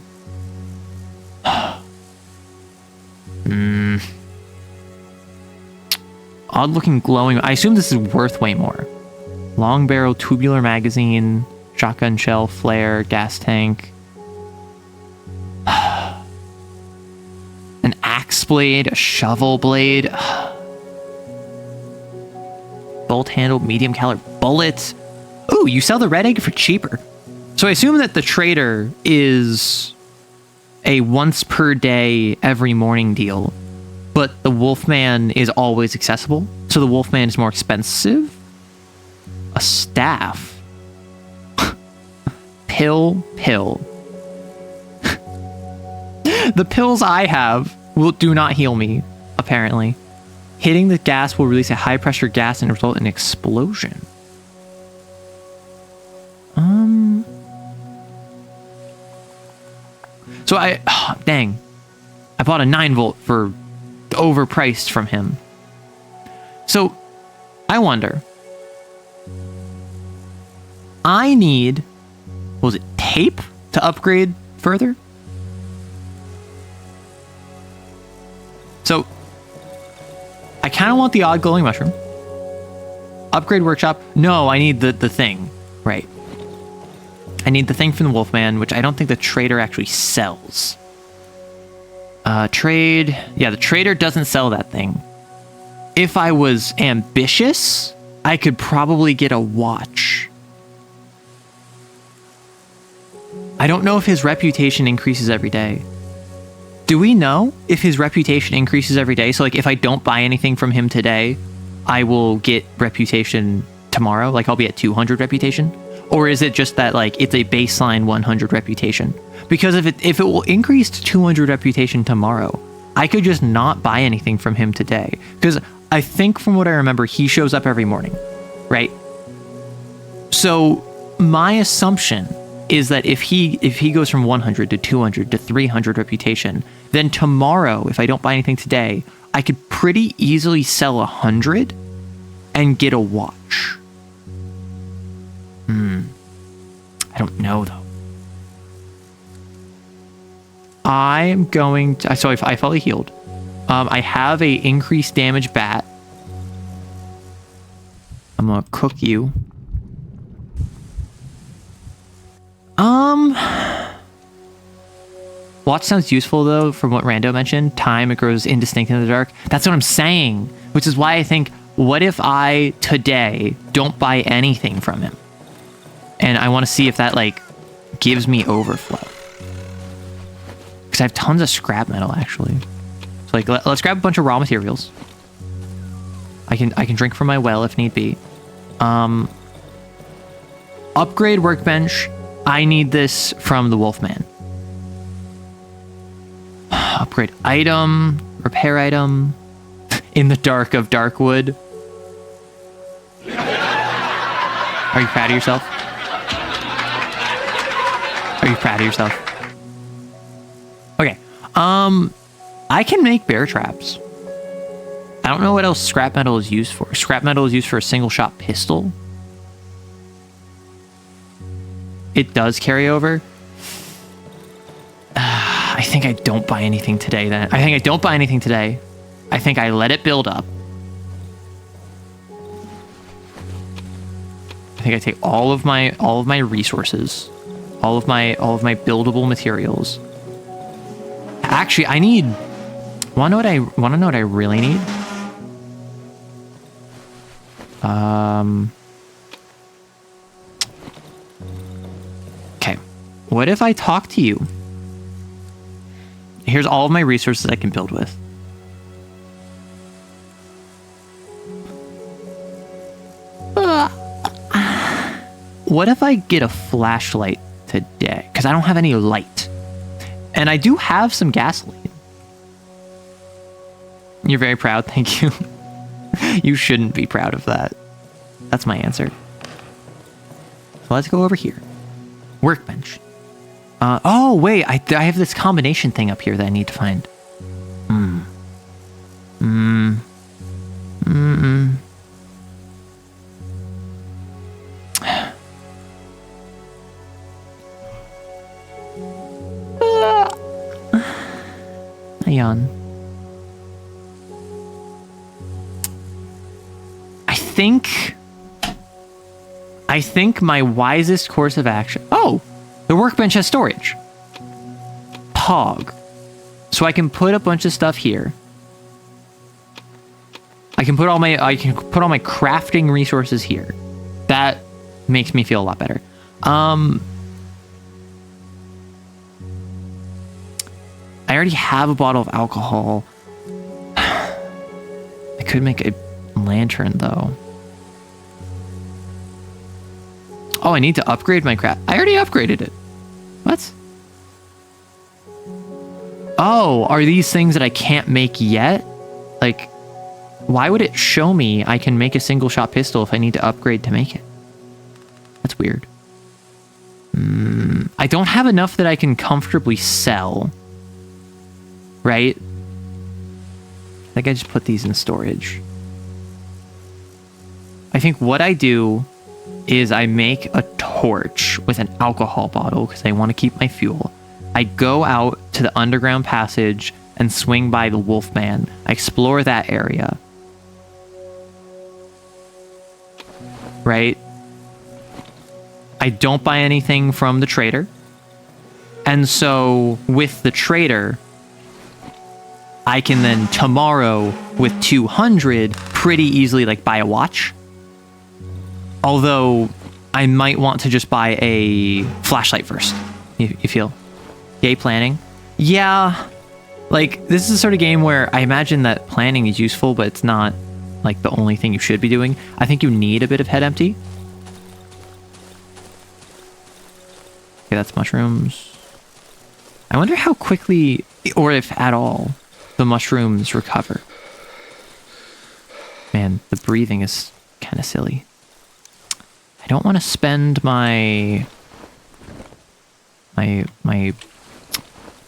Odd looking glowing. I assume this is worth way more. Long barrel tubular magazine, shotgun shell, flare, gas tank. An axe blade, a shovel blade. Bolt handle, medium caliber bullet. Ooh, you sell the red egg for cheaper. So I assume that the trader is a once per day, every morning deal, but the Wolfman is always accessible. So the Wolfman is more expensive. A staff. Pill. The pills I have do not heal me, apparently. Hitting the gas will release a high pressure gas and result in an explosion. So dang. I bought a 9-volt for overpriced from him. So, I wonder. I need, what was it, tape to upgrade further? So, I kind of want the odd glowing mushroom. Upgrade workshop. No, I need the thing. Right. I need the thing from the Wolfman, which I don't think the trader actually sells. Trade. Yeah, the trader doesn't sell that thing. If I was ambitious, I could probably get a watch. I don't know if his reputation increases every day. Do we know if his reputation increases every day? So, like, if I don't buy anything from him today, I will get reputation tomorrow? Like, I'll be at 200 reputation? Or is it just that, like, it's a baseline 100 reputation? Because if it will increase to 200 reputation tomorrow, I could just not buy anything from him today. Because I think from what I remember, he shows up every morning, right? So my assumption is that if he goes from 100 to 200 to 300 reputation, then tomorrow, if I don't buy anything today, I could pretty easily sell 100 and get a watch. I don't know, though. I'm going to... So I fully healed. I have a increased damage bat. I'm gonna cook you. Watch sounds useful, though, from what Rando mentioned. Time, it grows indistinct in the dark. That's what I'm saying. Which is why I think, what if I, today, don't buy anything from him? And I want to see if that, like, gives me overflow. Because I have tons of scrap metal, actually. So, like, let's grab a bunch of raw materials. I can drink from my well if need be. Upgrade workbench. I need this from the Wolfman. Upgrade item. Repair item. In the dark of Darkwood. Are you proud of yourself? Are you proud of yourself? Okay. I can make bear traps. I don't know what else scrap metal is used for. Scrap metal is used for a single shot pistol. It does carry over. I think I don't buy anything today then. I think I don't buy anything today. I think I let it build up. I think I take all of my resources, all of my buildable materials. Actually, I need. Want to know what I really need? Okay. What if I talk to you? Here's all of my resources I can build with. What if I get a flashlight today because I don't have any light. And I do have some gasoline. You're very proud. Thank you. You shouldn't be proud of that. That's my answer. So let's go over here. Workbench. Oh, wait. I have this combination thing up here that I need to find. Yawn. I think my wisest course of action. Oh, the workbench has storage. Pog. So I can put a bunch of stuff here. I can put all my crafting resources here. That makes me feel a lot better. I already have a bottle of alcohol. I could make a lantern though. Oh, I need to upgrade my craft. I already upgraded it. What? Oh, are these things that I can't make yet? Like, why would it show me I can make a single shot pistol if I need to upgrade to make it? That's weird. I don't have enough that I can comfortably sell. Right? I think I just put these in storage. I think what I do is I make a torch with an alcohol bottle because I want to keep my fuel. I go out to the underground passage and swing by the Wolfman. I explore that area. Right? I don't buy anything from the trader. And so with the trader, I can then tomorrow with 200 pretty easily like buy a watch. Although I might want to just buy a flashlight first. You feel? Yay, planning. Yeah. Like, this is the sort of game where I imagine that planning is useful, but it's not like the only thing you should be doing. I think you need a bit of head empty. Okay, that's mushrooms. I wonder how quickly, or if at all, the mushrooms recover. Man, the breathing is kind of silly. I don't want to spend my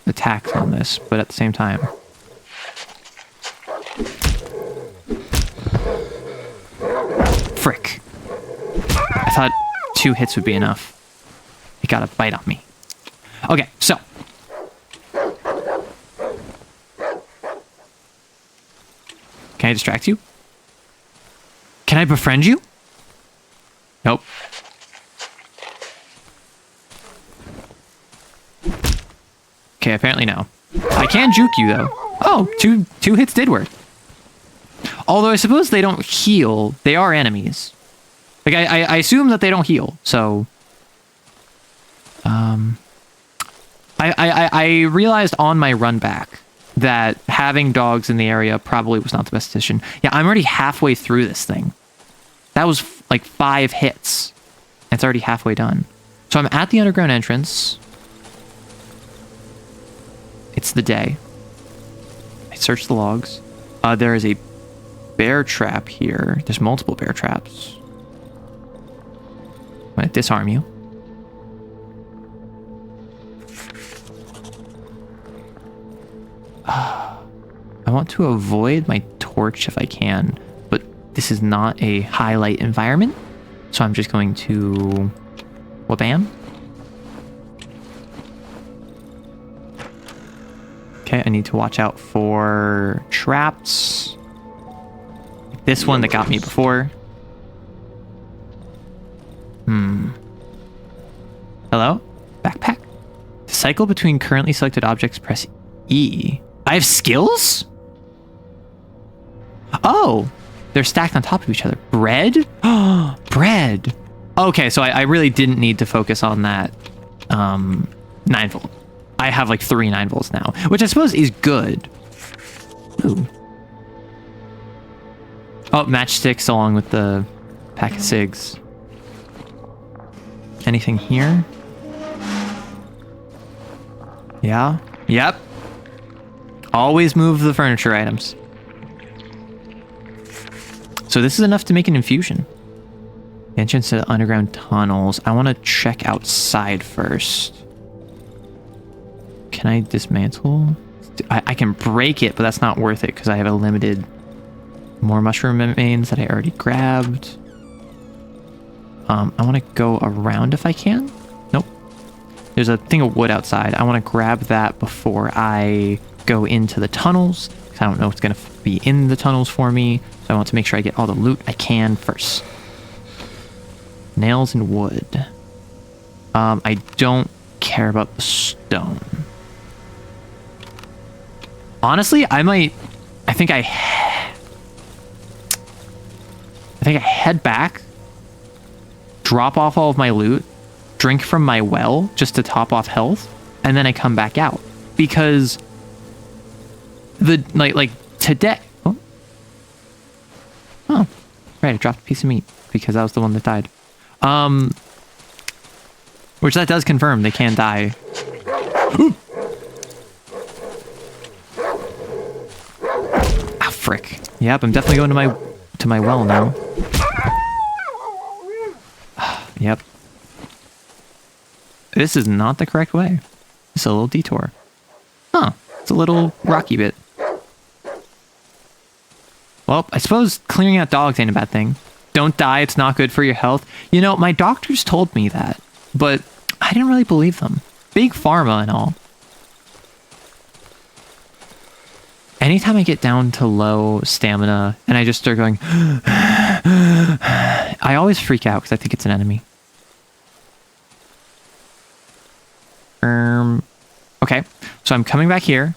attacks on this, but at the same time. Frick. I thought 2 hits would be enough. It got a bite on me. Okay, so. Can I distract you? Can I befriend you? Nope. Okay, apparently no. I can juke you though. Oh, two hits did work. Although I suppose they don't heal. They are enemies. Like I assume that they don't heal. So, I realized on my run back that having dogs in the area probably was not the best decision. Yeah, I'm already halfway through this thing. That was like 5 hits. It's already halfway done. So I'm at the underground entrance. It's the day. I search the logs. There is a bear trap here. There's multiple bear traps. I'm gonna disarm you. I want to avoid my torch if I can, but this is not a highlight environment, so I'm just going to wabam. Okay, I need to watch out for traps. This one that got me before. Hello? Backpack? To cycle between currently selected objects, press E. I have skills? Oh, they're stacked on top of each other. Bread? Oh, bread. Okay, so I really didn't need to focus on that 9 volt. I have like 3 9 volts now, which I suppose is good. Ooh. Oh, matchsticks along with the pack of cigs. Anything here? Yeah. Yep. Always move the furniture items. So this is enough to make an infusion. Entrance to the underground tunnels. I want to check outside first. Can I dismantle? I can break it, but that's not worth it because I have a limited... More mushroom remains that I already grabbed. I want to go around if I can. Nope. There's a thing of wood outside. I want to grab that before I go into the tunnels, because I don't know what's going to be in the tunnels for me. So I want to make sure I get all the loot I can first. Nails and wood. I don't care about the stone. Honestly, I think I head back, drop off all of my loot, drink from my well just to top off health, and then I come back out. Because the like today. Oh, right, I dropped a piece of meat because that was the one that died. Which that does confirm they can die. Ah, frick. Yep, I'm definitely going to my well now. Yep. This is not the correct way. It's a little detour. Huh. It's a little rocky bit. Well, I suppose clearing out dogs ain't a bad thing. Don't die, it's not good for your health. You know, my doctors told me that, but I didn't really believe them. Big pharma and all. Anytime I get down to low stamina and I just start going, I always freak out because I think it's an enemy. Okay, so I'm coming back here.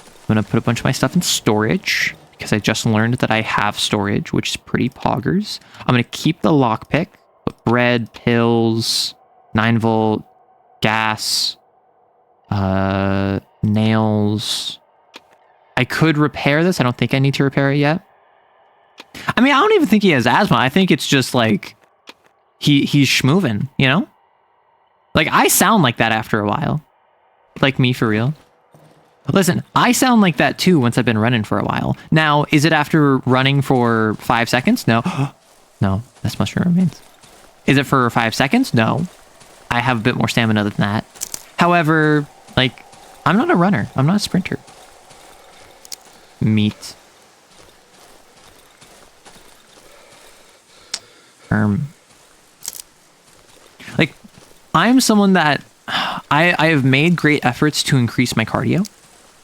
I'm gonna put a bunch of my stuff in storage because I just learned that I have storage, which is pretty poggers. I'm gonna keep the lockpick, put bread, pills, 9-volt, gas, nails. I could repair this. I don't think I need to repair it yet. I mean, I don't even think he has asthma. I think it's just like he's schmoovin', you know? Like, I sound like that after a while. Like me, for real. Listen, I sound like that too once I've been running for a while. Now, is it after running for 5 seconds? No. No, that's mushroom remains. Is it for 5 seconds? No. I have a bit more stamina than that. However, like, I'm not a runner. I'm not a sprinter. Meat. Like, I'm someone that I have made great efforts to increase my cardio,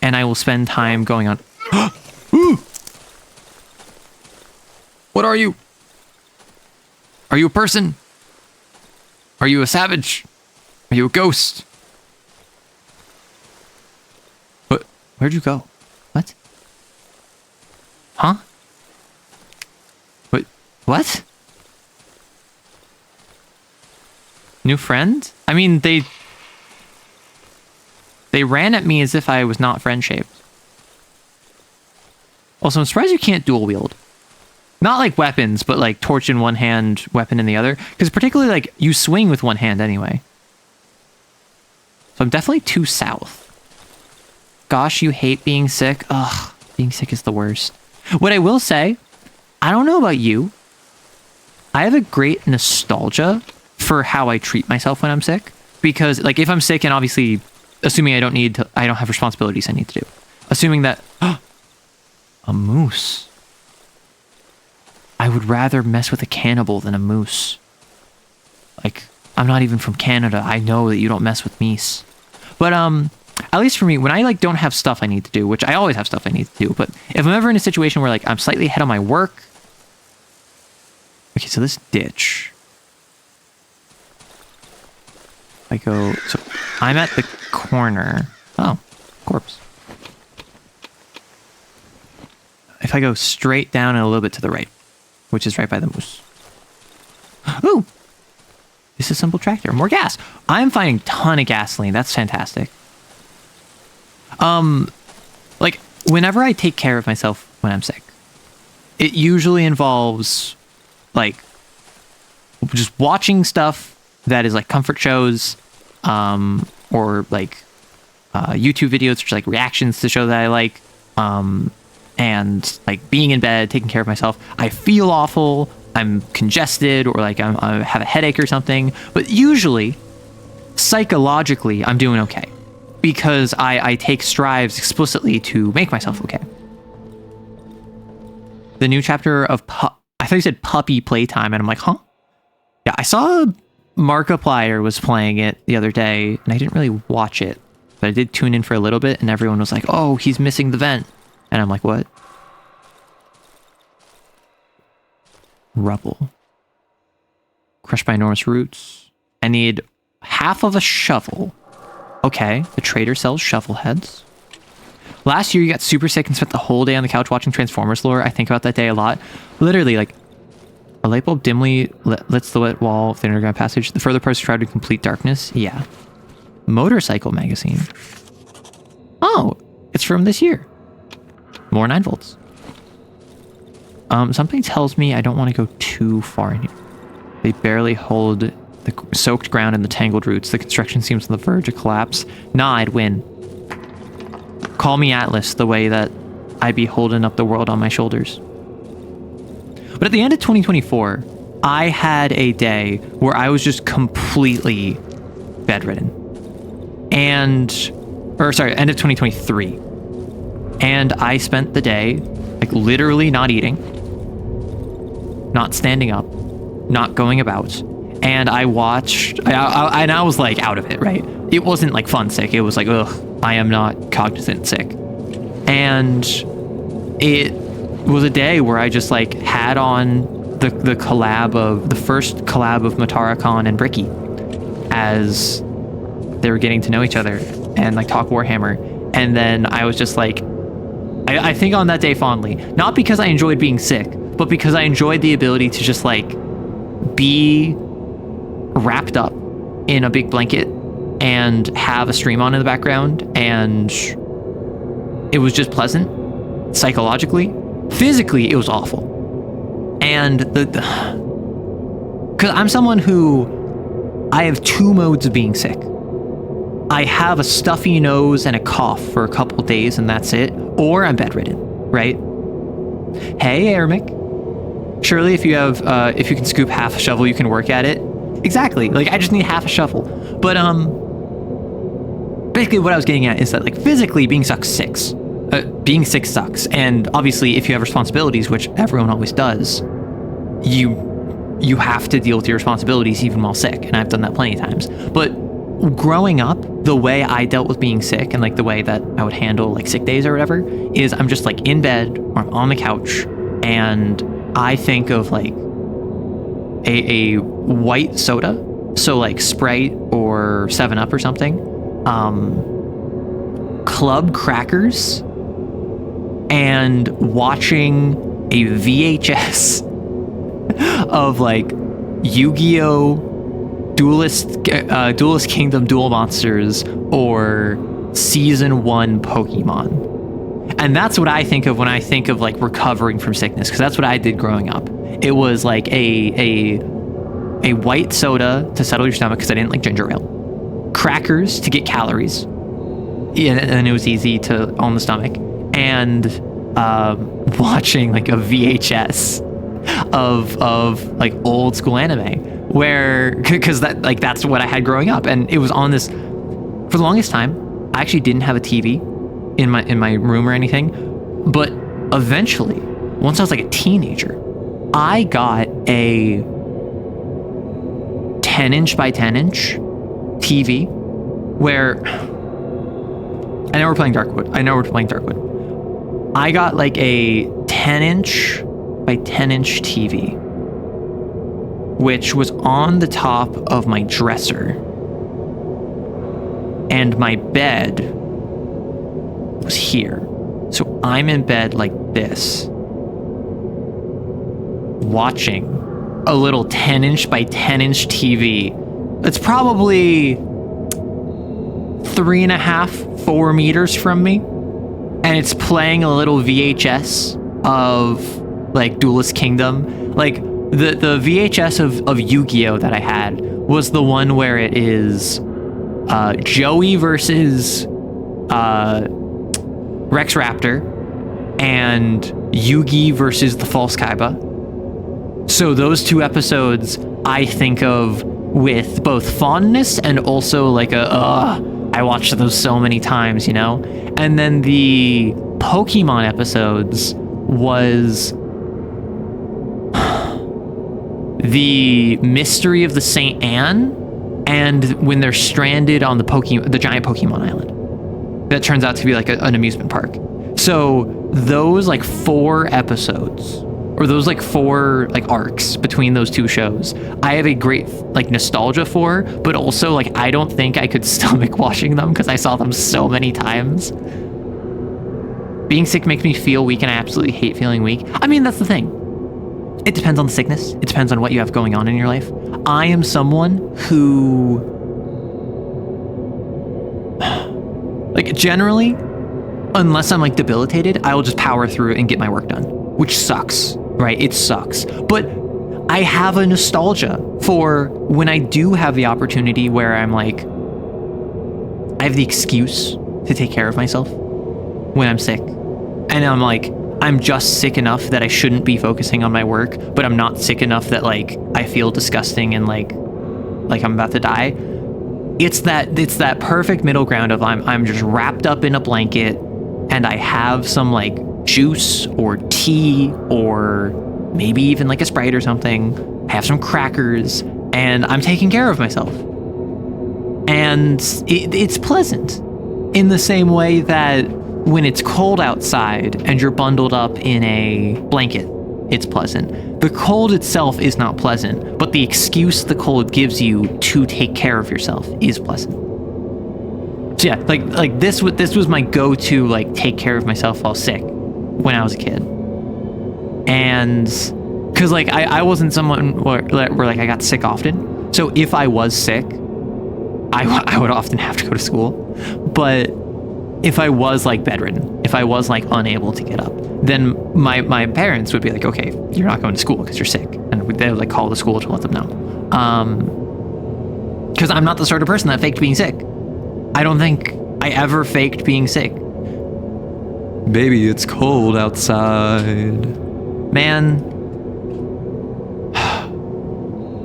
and I will spend time going on. What are you? Are you a person? Are you a savage? Are you a ghost? What? Where'd you go? What? Huh? What? New friend? I mean, they ran at me as if I was not friend-shaped. Also, I'm surprised you can't dual wield. Not like weapons, but like torch in one hand, weapon in the other. Because particularly, like, you swing with one hand anyway. So I'm definitely too south. Gosh, you hate being sick. Ugh, being sick is the worst. What I will say, I don't know about you. I have a great nostalgia for how I treat myself when I'm sick. Because, like, if I'm sick and obviously, assuming I don't have responsibilities I need to do. Assuming that, a moose. I would rather mess with a cannibal than a moose. Like, I'm not even from Canada. I know that you don't mess with meese. But, at least for me, when I, like, don't have stuff I need to do, which I always have stuff I need to do, but if I'm ever in a situation where, like, I'm slightly ahead on my work. Okay, so this ditch. I go, so I'm at the corner. Oh, corpse. If I go straight down and a little bit to the right, which is right by the moose. Ooh! Disassembled tractor. More gas. I'm finding a ton of gasoline. That's fantastic. Like, whenever I take care of myself when I'm sick, it usually involves, like, just watching stuff that is like comfort shows, or like YouTube videos, which are like reactions to show that I like, and like being in bed, taking care of myself. I feel awful. I'm congested, or like I have a headache or something. But usually, psychologically, I'm doing okay because I take strides explicitly to make myself okay. The new chapter of I thought you said Puppy Playtime, and I'm like, huh? Yeah, I saw Markiplier was playing it the other day, and I didn't really watch it, but I did tune in for a little bit, and everyone was like, oh, he's missing the vent. And I'm like, what? Rubble. Crushed by enormous roots. I need half of a shovel. Okay, the trader sells shovel heads. Last year, you got super sick and spent the whole day on the couch watching Transformers lore. I think about that day a lot. Literally, like, a light bulb dimly lits the wet wall of the underground passage. The further parts shrouded in complete darkness. Yeah. Motorcycle magazine. Oh, it's from this year. More 9 volts. Something tells me I don't want to go too far in here. They barely hold the soaked ground and the tangled roots. The construction seems on the verge of collapse. Nah, I'd win. Call me Atlas, the way that I be holding up the world on my shoulders. But at the end of 2024, I had a day where I was just completely bedridden. End of 2023. And I spent the day, like, literally not eating, not standing up, not going about. And I watched, and I was, like, out of it, right? It wasn't, like, fun sick. It was like, ugh, I am not cognizant sick. And it was a day where I just, like, had on the first collab of Matara-Khan and Bricky as they were getting to know each other and, like, talk Warhammer. And then I was just, like, I think on that day fondly, not because I enjoyed being sick, but because I enjoyed the ability to just, like, be wrapped up in a big blanket and have a stream on in the background, and it was just pleasant psychologically. Physically, it was awful. And because I'm someone who, I have 2 modes of being sick. I have a stuffy nose and a cough for a couple days, and that's it. Or I'm bedridden, right? Hey, Ermic. Surely if you can scoop half a shovel, you can work at it. Exactly. Like, I just need half a shovel. But, basically what I was getting at is that, like, physically being being sick sucks. And obviously if you have responsibilities, which everyone always does, you have to deal with your responsibilities even while sick. And I've done that plenty of times. But growing up, the way I dealt with being sick and, like, the way that I would handle, like, sick days or whatever is I'm just, like, in bed or I'm on the couch, and I think of, like, a white soda, so, like, Sprite or 7-Up or something, club crackers, and watching a VHS of, like, Yu-Gi-Oh! Duelist Kingdom Duel Monsters, or Season 1 Pokemon. And that's what I think of when I think of, like, recovering from sickness, because that's what I did growing up. It was like a white soda to settle your stomach because I didn't like ginger ale, crackers to get calories, and it was easy to on the stomach, and watching, like, a VHS of like old school anime, where, because that's what I had growing up, and it was on this for the longest time. I actually didn't have a TV in my room or anything, but eventually, once I was like a teenager, I got a 10-inch by 10-inch TV where, I know we're playing Darkwood. I got, like, a 10-inch by 10-inch TV, which was on the top of my dresser, and my bed was here. So I'm in bed like this, watching a little 10-inch by 10-inch TV. It's probably 3.5, 4 meters from me, and it's playing a little VHS of, like, Duelist Kingdom. Like, the VHS of Yu-Gi-Oh! That I had was the one where it is Joey versus Rex Raptor and Yugi versus the False Kaiba. So those 2 episodes I think of with both fondness and also like I watched those so many times, you know? And then the Pokemon episodes was the Mystery of the St. Anne, and when they're stranded on the giant Pokemon island. That turns out to be like an amusement park. So those like 4 episodes, or those like 4 like arcs between those 2 shows, I have a great like nostalgia for, but also like I don't think I could stomach watching them because I saw them so many times. Being sick makes me feel weak, and I absolutely hate feeling weak. I mean, that's the thing. It depends on the sickness. It depends on what you have going on in your life. I am someone who, like, generally, unless I'm like debilitated, I will just power through it and get my work done, which sucks, right? It sucks. But I have a nostalgia for when I do have the opportunity where I'm like, I have the excuse to take care of myself when I'm sick. And I'm like, I'm just sick enough that I shouldn't be focusing on my work, but I'm not sick enough that like I feel disgusting and like I'm about to die. It's that perfect middle ground of I'm just wrapped up in a blanket and I have some like juice or tea or maybe even like a Sprite or something. I have some crackers and I'm taking care of myself. And it's pleasant in the same way that when it's cold outside and you're bundled up in a blanket, it's pleasant. The cold itself is not pleasant, but the excuse the cold gives you to take care of yourself is pleasant. So yeah, like this was my go-to like take care of myself while sick when I was a kid. And because like I wasn't someone where like I got sick often. So if I was sick, I would often have to go to school. But if I was like bedridden, if I was like unable to get up, then my parents would be like, okay, you're not going to school because you're sick. And they would like call the school to let them know. Because I'm not the sort of person that faked being sick. I don't think I ever faked being sick. Baby, it's cold outside. Man,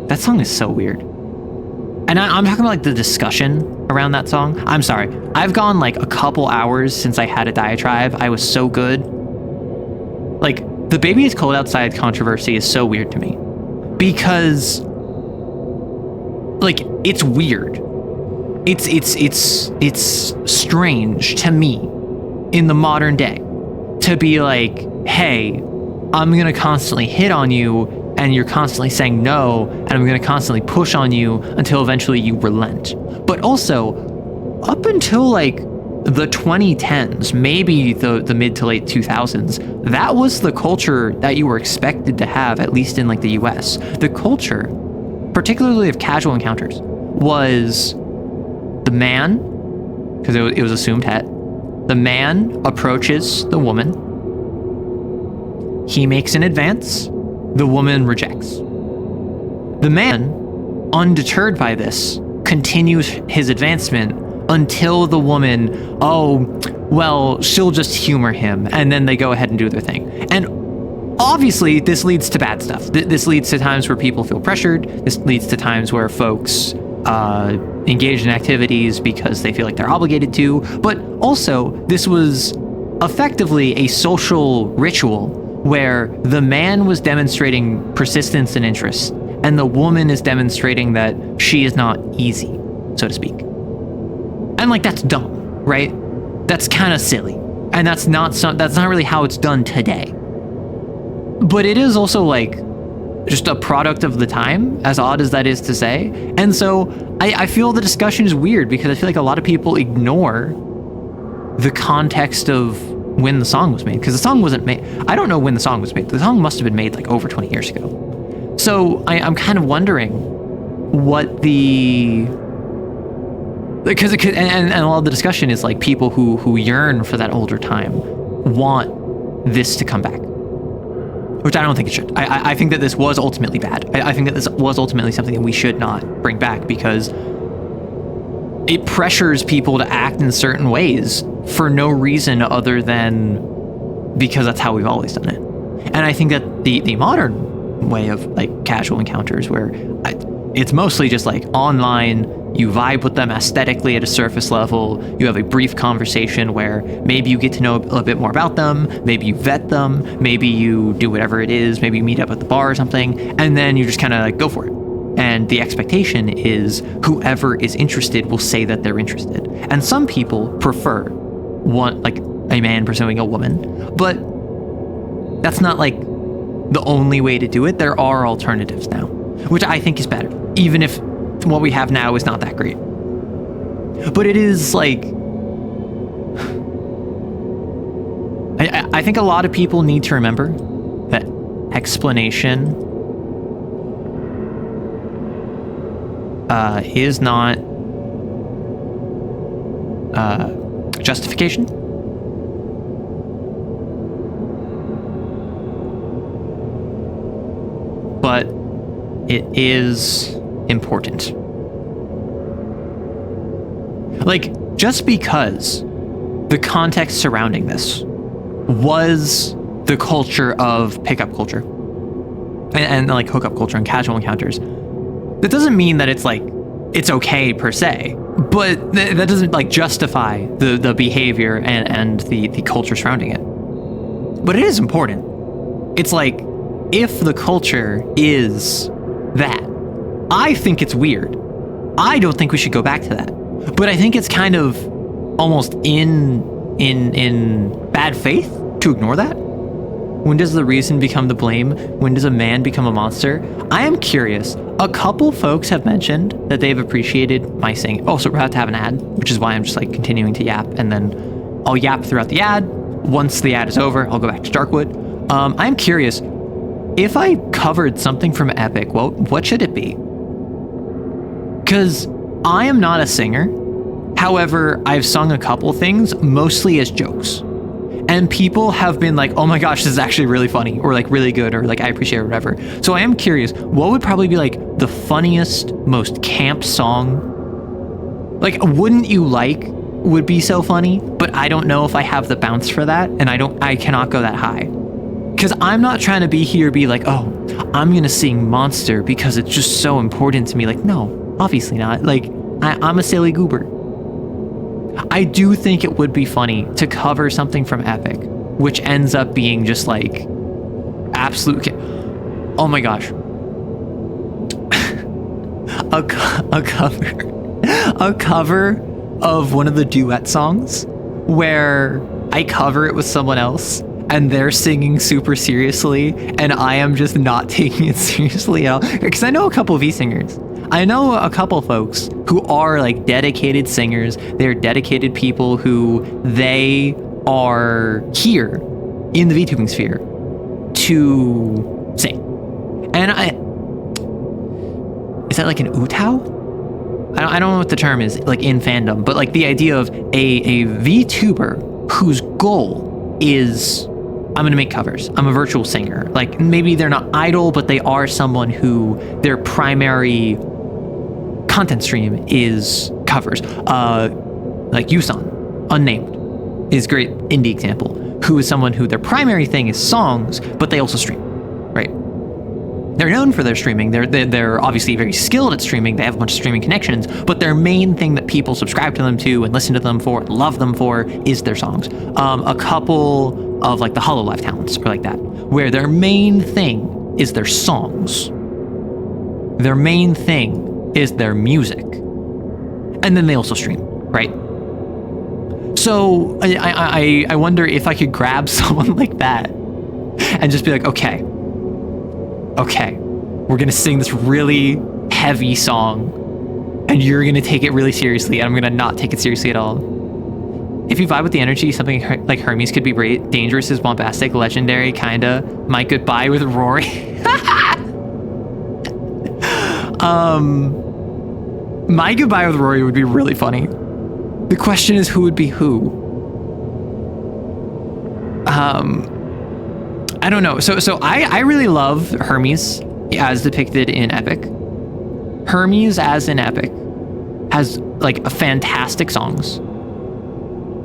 that song is so weird. And I'm talking about like the discussion around that song. I'm sorry. I've gone like a couple hours since I had a diatribe. I was so good. Like the Baby It's Cold Outside controversy is so weird to me because like it's weird. It's strange to me in the modern day to be like, hey, I'm going to constantly hit on you and you're constantly saying no, and I'm going to constantly push on you until eventually you relent. But also, up until like the 2010s, maybe the mid to late 2000s, that was the culture that you were expected to have, at least in like the US. The culture, particularly of casual encounters, was the man, because it was assumed het, the man approaches the woman, he makes an advance, the woman rejects. The man, undeterred by this, continues his advancement until the woman, oh, well, she'll just humor him, and then they go ahead and do their thing. And obviously, this leads to bad stuff. This leads to times where people feel pressured. This leads to times where folks engage in activities because they feel like they're obligated to. But also, this was effectively a social ritual where the man was demonstrating persistence and interest, and the woman is demonstrating that she is not easy, so to speak. And like, that's dumb, right? That's kind of silly. And that's not really how it's done today. But it is also like just a product of the time, as odd as that is to say. And so I feel the discussion is weird because I feel like a lot of people ignore the context of when the song was made, because the song wasn't made. I don't know when the song was made. The song must have been made like over 20 years ago. So I'm kind of wondering what because and a lot of the discussion is like people who yearn for that older time want this to come back, which I don't think it should. I think that this was ultimately bad. I think that this was ultimately something that we should not bring back because it pressures people to act in certain ways for no reason other than because that's how we've always done it. And I think that the modern way of like casual encounters, where it's mostly just like online, you vibe with them aesthetically at a surface level, you have a brief conversation where maybe you get to know a little bit more about them, maybe you vet them, maybe you do whatever it is, maybe you meet up at the bar or something, and then you just kind of like go for it. And the expectation is whoever is interested will say that they're interested. And some people prefer one, like a man pursuing a woman, but that's not like the only way to do it. There are alternatives now, which I think is better, even if what we have now is not that great. But it is like, I think a lot of people need to remember that explanation is not justification. But it is important. Like, just because the context surrounding this was the culture of pickup culture and like hookup culture and casual encounters, that doesn't mean that it's like it's okay per se, but that doesn't like justify the behavior and the culture surrounding it. But it is important. It's like, if the culture is that, I think it's weird. I don't think we should go back to that. But I think it's kind of almost in bad faith to ignore that. When does the reason become the blame? When does a man become a monster? I am curious. A couple folks have mentioned that they've appreciated my singing. Oh, so we're about to have an ad, which is why I'm just like continuing to yap, and then I'll yap throughout the ad. Once the ad is over, I'll go back to Darkwood. I'm curious. If I covered something from Epic, well, what should it be? Because I am not a singer. However, I've sung a couple things, mostly as jokes. And people have been like, oh my gosh, this is actually really funny, or like really good, or like I appreciate it, or whatever. So I am curious, what would probably be like the funniest, most camp song? Like, Wouldn't You Like would be so funny, but I don't know if I have the bounce for that, and I cannot go that high. Because I'm not trying to be here be like, oh, I'm going to sing Monster because it's just so important to me. Like, no, obviously not. Like, I'm a silly goober. I do think it would be funny to cover something from Epic, which ends up being just like absolute... Oh my gosh. a cover of one of the duet songs where I cover it with someone else, and they're singing super seriously, and I am just not taking it seriously at all. Because I know a couple V singers. I know a couple folks who are like dedicated singers. They're dedicated people who they are here in the VTubing sphere to sing. And is that like an utao? I don't know what the term is like in fandom, but like the idea of a VTuber whose goal is, I'm going to make covers. I'm a virtual singer. Like, maybe they're not idol, but they are someone who their primary content stream is covers. Like Yusan, unnamed, is a great indie example, who is someone who their primary thing is songs, but they also stream, right? They're known for their streaming. They're obviously very skilled at streaming. They have a bunch of streaming connections, but their main thing that people subscribe to them to and listen to them for, love them for, is their songs. A couple of like the HoloLive talents or like that, where their main thing is their songs. Their main thing is their music. And then they also stream, right? So I wonder if I could grab someone like that and just be like, okay, we're gonna sing this really heavy song, and you're gonna take it really seriously, and I'm gonna not take it seriously at all. If you vibe with the energy, something like Hermes could be great. Dangerous is bombastic, legendary, kinda. My Goodbye with Rory. My Goodbye with Rory would be really funny. The question is, who would be who? I don't know. So I really love Hermes as depicted in Epic. Hermes as in Epic has like fantastic songs.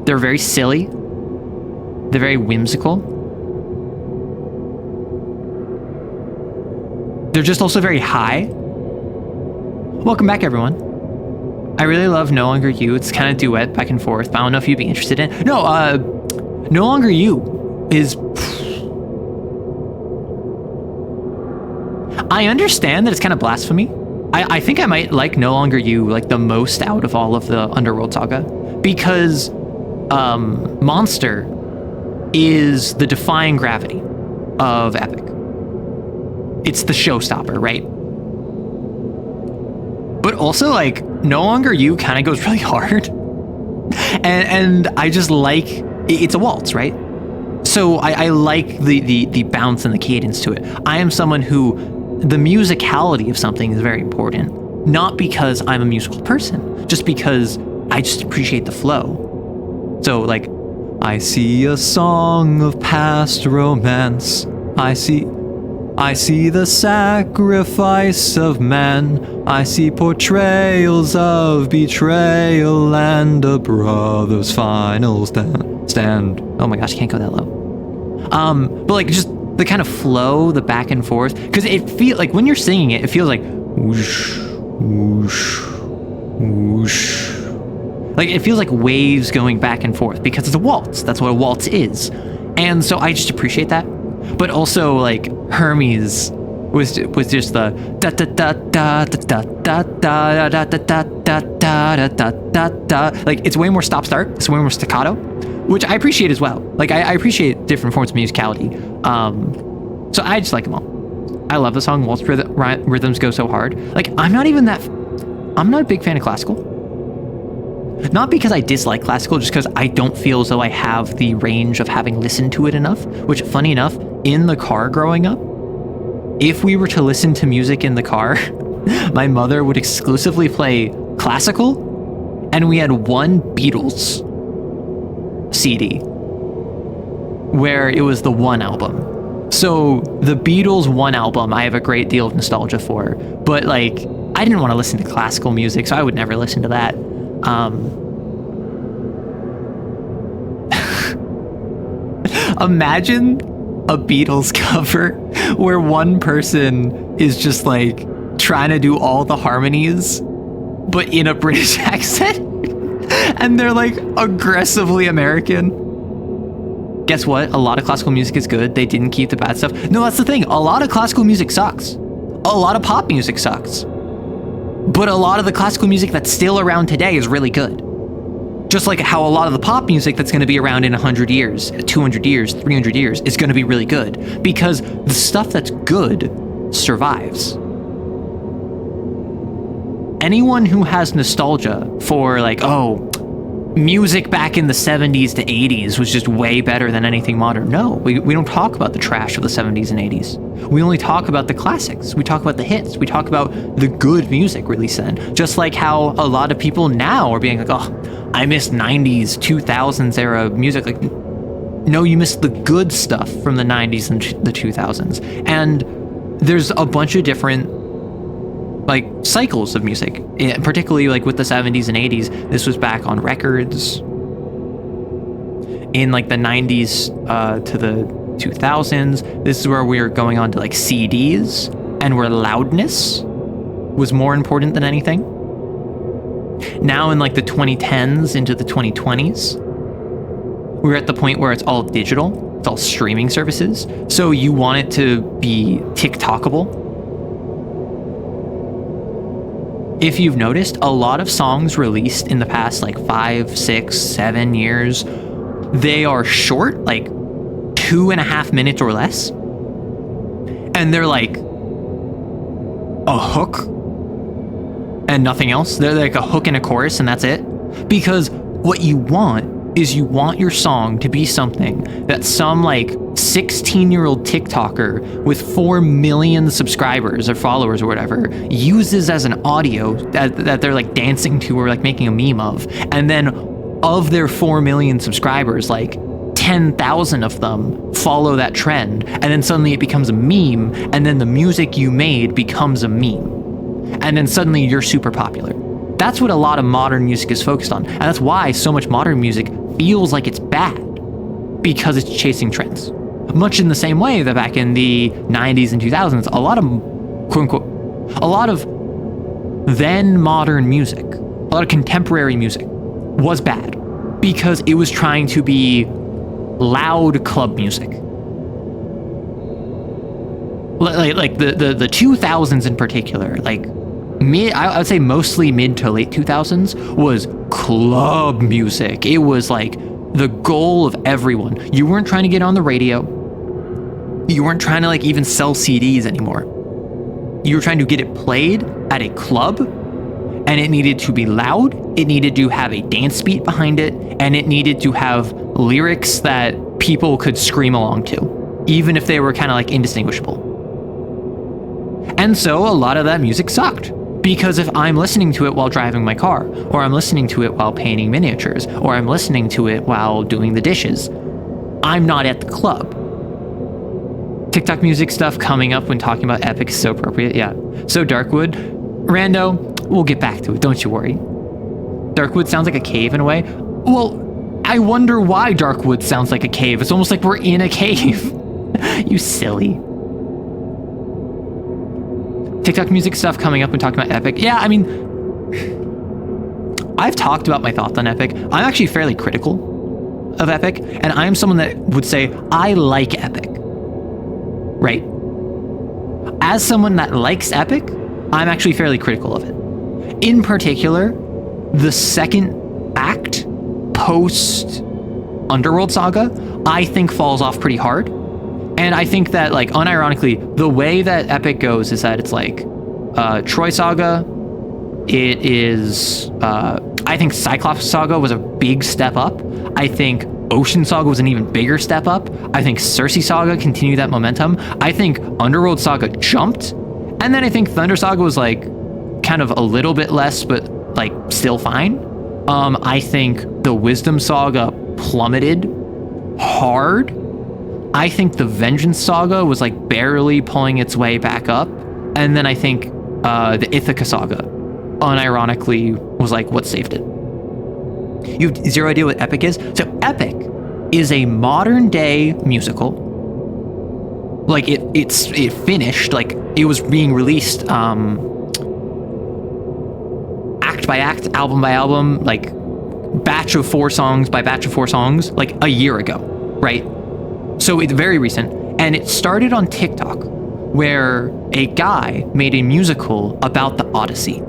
They're very silly. They're very whimsical. They're just also very high. Welcome back, everyone. I really love No Longer You. It's kind of duet back and forth, but I don't know if you'd be interested in. No, No Longer You is... I understand that it's kind of blasphemy. I think I might like No Longer You like the most out of all of the Underworld Saga, because Monster is the defying gravity of Epic. It's the showstopper, right? But also, like, No Longer You kind of goes really hard. and I just like, it's a waltz, right? So I like the bounce and the cadence to it. I am someone who, the musicality of something is very important. Not because I'm a musical person, just because I just appreciate the flow. So, like, I see a song of past romance. I see the sacrifice of man. I see portrayals of betrayal and a brother's final stand. Oh my gosh, I can't go that low. But like just the kind of flow, the back and forth, because it feels like when you're singing it, it feels like whoosh, whoosh, whoosh. Like it feels like waves going back and forth because it's a waltz. That's what a waltz is. And so I just appreciate that. But also like Hermes was just the da da da da da da da da da da da da da da da. Like it's way more stop start. It's way more staccato, which I appreciate as well. Like I appreciate different forms of musicality. So I just like them all. I love the song. Waltz rhythms go so hard. Like I'm not a big fan of classical. Not because I dislike classical, just because I don't feel as though I have the range of having listened to it enough, which, funny enough, in the car growing up, if we were to listen to music in the car, my mother would exclusively play classical, and we had one Beatles CD, where it was the One album. So the Beatles One album, I have a great deal of nostalgia for, but like, I didn't want to listen to classical music, so I would never listen to that. Imagine a Beatles cover where one person is just like trying to do all the harmonies but in a British accent and they're like aggressively American. Guess what? A lot of classical music is good. They didn't keep the bad stuff. No, that's the thing. A lot of classical music sucks. A lot of pop music sucks. But a lot of the classical music that's still around today is really good. Just like how a lot of the pop music that's going to be around in 100 years, 200 years, 300 years is going to be really good. Because the stuff that's good survives. Anyone who has nostalgia for like, oh, music back in the 70s to 80s was just way better than anything modern. No, we don't talk about the trash of the 70s and 80s. We only talk about the classics. We talk about the hits. We talk about the good music released then. Just like how a lot of people now are being like, oh, I miss 90s, 2000s era music. Like, no, you missed the good stuff from the 90s and the 2000s. And there's a bunch of different like cycles of music, particularly like with the 70s and 80s. This was back on records. In like the 90s to the 2000s, this is where we were going on to like CDs, and where loudness was more important than anything. Now in like the 2010s into the 2020s, we're at the point where it's all digital, it's all streaming services. So you want it to be TikTokable. If you've noticed, a lot of songs released in the past like 5, 6, 7 years, they are short, like 2.5 minutes or less. And they're like a hook and nothing else. They're like a hook and a chorus and that's it. Because what you want is you want your song to be something that some like 16-year-old TikToker with 4 million subscribers or followers or whatever uses as an audio that they're like dancing to or like making a meme of. And then of their 4 million subscribers, like 10,000 of them follow that trend. And then suddenly it becomes a meme. And then the music you made becomes a meme. And then suddenly you're super popular. That's what a lot of modern music is focused on. And that's why so much modern music feels like it's bad because it's chasing trends. Much in the same way that back in the 90s and 2000s, a lot of, quote unquote, a lot of then modern music, a lot of contemporary music was bad because it was trying to be loud club music. Like the 2000s in particular, like I would say mostly mid to late 2000s was club music. It was like the goal of everyone. You weren't trying to get on the radio. You weren't trying to like even sell CDs anymore. You were trying to get it played at a club, and it needed to be loud. It needed to have a dance beat behind it, and it needed to have lyrics that people could scream along to, even if they were kind of like indistinguishable. And so a lot of that music sucked, because if I'm listening to it while driving my car, or I'm listening to it while painting miniatures, or I'm listening to it while doing the dishes, I'm not at the club. TikTok music stuff coming up when talking about Epic is so appropriate, yeah. So Darkwood, rando, we'll get back to it, don't you worry. Darkwood sounds like a cave in a way. Well, I wonder why Darkwood sounds like a cave. It's almost like we're in a cave. You silly. TikTok music stuff coming up when talking about Epic. Yeah, I mean, I've talked about my thoughts on Epic. I'm actually fairly critical of Epic, and I'm someone that would say I like Epic. Right? As someone that likes Epic, I'm actually fairly critical of it. In particular, the second act post Underworld Saga, I think falls off pretty hard. And I think that, like, unironically, the way that Epic goes is that it's like Troy Saga, it is, I think Cyclops Saga was a big step up. I think Ocean Saga was an even bigger step up. I think Cersei Saga continued that momentum. I think Underworld Saga jumped. And then I think Thunder Saga was like kind of a little bit less, but like still fine. I think the Wisdom Saga plummeted hard. I think the Vengeance Saga was like barely pulling its way back up. And then I think the Ithaca Saga, unironically, was like what saved it. You have zero idea what Epic is? So Epic is a modern day musical. Like it finished, like it was being released act by act, album by album, like batch of 4 songs by batch of 4 songs, like a year ago, right? So it's very recent, and it started on TikTok, where a guy made a musical about the Odyssey.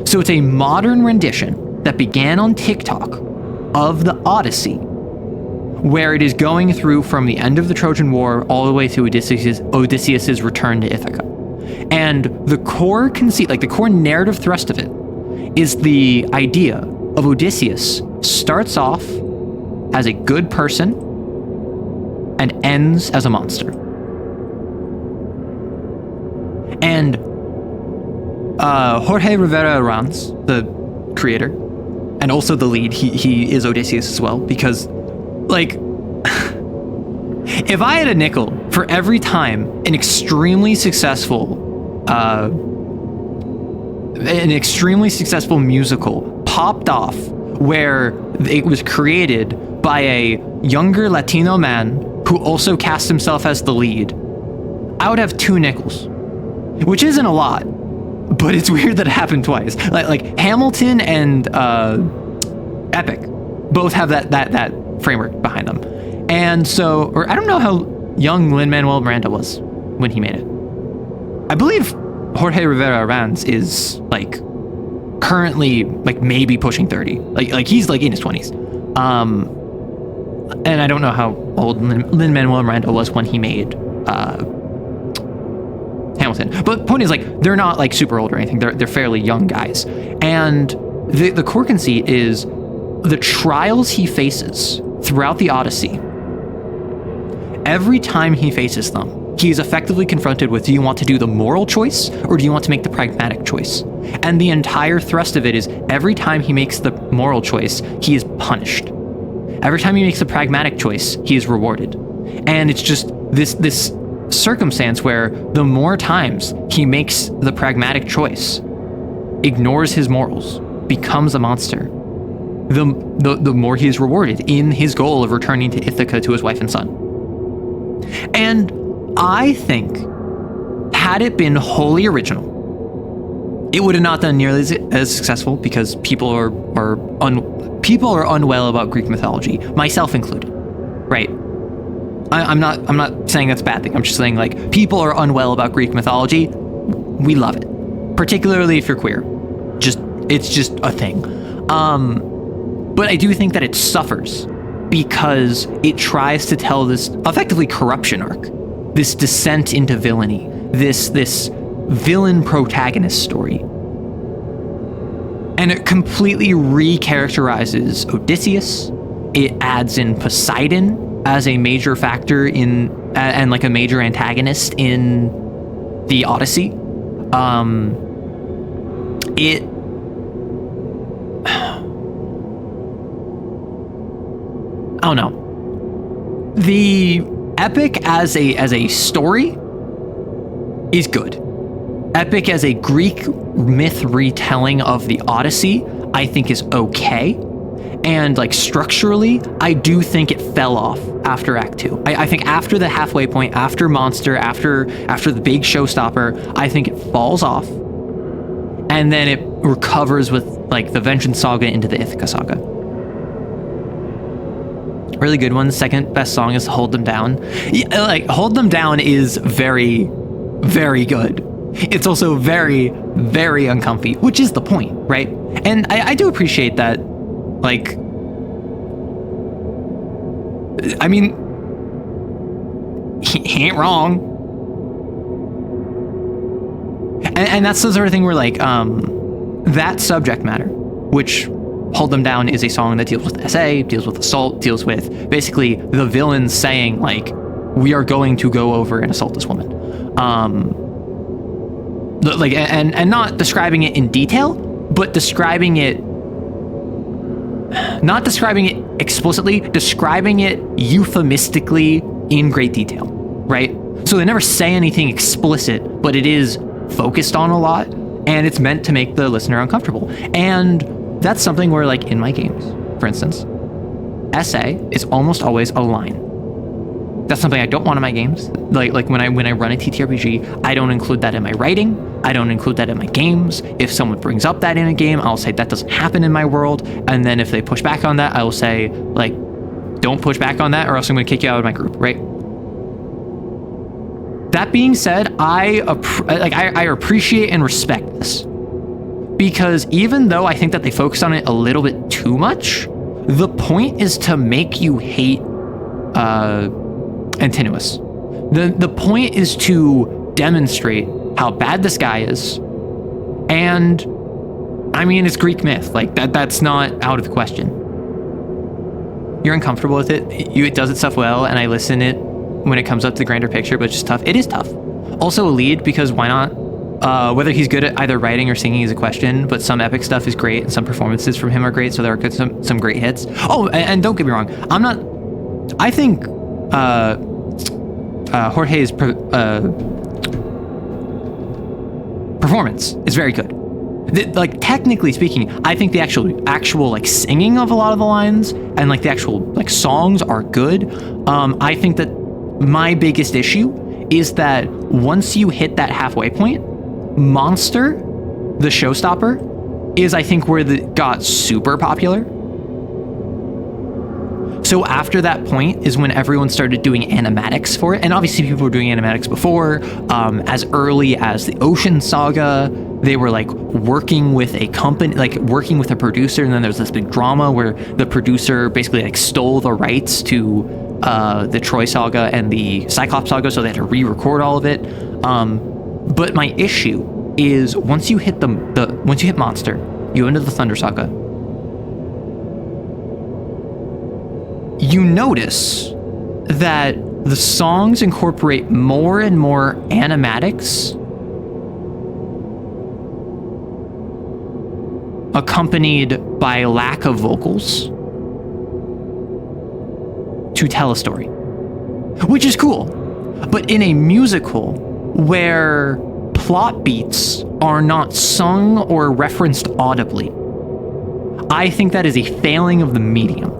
So it's a modern rendition that began on TikTok of the Odyssey, where it is going through from the end of the Trojan War all the way to Odysseus's return to Ithaca. And the core conceit, like the core narrative thrust of it, is the idea of Odysseus starts off as a good person and ends as a monster. And Jorge Rivera Arranz, the creator, and also the lead, he is Odysseus as well, because, like, if I had a nickel for every time an extremely successful musical popped off where it was created by a younger Latino man who also cast himself as the lead, I would have 2 nickels, which isn't a lot, but it's weird that it happened twice. Like Hamilton and Epic both have that framework behind them. And so, or I don't know how young Lin-Manuel Miranda was when he made it. I believe Jorge Rivera Arranz is like currently like maybe pushing 30. Like he's like in his 20s. And I don't know how old Lin-Manuel Miranda was when he made Hamilton. But point is, like, they're not like super old or anything. They're fairly young guys. And the core conceit is the trials he faces throughout the Odyssey. Every time he faces them, he is effectively confronted with, do you want to do the moral choice or do you want to make the pragmatic choice? And the entire thrust of it is every time he makes the moral choice, he is punished. Every time he makes the pragmatic choice, he is rewarded. And it's just this circumstance where the more times he makes the pragmatic choice, ignores his morals, becomes a monster, the more he is rewarded in his goal of returning to Ithaca to his wife and son. And I think, had it been wholly original, it would have not done nearly as successful because people are unwell about Greek mythology, myself included, right? I'm not saying that's a bad thing. I'm just saying, like, people are unwell about Greek mythology. We love it, particularly if you're queer. It's just a thing. But I do think that it suffers because it tries to tell this effectively corruption arc, this descent into villainy, this villain protagonist story. And it completely recharacterizes Odysseus. It adds in Poseidon as a major factor and like a major antagonist in the Odyssey. I don't know. The epic as a story is good. Epic as a Greek myth retelling of the Odyssey, I think, is okay. And like structurally, I do think it fell off after Act 2. I think after the halfway point, after Monster, after the big showstopper, I think it falls off. And then it recovers with like the Vengeance Saga into the Ithaca Saga. Really good one. Second best song is Hold Them Down. Yeah, like Hold Them Down is very, very good. It's also very, very uncomfy, which is the point, right? And I do appreciate that. Like, I mean, he ain't wrong. And that's the sort of thing where, like, that subject matter, which Hold Them Down is a song that deals with SA, deals with assault, deals with basically the villain saying, like, we are going to go over and assault this woman. Like, and not describing it in detail, but describing it, not describing it explicitly, describing it euphemistically in great detail, right? So they never say anything explicit, but it is focused on a lot, and it's meant to make the listener uncomfortable. And that's something where, like, in my games, for instance, SA is almost always a line. That's something I don't want in my games. Like when I run a TTRPG, I don't include that in my writing. I don't include that in my games. If someone brings up that in a game, I'll say that doesn't happen in my world. And then if they push back on that, I will say, like, don't push back on that or else I'm going to kick you out of my group, right? That being said, I appreciate and respect this. Because even though I think that they focus on it a little bit too much, the point is to make you hate Antinous. The point is to demonstrate how bad this guy is. And I mean, it's Greek myth. Like, that's not out of the question. You're uncomfortable with it. It does its stuff well, and I listen it when it comes up to the grander picture, but it's just tough. It is tough. Also a lead, because why not? Whether he's good at either writing or singing is a question, but some epic stuff is great, and some performances from him are great, so there are some great hits. Oh, and don't get me wrong, I think Jorge's performance is very good. Like, technically speaking, I think the actual like singing of a lot of the lines and like the actual like songs are good. I think that my biggest issue is that once you hit that halfway point, Monster, the showstopper, is I think where it got super popular. So after that point is when everyone started doing animatics for it. And obviously people were doing animatics before. As early as the Ocean Saga, they were like working with a company, like working with a producer. And then there's this big drama where the producer basically like stole the rights to the Troy Saga and the Cyclops Saga. So they had to re-record all of it. But my issue is once you hit once you hit Monster, you go into the Thunder Saga, you notice that the songs incorporate more and more animatics accompanied by lack of vocals to tell a story, which is cool. But in a musical where plot beats are not sung or referenced audibly, I think that is a failing of the medium.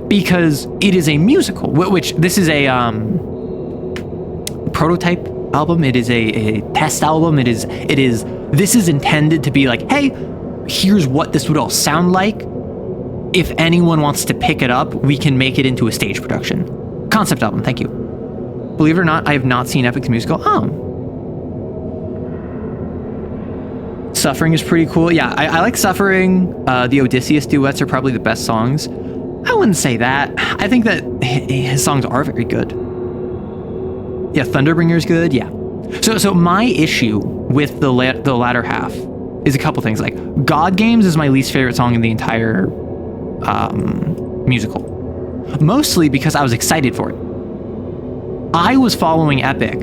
Because it is a musical, which this is a prototype album. It is a test album. This is intended to be like, hey, here's what this would all sound like. If anyone wants to pick it up, we can make it into a stage production. Concept album, thank you. Believe it or not, I have not seen Epic the Musical. Suffering is pretty cool. Yeah, I like Suffering. The Odysseus duets are probably the best songs. I wouldn't say that. I think that his songs are very good. Yeah, Thunderbringer's good. Yeah. So my issue with the latter half is a couple things. Like, God Games is my least favorite song in the entire musical. Mostly because I was excited for it. I was following Epic.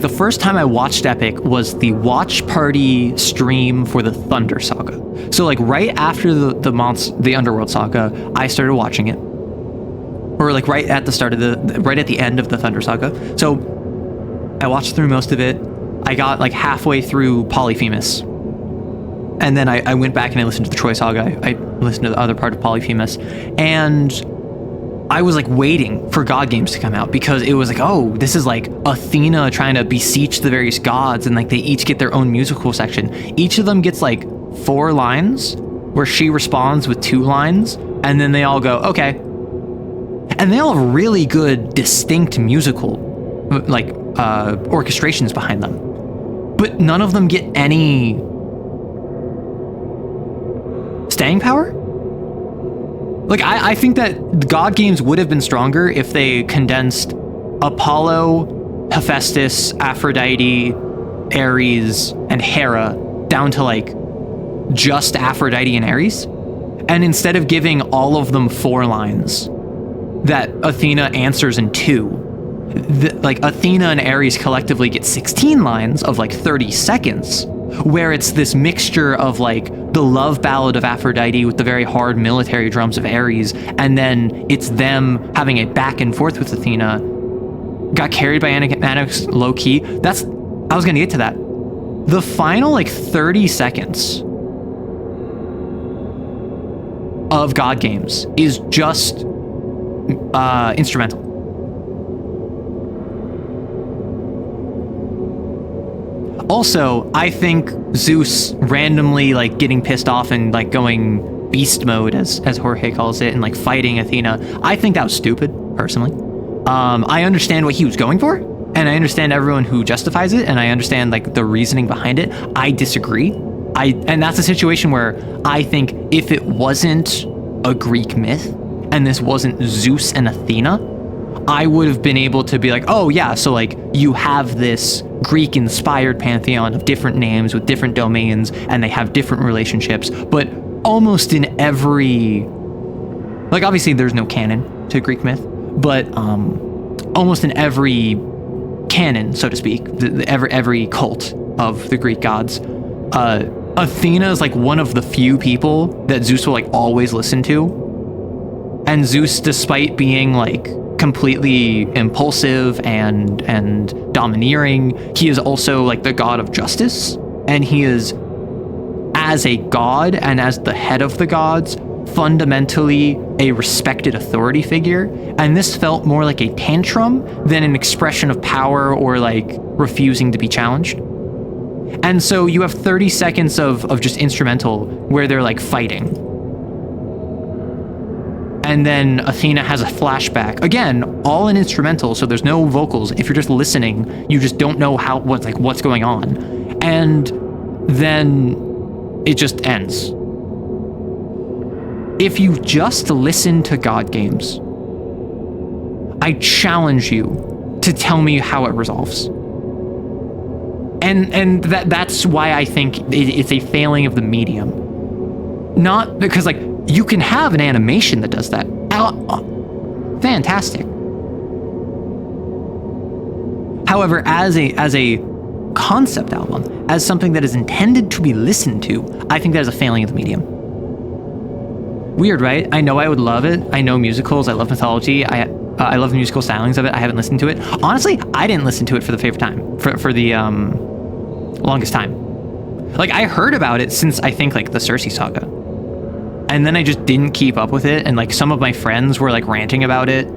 The first time I watched Epic was the watch party stream for the Thunder Saga. So like right after the Underworld Saga, I started watching it. Or like right at the end of the Thunder Saga. So I watched through most of it. I got like halfway through Polyphemus. And then I went back and I listened to the Troy Saga. I listened to the other part of Polyphemus. And I was like waiting for God Games to come out because it was like, oh, this is like Athena trying to beseech the various gods, and like they each get their own musical section. Each of them gets like 4 lines where she responds with 2 lines, and then they all go, okay. And they all have really good, distinct musical like orchestrations behind them. But none of them get any staying power? Like, I think that God Games would have been stronger if they condensed Apollo, Hephaestus, Aphrodite, Ares, and Hera down to, like, just Aphrodite and Ares. And instead of giving all of them 4 lines that Athena answers in 2, like, Athena and Ares collectively get 16 lines of, like, 30 seconds, where it's this mixture of, like, the love ballad of Aphrodite with the very hard military drums of Ares, and then it's them having a back and forth with Athena. Got carried by animatics low key. I was gonna get to that. The final, like, 30 seconds of God Games is just instrumental. Also, I think Zeus randomly, like, getting pissed off and, like, going beast mode, as Jorge calls it, and, like, fighting Athena, I think that was stupid, personally. I understand what he was going for, and I understand everyone who justifies it, and I understand, like, the reasoning behind it. I disagree. And that's a situation where I think if it wasn't a Greek myth, and this wasn't Zeus and Athena, I would have been able to be like, oh yeah, so like you have this Greek-inspired pantheon of different names with different domains, and they have different relationships, but almost in every, like, obviously there's no canon to Greek myth, but almost in every canon, so to speak, every cult of the Greek gods, Athena is like one of the few people that Zeus will like always listen to. And Zeus, despite being like completely impulsive and domineering, he is also like the god of justice, and he is, as a god and as the head of the gods, fundamentally a respected authority figure. And this felt more like a tantrum than an expression of power or like refusing to be challenged. And so you have 30 seconds of just instrumental where they're like fighting. And then Athena has a flashback. Again, all in instrumental, so there's no vocals. If you're just listening, you just don't know what's going on. And then it just ends. If you just listen to God Games, I challenge you to tell me how it resolves. And that's why I think it's a failing of the medium. Not because, like, you can have an animation that does that. Fantastic. However, as a concept album, as something that is intended to be listened to, I think that is a failing of the medium. Weird, right? I know I would love it. I know musicals. I love mythology. I love the musical stylings of it. I haven't listened to it. Honestly, I didn't listen to it for the favorite time. For the longest time. Like, I heard about it since, I think, like, the Cersei saga. And then I just didn't keep up with it, and, like, some of my friends were, like, ranting about it.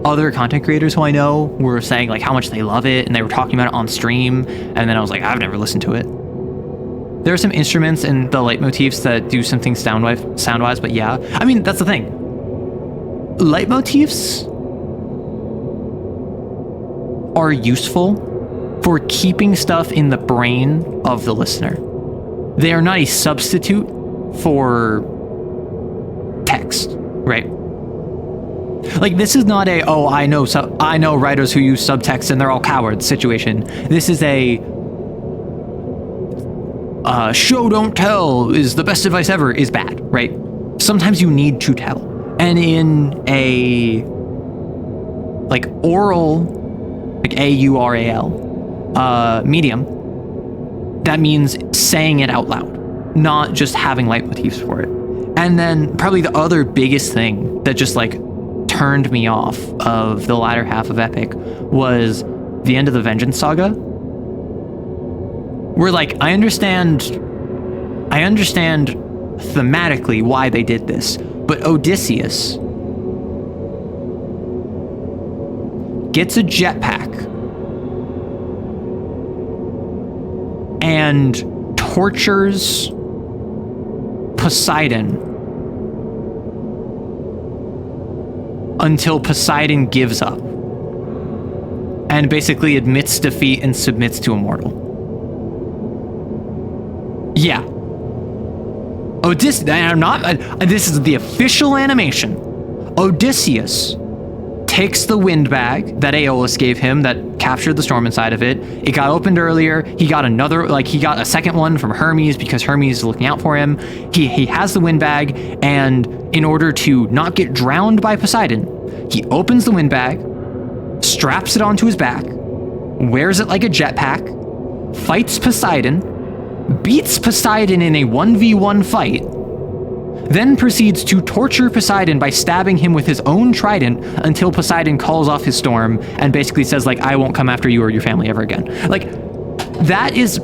Other content creators who I know were saying, like, how much they love it, and they were talking about it on stream, and then I was like, I've never listened to it. There are some instruments and the leitmotifs that do some things sound-wise, but yeah. I mean, that's the thing. Leitmotifs are useful for keeping stuff in the brain of the listener. They are not a substitute for text, right? Like, this is not a, oh, I know writers who use subtext and they're all cowards situation. This is a show don't tell is the best advice ever is bad, right? Sometimes you need to tell. And in a, like, oral, like AURAL, medium, that means saying it out loud, not just having leitmotifs for it. And then probably the other biggest thing that just, like, turned me off of the latter half of Epic was the end of the Vengeance Saga, where, like, I understand thematically why they did this, but Odysseus gets a jetpack and tortures Poseidon until Poseidon gives up and basically admits defeat and submits to a mortal. Yeah. Odysseus, this is the official animation. Odysseus takes the wind bag that Aeolus gave him that captured the storm inside of it. It got opened earlier. He got a second one from Hermes because Hermes is looking out for him. He has the wind bag, and in order to not get drowned by Poseidon, he opens the wind bag, straps it onto his back, wears it like a jetpack, fights Poseidon, beats Poseidon in a 1v1 fight, then proceeds to torture Poseidon by stabbing him with his own trident until Poseidon calls off his storm and basically says, like, I won't come after you or your family ever again. Like, that is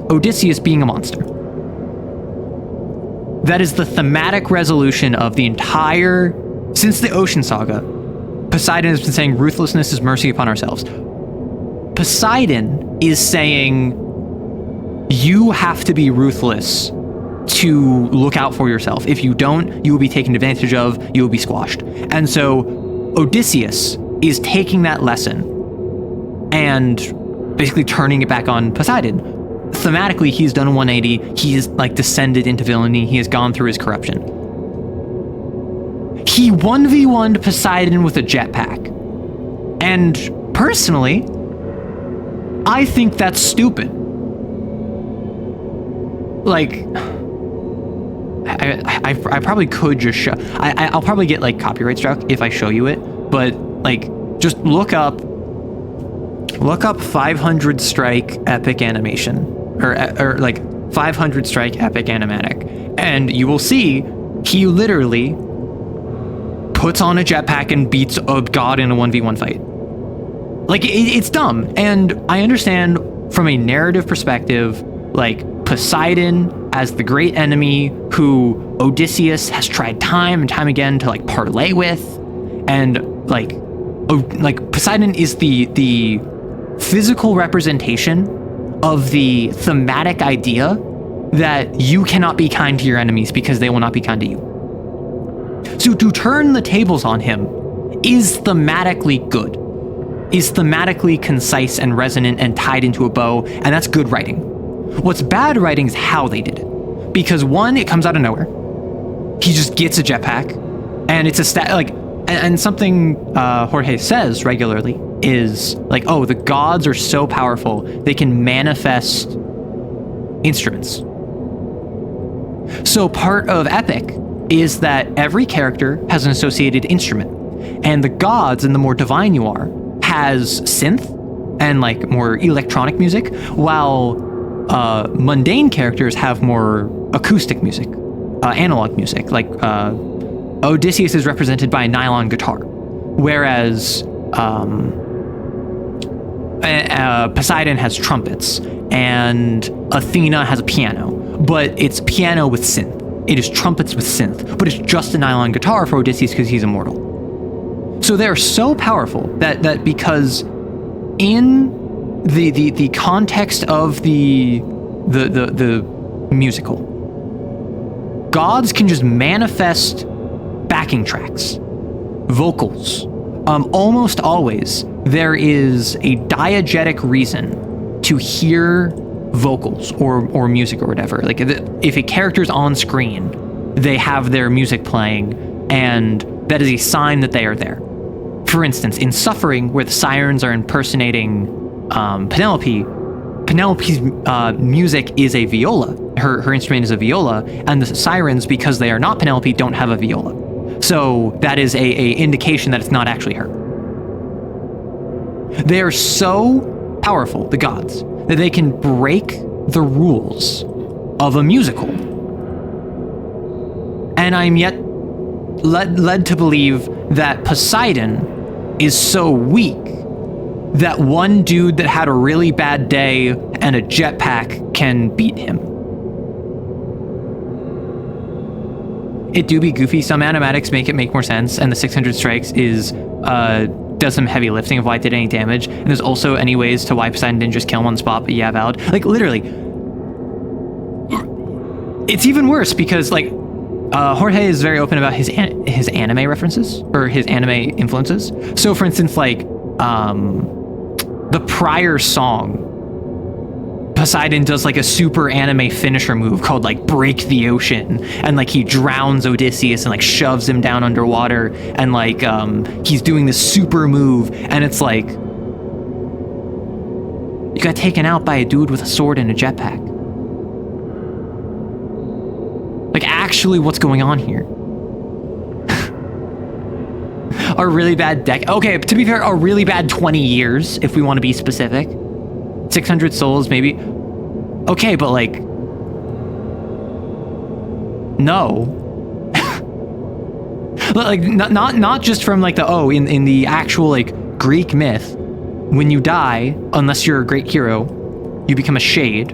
Odysseus being a monster. That is the thematic resolution of the entire, since the Ocean Saga, Poseidon has been saying ruthlessness is mercy upon ourselves. Poseidon is saying you have to be ruthless to look out for yourself. If you don't, you will be taken advantage of, you will be squashed. And so Odysseus is taking that lesson and basically turning it back on Poseidon. Thematically, he's done a 180. He is, like, descended into villainy. He has gone through his corruption. He 1v1'd Poseidon with a jetpack. And personally, I think that's stupid. Like, I probably could just show... I'll probably get, like, copyright struck if I show you it, but, like, just look up 500 strike epic animation, or like 500 strike epic animatic, and you will see he literally puts on a jetpack and beats a god in a 1v1 fight. Like, it's dumb, and I understand from a narrative perspective, like, Poseidon as the great enemy who Odysseus has tried time and time again to, like, parlay with, and like Poseidon is the physical representation of the thematic idea that you cannot be kind to your enemies because they will not be kind to you. So to turn the tables on him is thematically good, is thematically concise and resonant and tied into a bow, and that's good writing. What's bad writing is how they did it. Because one, it comes out of nowhere. He just gets a jetpack, and it's and something Jorge says regularly is like, oh, the gods are so powerful, they can manifest instruments. So part of Epic is that every character has an associated instrument, and the gods, and the more divine you are, has synth and, like, more electronic music, while mundane characters have more acoustic music, analog music. Like Odysseus is represented by a nylon guitar, whereas Poseidon has trumpets, and Athena has a piano, but it's piano with synth. It is trumpets with synth, but it's just a nylon guitar for Odysseus because he's immortal. So they're so powerful that because in the context of the musical, gods can just manifest backing tracks, vocals. Almost always there is a diegetic reason to hear vocals or music or whatever. Like if a character's on screen, they have their music playing, and that is a sign that they are there. For instance, in Suffering, where the sirens are impersonating Penelope's music is a viola. Her instrument is a viola, and the sirens, because they are not Penelope, don't have a viola. So that is a indication that it's not actually her. They are so powerful, the gods, that they can break the rules of a musical. And I'm yet led to believe that Poseidon is so weak that one dude that had a really bad day and a jetpack can beat him. It do be goofy. Some animatics make it make more sense, and the 600 strikes is does some heavy lifting of why it did any damage. And there's also any ways to why Poseidon didn't just kill him on the spot, but yeah, valid. Like literally, it's even worse because like Jorge is very open about his anime references or his anime influences. So for instance, like the prior song, Poseidon does like a super anime finisher move called like Break the Ocean, and like he drowns Odysseus and like shoves him down underwater, and like he's doing this super move, and it's like you got taken out by a dude with a sword and a jetpack. Like actually what's going on here? A really bad deck. Okay, to be fair, a really bad 20 years if we want to be specific. 600 souls, maybe. Okay, but like, no. Like, not just from like in the actual like Greek myth, when you die, unless you're a great hero, you become a shade,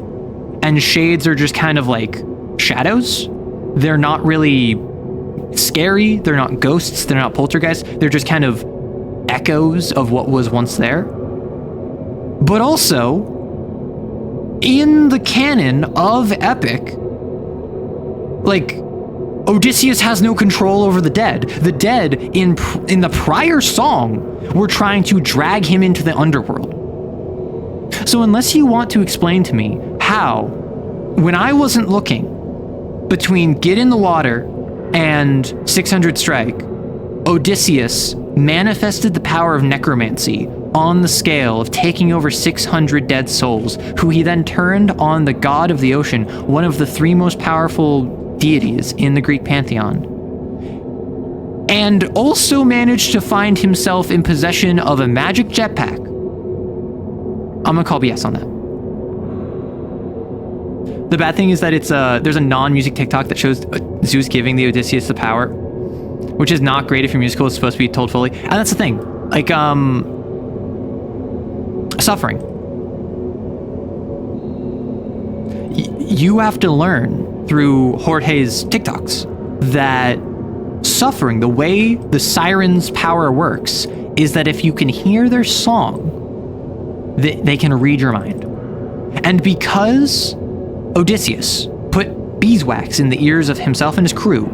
and shades are just kind of like shadows. They're not really scary. They're not ghosts. They're not poltergeists. They're just kind of echoes of what was once there. But also, in the canon of epic, like, Odysseus has no control over the dead. The dead in the prior song were trying to drag him into the underworld. So unless you want to explain to me how, when I wasn't looking, between Get in the Water and 600 Strike, Odysseus manifested the power of necromancy on the scale of taking over 600 dead souls, who he then turned on the god of the ocean, one of the three most powerful deities in the Greek pantheon, and also managed to find himself in possession of a magic jetpack. I'm gonna call BS on that. The bad thing is that it's there's a non-music TikTok that shows Zeus giving the Odysseus the power, which is not great if your musical is supposed to be told fully. And that's the thing. Like, Suffering. You have to learn through Jorge's TikToks that Suffering, the way the siren's power works, is that if you can hear their song, they can read your mind. And because Odysseus put beeswax in the ears of himself and his crew,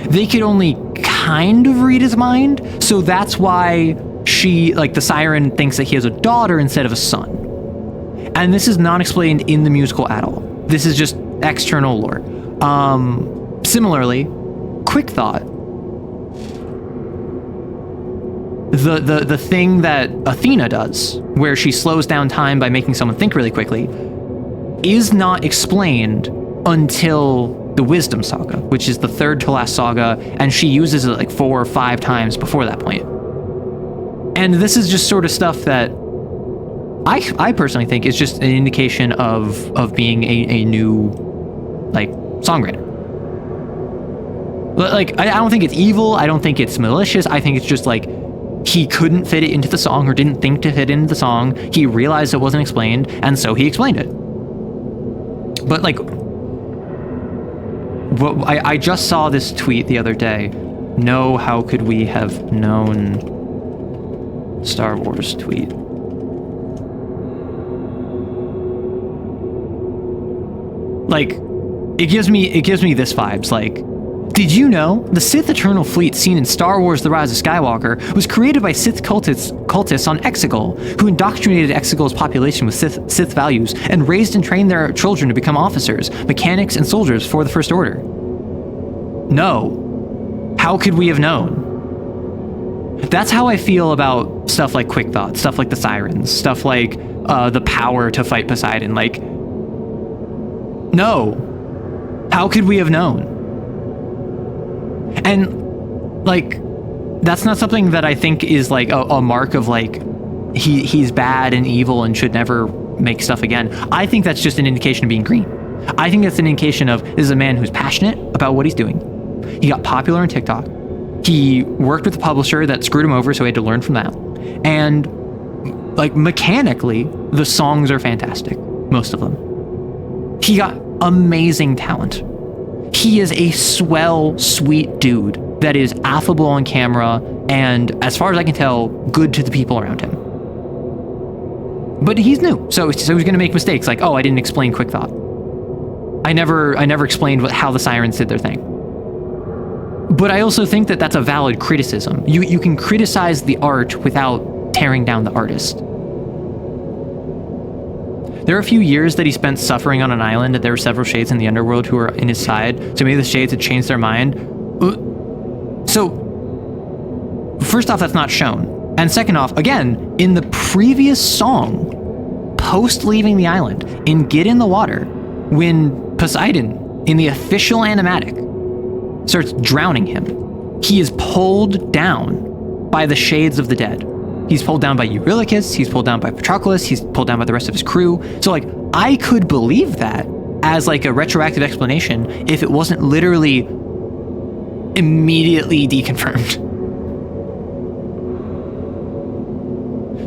they could only kind of read his mind, so that's why the siren thinks that he has a daughter instead of a son. And this is not explained in the musical at all. This is just external lore. Similarly, quick thought. The thing that Athena does, where she slows down time by making someone think really quickly, is not explained until the Wisdom Saga, which is the third to last saga, and she uses it like 4 or 5 times before that point. And this is just sort of stuff that I personally think is just an indication of being a new, like, songwriter. Like, I don't think it's evil, I don't think it's malicious, I think it's just like, he couldn't fit it into the song or didn't think to fit into the song. He realized it wasn't explained, and so he explained it. But like, I just saw this tweet the other day. No, how could we have known Star Wars tweet? Like, it gives me this vibes. Like, did you know the Sith Eternal Fleet seen in Star Wars The Rise of Skywalker was created by Sith cultists on Exegol, who indoctrinated Exegol's population with Sith values and raised and trained their children to become officers, mechanics, and soldiers for the First Order? No. How could we have known? That's how I feel about stuff like Quick Thought, stuff like the Sirens, stuff like the power to fight Poseidon. Like, no. How could we have known? And like, that's not something that I think is like a mark of like he's bad and evil and should never make stuff again. I think that's just an indication of being green. I think that's an indication of this is a man who's passionate about what he's doing. He got popular on TikTok. He worked with a publisher that screwed him over, so he had to learn from that. And like, mechanically, the songs are fantastic, most of them. He got amazing talent. He is a swell, sweet dude that is affable on camera and, as far as I can tell, good to the people around him. But he's new, so he's going to make mistakes like, oh, I didn't explain Quick Thought. I never explained how the Sirens did their thing. But I also think that that's a valid criticism. You can criticize the art without tearing down the artist. There are a few years that he spent suffering on an island, and there were several shades in the underworld who were in his side, so maybe the shades had changed their mind. So, first off, that's not shown. And second off, again, in the previous song, post leaving the island, in Get in the Water, when Poseidon, in the official animatic, starts drowning him, he is pulled down by the shades of the dead. He's pulled down by Eurylochus, he's pulled down by Patroclus, he's pulled down by the rest of his crew. So like, I could believe that as like a retroactive explanation if it wasn't literally immediately deconfirmed.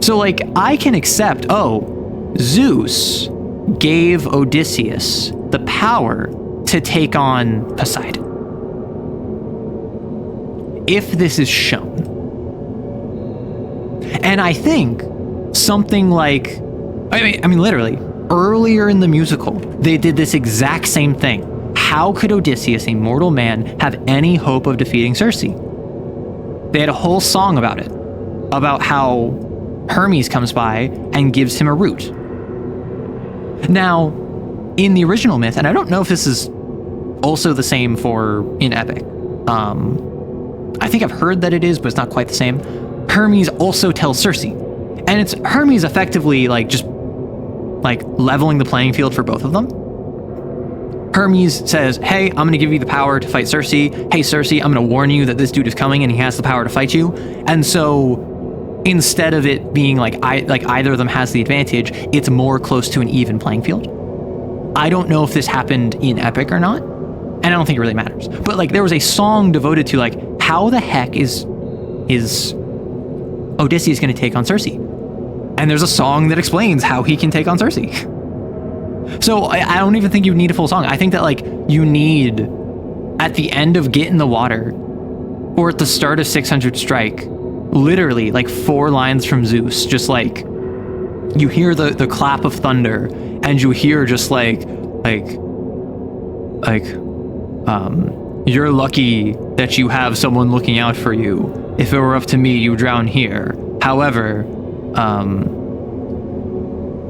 So like, I can accept, oh, Zeus gave Odysseus the power to take on Poseidon. If this is shown. And I think something like, I mean, literally, earlier in the musical, they did this exact same thing. How could Odysseus, a mortal man, have any hope of defeating Circe? They had a whole song about it, about how Hermes comes by and gives him a root. Now, in the original myth, and I don't know if this is also the same in Epic. I think I've heard that it is, but it's not quite the same. Hermes also tells Circe, and it's Hermes effectively like just like leveling the playing field for both of them. Hermes says, hey, I'm going to give you the power to fight Circe. Hey, Circe, I'm going to warn you that this dude is coming and he has the power to fight you. And so instead of it being like either of them has the advantage, it's more close to an even playing field. I don't know if this happened in Epic or not, and I don't think it really matters. But like, there was a song devoted to like, how the heck is Odysseus going to take on Circe? And there's a song that explains how he can take on Circe. So I don't even think you need a full song. I think that like, you need, at the end of Get in the Water, or at the start of 600 Strike, literally like 4 lines from Zeus, just like, you hear the clap of thunder, and you hear just you're lucky that you have someone looking out for you. If it were up to me, you drown here. However,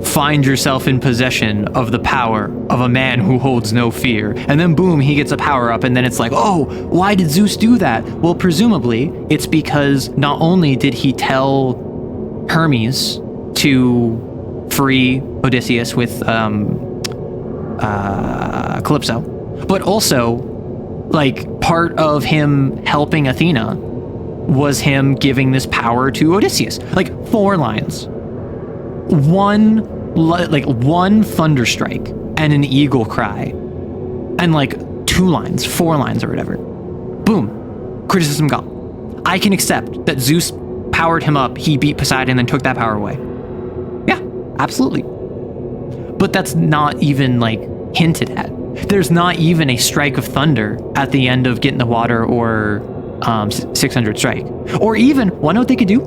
find yourself in possession of the power of a man who holds no fear. And then boom, he gets a power up, and then it's like, oh, why did Zeus do that? Well, presumably, it's because not only did he tell Hermes to free Odysseus with Calypso, but also, like, part of him helping Athena was him giving this power to Odysseus. Like, 4 lines. One thunder strike and an eagle cry. And like 2 lines, 4 lines or whatever. Boom. Criticism gone. I can accept that Zeus powered him up, he beat Poseidon and took that power away. Yeah, absolutely. But that's not even like hinted at. There's not even a strike of thunder at the end of Get in the Water or 600 Strike. Or even, one note they could do?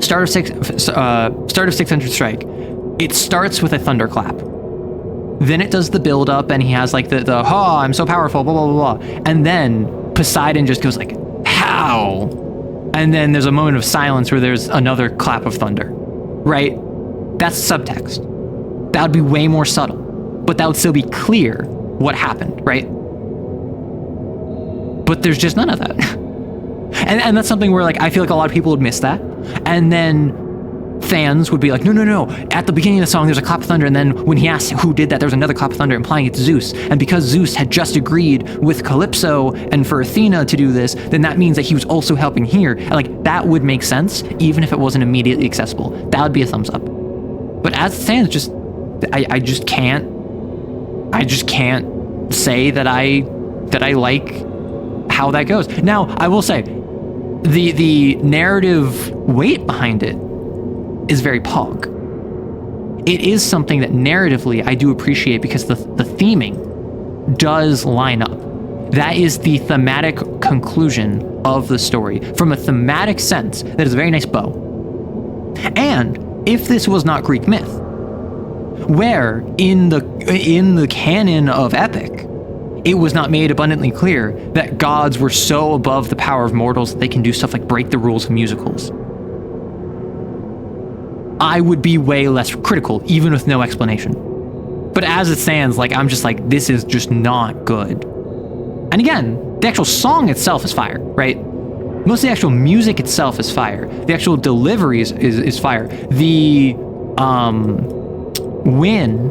Start of 600 Strike. It starts with a thunderclap. Then it does the build up and he has like the oh, I'm so powerful, blah, blah, blah, blah. And then Poseidon just goes like, how? And then there's a moment of silence where there's another clap of thunder, right? That's subtext. That would be way more subtle, but that would still be clear what happened, right? But there's just none of that. And that's something where like I feel like a lot of people would miss that. And then fans would be like, no. At the beginning of the song, there's a clap of thunder. And then when he asked who did that, there's another clap of thunder implying it's Zeus. And because Zeus had just agreed with Calypso and for Athena to do this, then that means that he was also helping here. And like that would make sense, even if it wasn't immediately accessible. That would be a thumbs up. But as it stands, I just can't say that I like how that goes. Now, I will say, the narrative weight behind it is very pog. It is something that narratively I do appreciate because the theming does line up. That is the thematic conclusion of the story. From a thematic sense, that is a very nice bow. And if this was not Greek myth, where in the canon of epic, it was not made abundantly clear that gods were so above the power of mortals that they can do stuff like break the rules of musicals, I would be way less critical, even with no explanation. But as it stands, like, I'm just like, this is just not good. And again, the actual song itself is fire, right? Most of the actual music itself is fire. The actual delivery is fire. When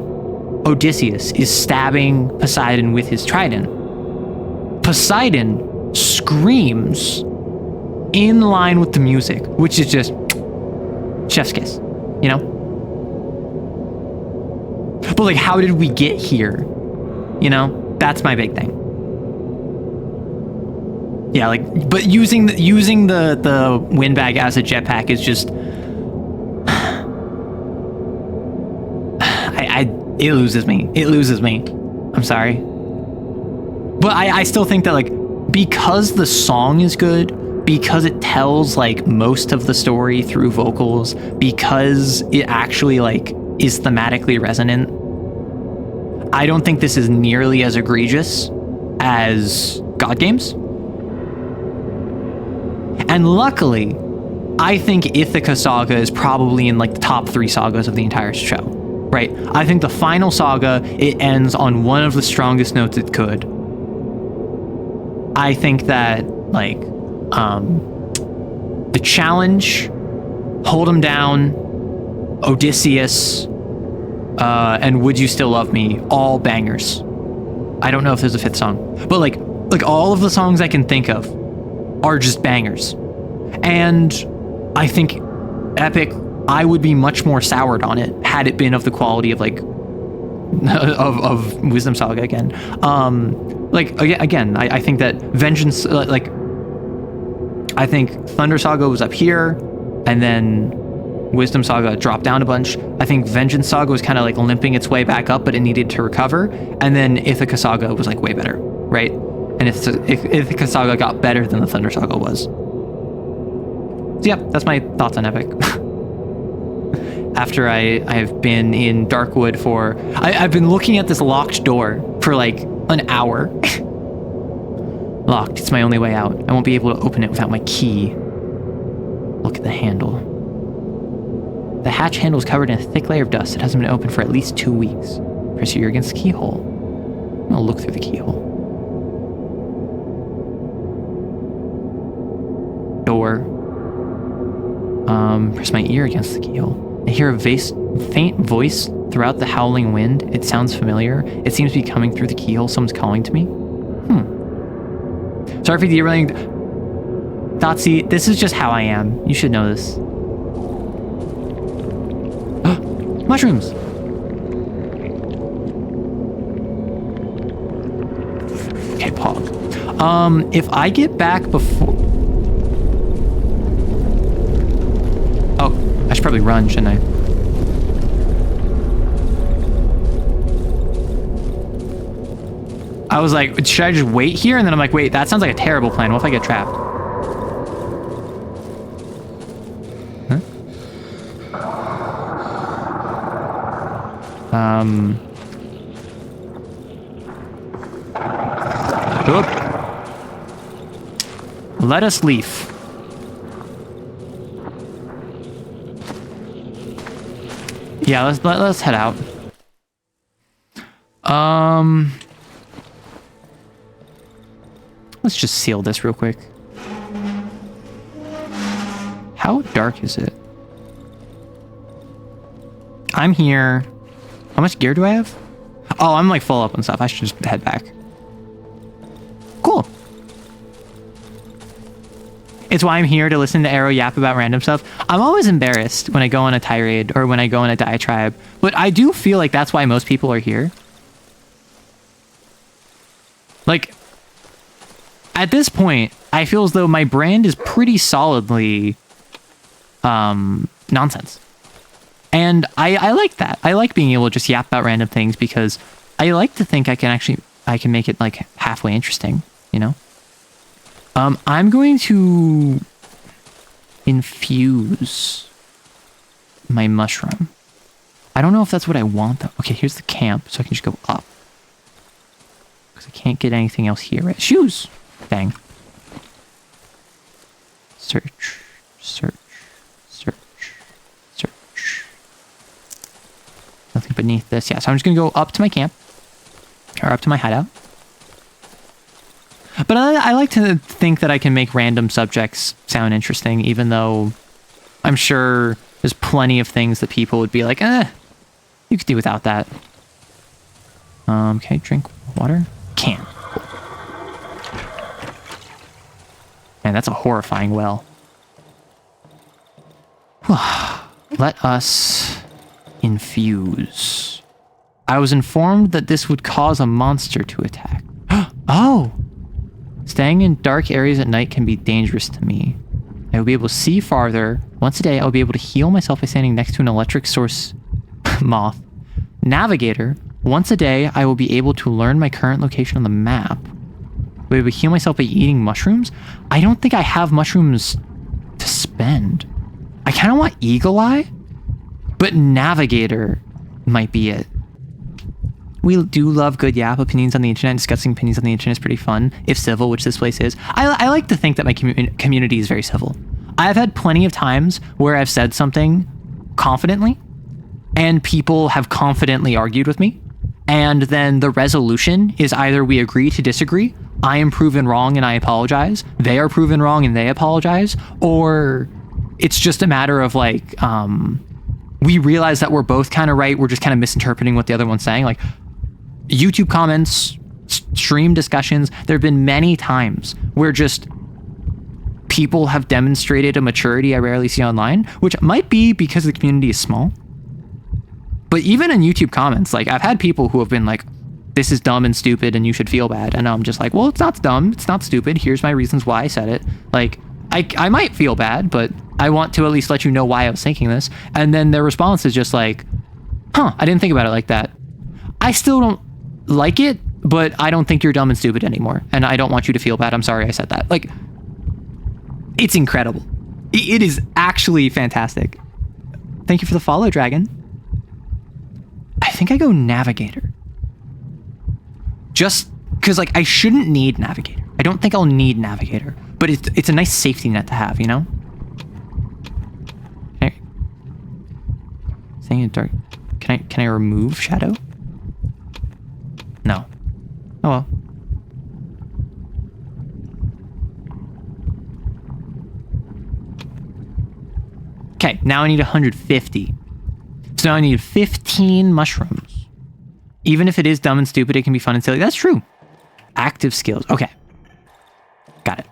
Odysseus is stabbing Poseidon with his trident, Poseidon screams in line with the music, which is just chef's kiss, you know? But like, how did we get here? You know, that's my big thing. Yeah, like, but using the windbag as a jetpack is just, it loses me. It loses me. I'm sorry. But I still think that, like, because the song is good, because it tells, like, most of the story through vocals, because it actually, like, is thematically resonant, I don't think this is nearly as egregious as God Games. And luckily, I think Ithaca Saga is probably in, like, the top 3 sagas of the entire show. Right? I think the final saga, it ends on one of the strongest notes it could. I think that, like, the challenge, Hold 'Em Down, Odysseus, and Would You Still Love Me, all bangers. I don't know if there's a 5th song, but like all of the songs I can think of are just bangers. And I think Epic, I would be much more soured on it had it been of the quality of like of Wisdom Saga again. I think that Vengeance, I think Thunder Saga was up here, and then Wisdom Saga dropped down a bunch. I think Vengeance Saga was kind of like limping its way back up, but it needed to recover. And then Ithaca Saga was like way better, right? And Ithaca Saga got better than the Thunder Saga was. So yeah, that's my thoughts on Epic. After I've been in Darkwood I've been looking at this locked door for like an hour. Locked, it's my only way out. I won't be able to open it without my key. Look at the handle. The hatch handle is covered in a thick layer of dust. It hasn't been opened for at least 2 weeks. Press your ear against the keyhole. I'm gonna look through the keyhole. Door. Press my ear against the keyhole. I hear a faint voice throughout the howling wind. It sounds familiar. It seems to be coming through the keyhole. Someone's calling to me. Sorry for the derailing. Thoughtsy, this is just how I am. You should know this. Mushrooms! Okay, Pog. If I get back before... probably run, shouldn't I? I was like, should I just wait here? And then I'm like, wait, that sounds like a terrible plan. What if I get trapped? Huh? Oop. Let us leave. Yeah, let's head out. Let's just seal this real quick. How dark is it? I'm here. How much gear do I have? Oh, I'm like full up on stuff. I should just head back. Cool. It's why I'm here, to listen to Arrow yap about random stuff. I'm always embarrassed when I go on a tirade or when I go on a diatribe, but I do feel like that's why most people are here. Like, at this point, I feel as though my brand is pretty solidly nonsense. And I like that. I like being able to just yap about random things because I like to think I can make it like halfway interesting, you know? I'm going to infuse my mushroom. I don't know if that's what I want though. Okay, here's the camp, so I can just go up. Because I can't get anything else here, right? Shoes! Dang. Search, search, search, search. Nothing beneath this. Yeah, so I'm just going to go up to my camp. Or up to my hideout. But I like to think that I can make random subjects sound interesting, even though I'm sure there's plenty of things that people would be like, you could do without that. Okay, drink water? Can. Man, that's a horrifying well. Let us infuse. I was informed that this would cause a monster to attack. Oh! Staying in dark areas at night can be dangerous to me. I will be able to see farther. Once a day, I will be able to heal myself by standing next to an electric source moth. Navigator. Once a day, I will be able to learn my current location on the map. Will I be able to heal myself by eating mushrooms? I don't think I have mushrooms to spend. I kind of want Eagle Eye, but Navigator might be it. We do love good yap opinions on the internet. Discussing opinions on the internet is pretty fun, if civil, which this place is. I like to think that my community is very civil. I've had plenty of times where I've said something confidently, and people have confidently argued with me, and then the resolution is either we agree to disagree, I am proven wrong and I apologize, they are proven wrong and they apologize, or it's just a matter of like, we realize that we're both kind of right, we're just kind of misinterpreting what the other one's saying. Like, YouTube comments, stream discussions, there have been many times where just people have demonstrated a maturity I rarely see online, which might be because the community is small. But even in YouTube comments, like, I've had people who have been like, this is dumb and stupid and you should feel bad. And I'm just like, well, it's not dumb, it's not stupid. Here's my reasons why I said it. Like, I might feel bad, but I want to at least let you know why I was thinking this. And then their response is just like, I didn't think about it like that. I still don't like it, but I don't think you're dumb and stupid anymore. And I don't want you to feel bad. I'm sorry I said that. Like, it's incredible. It is actually fantastic. Thank you for the follow, Dragon. I think I go Navigator. Just because, like, I shouldn't need Navigator. I don't think I'll need Navigator, but it's a nice safety net to have, you know? Staying in dark. Can I remove shadow? No. Oh well. Okay, now I need 150. So now I need 15 mushrooms. Even if it is dumb and stupid, it can be fun and silly. That's true. Active skills. Okay. Got it.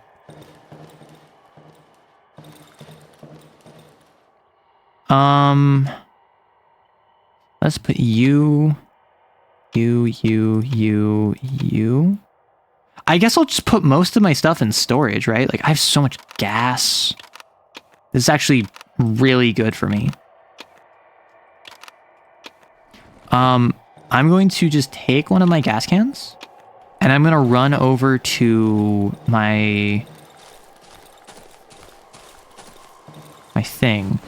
Let's put you. I guess I'll just put most of my stuff in storage, right? Like, I have so much gas. This is actually really good for me. I'm going to just take one of my gas cans and I'm going to run over to my thing.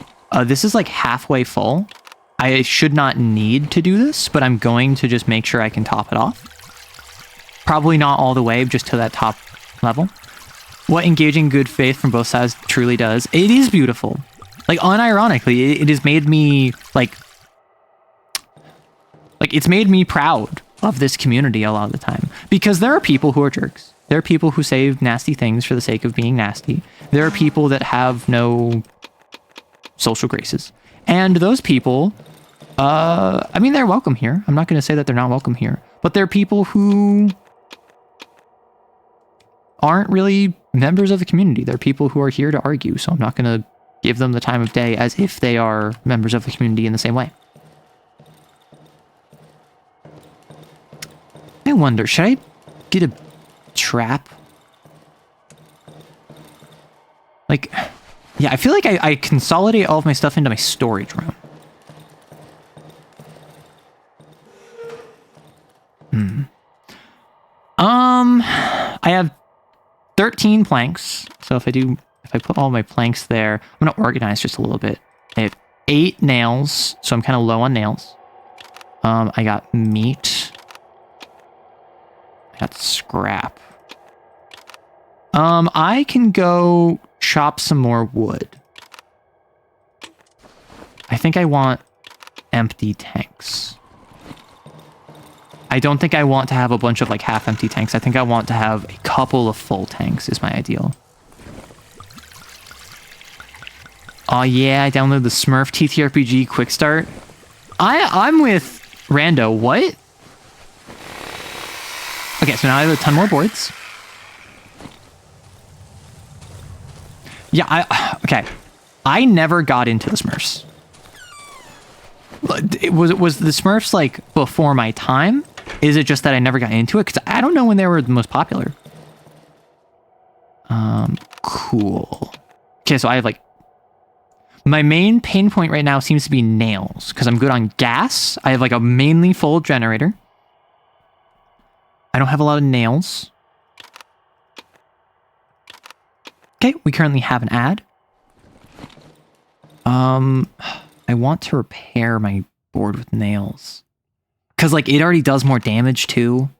This is like halfway full. I should not need to do this, but I'm going to just make sure I can top it off. Probably not all the way, just to that top level. What engaging good faith from both sides truly does. It is beautiful. Like, unironically, it has made me, like, it's made me proud of this community a lot of the time. Because there are people who are jerks. There are people who say nasty things for the sake of being nasty. There are people that have no social graces. And those people, I mean, they're welcome here. I'm not going to say that they're not welcome here. But there are people who aren't really members of the community. They're people who are here to argue. So I'm not going to give them the time of day as if they are members of the community in the same way. I wonder, should I get a trap? Like, yeah, I feel like I consolidate all of my stuff into my storage room. I have 13 planks. So if I put all my planks there, I'm going to organize just a little bit. I have 8 nails, so I'm kind of low on nails. I got meat. I got scrap. I can go chop some more wood. I think I want empty tanks. I don't think I want to have a bunch of like half-empty tanks. I think I want to have a couple of full tanks is my ideal. Oh yeah, I downloaded the Smurf TTRPG Quick Start. I'm with Rando. What? Okay, so now I have a ton more boards. Yeah, okay. I never got into the Smurfs. Was the Smurfs like before my time? Is it just that I never got into it? Because I don't know when they were the most popular. Cool. Okay, so I have like... My main pain point right now seems to be nails. Because I'm good on gas. I have like a mainly full generator. I don't have a lot of nails. Okay, we currently have an ad. I want to repair my board with nails. Because, like, it already does more damage, too.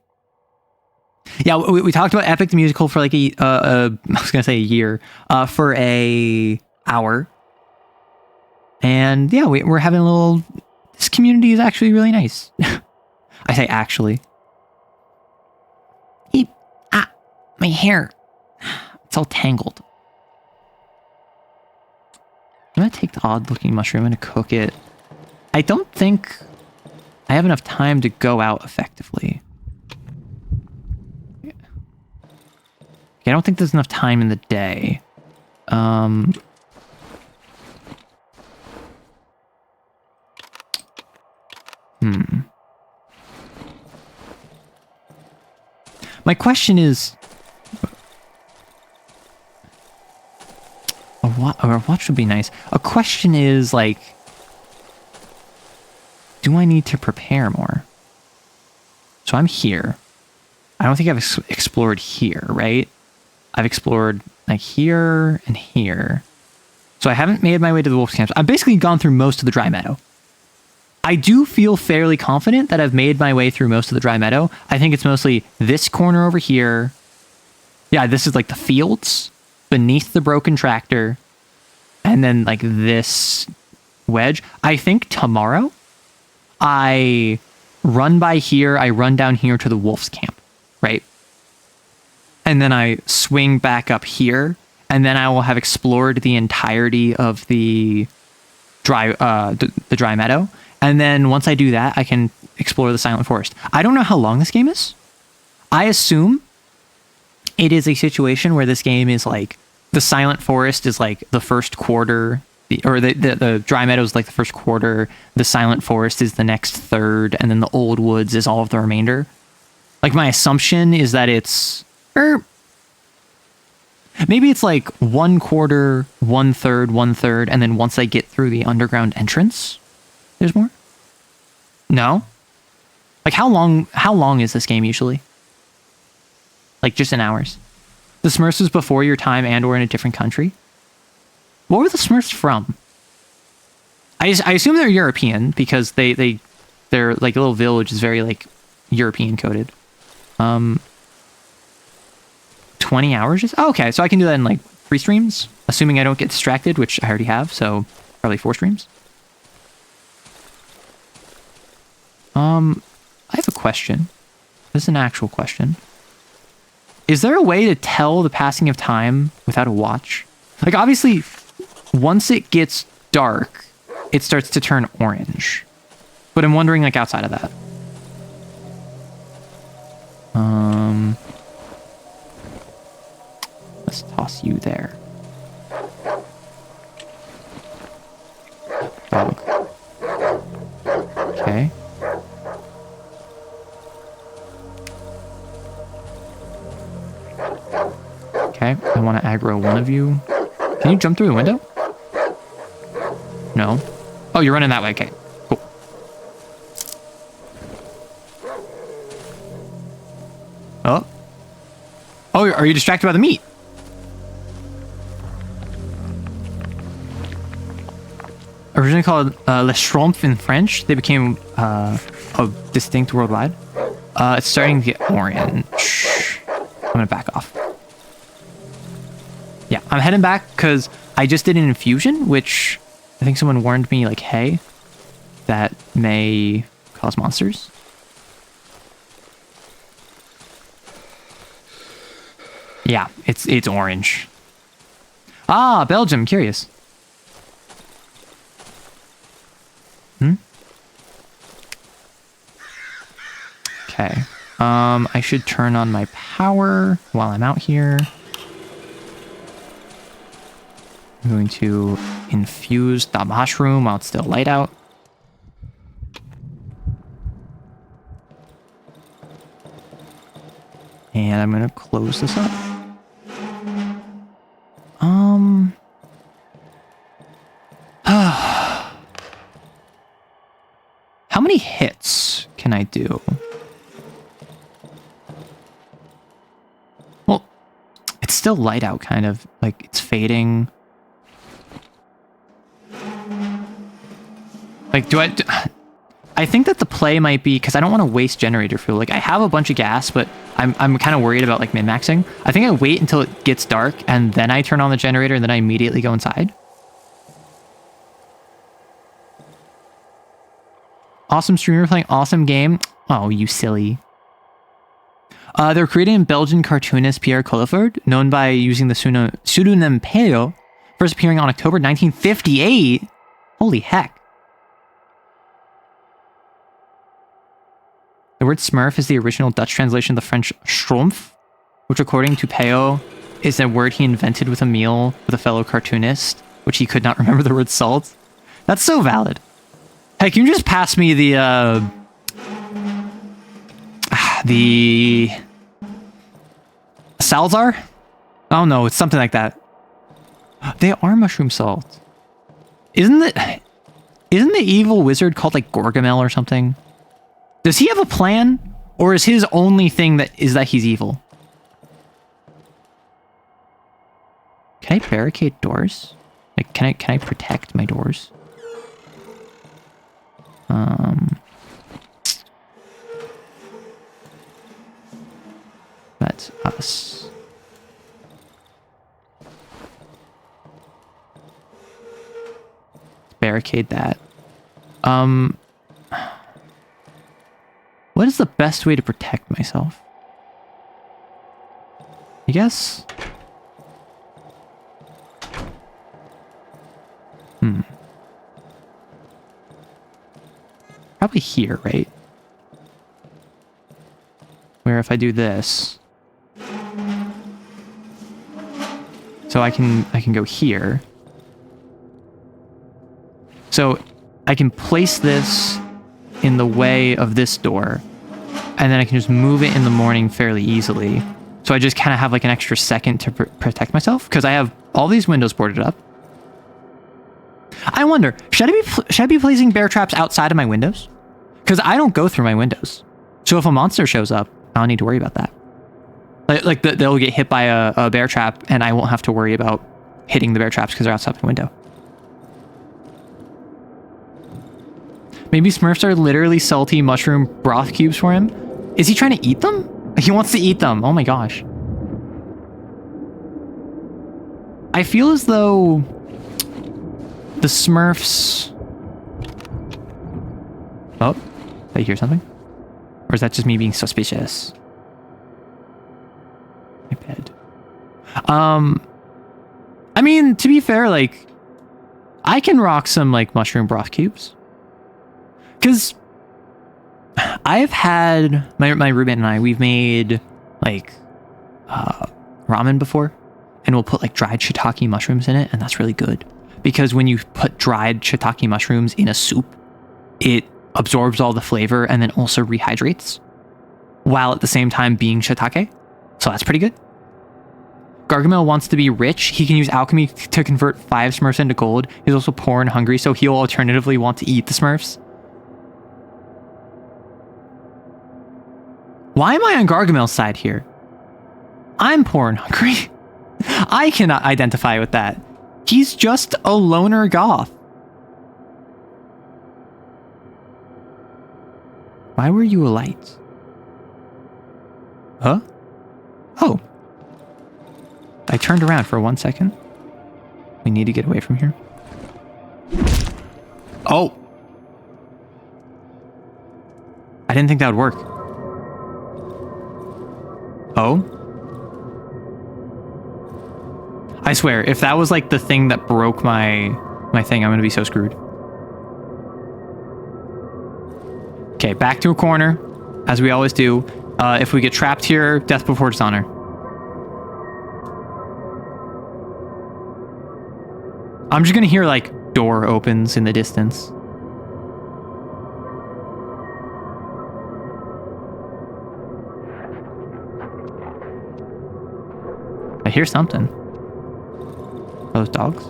Yeah, we talked about Epic the Musical for, like, I was going to say a year. For a hour. And, yeah, we're having a little... This community is actually really nice. I say actually. My hair. It's all tangled. I'm going to take the odd-looking mushroom. I'm going to cook it. I don't think I have enough time to go out effectively. I don't think there's enough time in the day. My question is... A watch would be nice. A question is, like... Do I need to prepare more? So I'm here. I don't think I've explored here, right? I've explored, like, here and here. So I haven't made my way to the wolf's camps. I've basically gone through most of the dry meadow. I do feel fairly confident that I've made my way through most of the dry meadow. I think it's mostly this corner over here. Yeah, this is like the fields beneath the broken tractor. And then like this wedge. I think tomorrow I run by here. I run down here to the wolf's camp, right? And then I swing back up here. And then I will have explored the entirety of the dry meadow. And then once I do that, I can explore the Silent Forest. I don't know how long this game is. I assume it is a situation where this game is like, the Silent Forest is like the first quarter, or the dry meadow is like the first quarter, the Silent Forest is the next third, and then the Old Woods is all of the remainder. Like my assumption is that it's, maybe it's like 1/4, 1/3, 1/3, and then once I get through the underground entrance, there's more? No? Like how long is this game usually? Like just in hours. The Smurfs was before your time and or in a different country. What were the Smurfs from? I assume they're European because their like little village is very like European coded. 20 hours? Oh, okay, so I can do that in like 3 streams, assuming I don't get distracted, which I already have, so probably 4 streams. I have a question. This is an actual question. Is there a way to tell the passing of time without a watch? Like, obviously, once it gets dark, it starts to turn orange. But I'm wondering, like, outside of that. Let's toss you there. Dog. Okay. Okay, I want to aggro one of you. Can you jump through the window? No. Oh, you're running that way. Okay, cool. Oh. Oh, are you distracted by the meat? Originally called Le Schtroumpf in French, they became distinct worldwide. It's starting to get orange. I'm gonna back off. Yeah, I'm heading back because I just did an infusion, which I think someone warned me, like, hey, that may cause monsters. Yeah, it's orange. Ah, Belgium, curious. Okay. I should turn on my power while I'm out here. I'm going to infuse the mushroom while it's still light out. And I'm going to close this up. How many hits can I do? Well, it's still light out, kind of. Like, it's fading. Like, I think that the play might be, because I don't want to waste generator fuel. Like, I have a bunch of gas, but I'm kind of worried about, like, min-maxing. I think I wait until it gets dark, and then I turn on the generator, and then I immediately go inside. Awesome streamer playing awesome game. Oh, you silly. They're created in Belgian cartoonist Pierre Colleford, known by using the pseudonym Peo, first appearing on October 1958. Holy heck. The word Smurf is the original Dutch translation of the French Schtroumpf, which according to Peo is a word he invented with a meal with a fellow cartoonist, which he could not remember the word salt. That's so valid. Hey, can you just pass me the Salzar? Oh no, it's something like that. They are mushroom salt. Isn't the evil wizard called like Gorgamel or something? Does he have a plan? Or is his only thing that he's evil? Can I barricade doors? Like, can I protect my doors? That's us. Barricade that. What is the best way to protect myself? I guess. Probably here, right? Where if I do this, so I can go here. So I can place this in the way of this door, and then I can just move it in the morning fairly easily. So I just kind of have like an extra second to protect myself because I have all these windows boarded up. I wonder, should I be placing bear traps outside of my windows? Because I don't go through my windows. So if a monster shows up, I don't need to worry about that. Like they'll get hit by a bear trap, and I won't have to worry about hitting the bear traps because they're outside the window. Maybe Smurfs are literally salty mushroom broth cubes for him. Is he trying to eat them? He wants to eat them. Oh my gosh. I feel as though the Smurfs... Oh, did I hear something? Or is that just me being suspicious? My bed. I mean, to be fair, like, I can rock some, like, mushroom broth cubes. Because I've had... My roommate and I, we've made, like, ramen before. And we'll put, like, dried shiitake mushrooms in it, and that's really good. Because when you put dried shiitake mushrooms in a soup, it absorbs all the flavor and then also rehydrates, while at the same time being shiitake. So that's pretty good. Gargamel wants to be rich. He can use alchemy to convert 5 Smurfs into gold. He's also poor and hungry, so he'll alternatively want to eat the Smurfs. Why am I on Gargamel's side here? I'm poor and hungry. I cannot identify with that. He's just a loner goth. Why were you a light? Huh? Oh. I turned around for 1 second. We need to get away from here. Oh. I didn't think that would work. Oh. I swear, if that was like the thing that broke my thing, I'm gonna be so screwed. Okay, back to a corner, as we always do. If we get trapped here, death before dishonor. I'm just gonna hear like door opens in the distance. I hear something. Those dogs?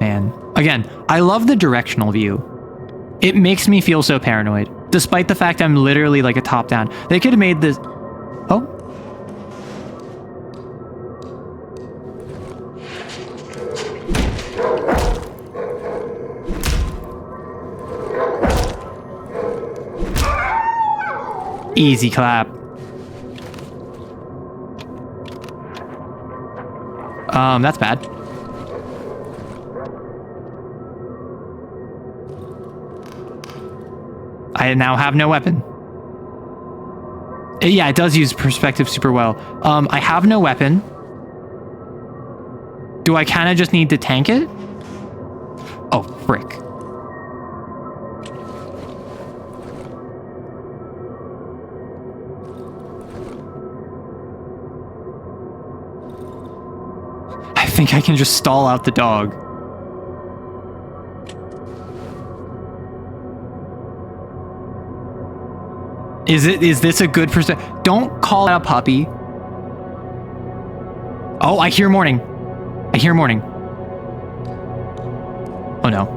Man. Again, I love the directional view. It makes me feel so paranoid. Despite the fact I'm literally like a top down. They could have made this... Oh. Easy clap. That's bad. I now have no weapon. Yeah, it does use perspective super well. I have no weapon. Do I kind of just need to tank it? Oh, frick. I think I can just stall out the dog. Is this a good perspective? Don't call out a puppy. Oh, I hear morning. I hear morning. Oh no.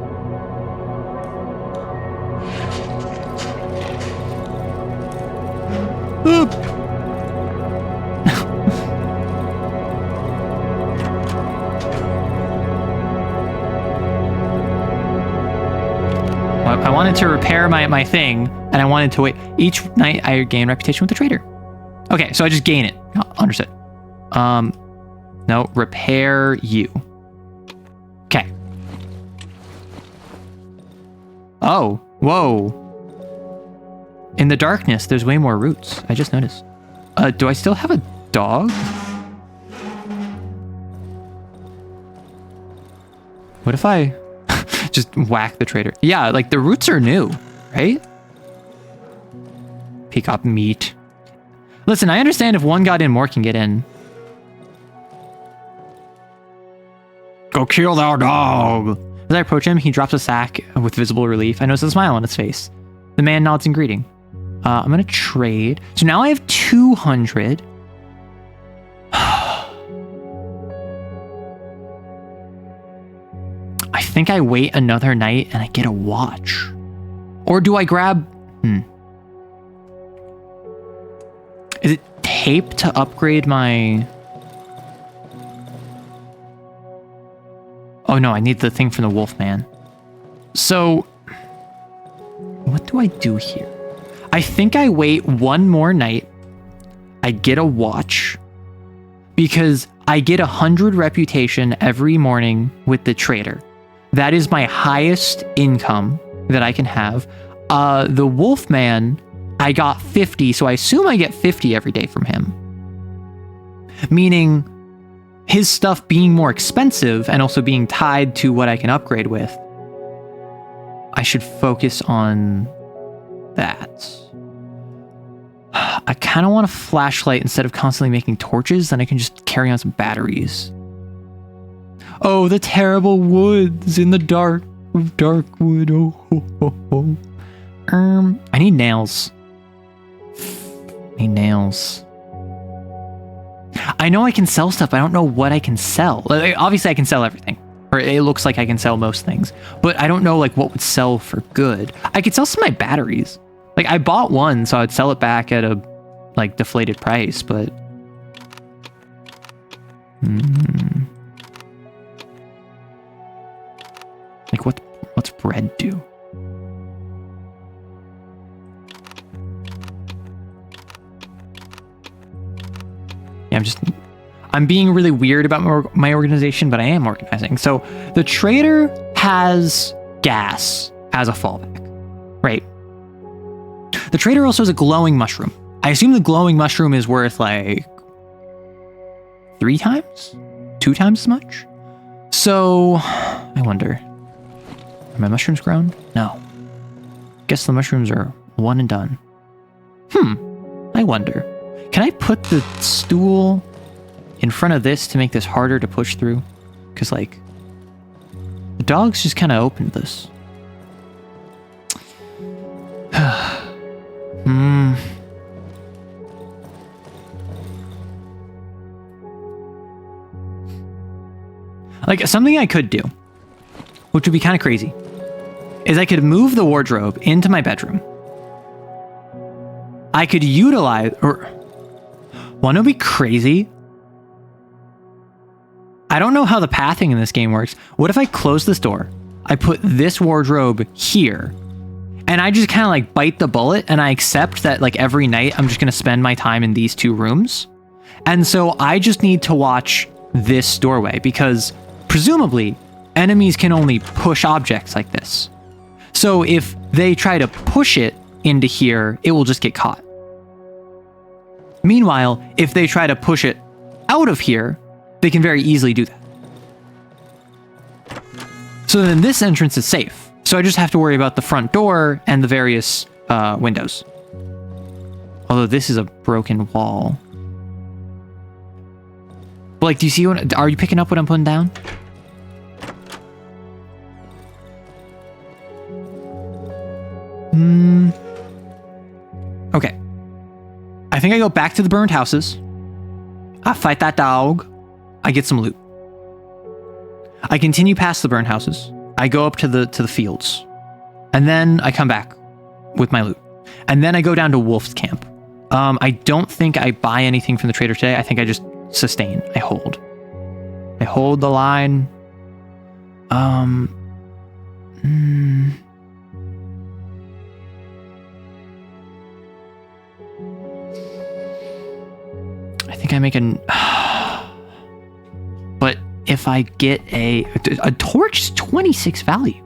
Oop. I wanted to repair my thing, and I wanted to wait. Each night I gain reputation with the trader. Okay, so I just gain it. Understood. No, repair you. Okay. Oh, whoa. In the darkness, there's way more roots. I just noticed. Do I still have a dog? What if I just whack the trader? Yeah, like the roots are new, right? Pick up meat. Listen, I understand if one got in, more can get in. Go kill our dog. As I approach him, he drops a sack with visible relief. I notice a smile on his face. The man nods in greeting. I'm gonna trade. So now I have 200. I think I wait another night and I get a watch. Or do I grab... Is it tape to upgrade my... Oh no, I need the thing from the Wolfman. So, what do I do here? I think I wait one more night. I get a watch. Because I get 100 reputation every morning with the trader. That is my highest income that I can have. The Wolfman, I got 50, so I assume I get 50 every day from him. Meaning, his stuff being more expensive and also being tied to what I can upgrade with, I should focus on that. I kind of want a flashlight instead of constantly making torches, then I can just carry on some batteries. Oh, the terrible woods in the dark of Darkwood. Oh, ho, ho, ho. I need nails. I need nails. I know I can sell stuff, but I don't know what I can sell. Like, obviously, I can sell everything. Or it looks like I can sell most things. But I don't know like what would sell for good. I could sell some of my batteries. Like, I bought one, so I'd sell it back at a, like, deflated price, but... Like, what's bread do? Yeah, I'm being really weird about my organization, but I am organizing. So, the trader has gas as a fallback, right? The trader also has a glowing mushroom. I assume the glowing mushroom is worth like 3 times? 2 times as much? So, I wonder. Are my mushrooms grown? No. Guess the mushrooms are one and done. I wonder. Can I put the stool in front of this to make this harder to push through? Because like, the dog's just kind of opened this. Like, something I could do, which would be kind of crazy, is I could move the wardrobe into my bedroom. I could utilize, or, want to be crazy? I don't know how the pathing in this game works. What if I close this door? I put this wardrobe here, and I just kind of like bite the bullet, and I accept that like every night I'm just going to spend my time in these 2 rooms. And so I just need to watch this doorway, because presumably enemies can only push objects like this. So if they try to push it into here, it will just get caught. Meanwhile, if they try to push it out of here, they can very easily do that. So then this entrance is safe. So I just have to worry about the front door and the various windows. Although this is a broken wall. But like, do you see what, are you picking up what I'm putting down? Okay. I think I go back to the burned houses. I fight that dog. I get some loot. I continue past the burned houses. I go up to the fields. And then I come back with my loot. And then I go down to Wolf's camp. I don't think I buy anything from the trader today. I think I just sustain. I hold. I hold the line. I think I make an... But if I get a torch is 26 value.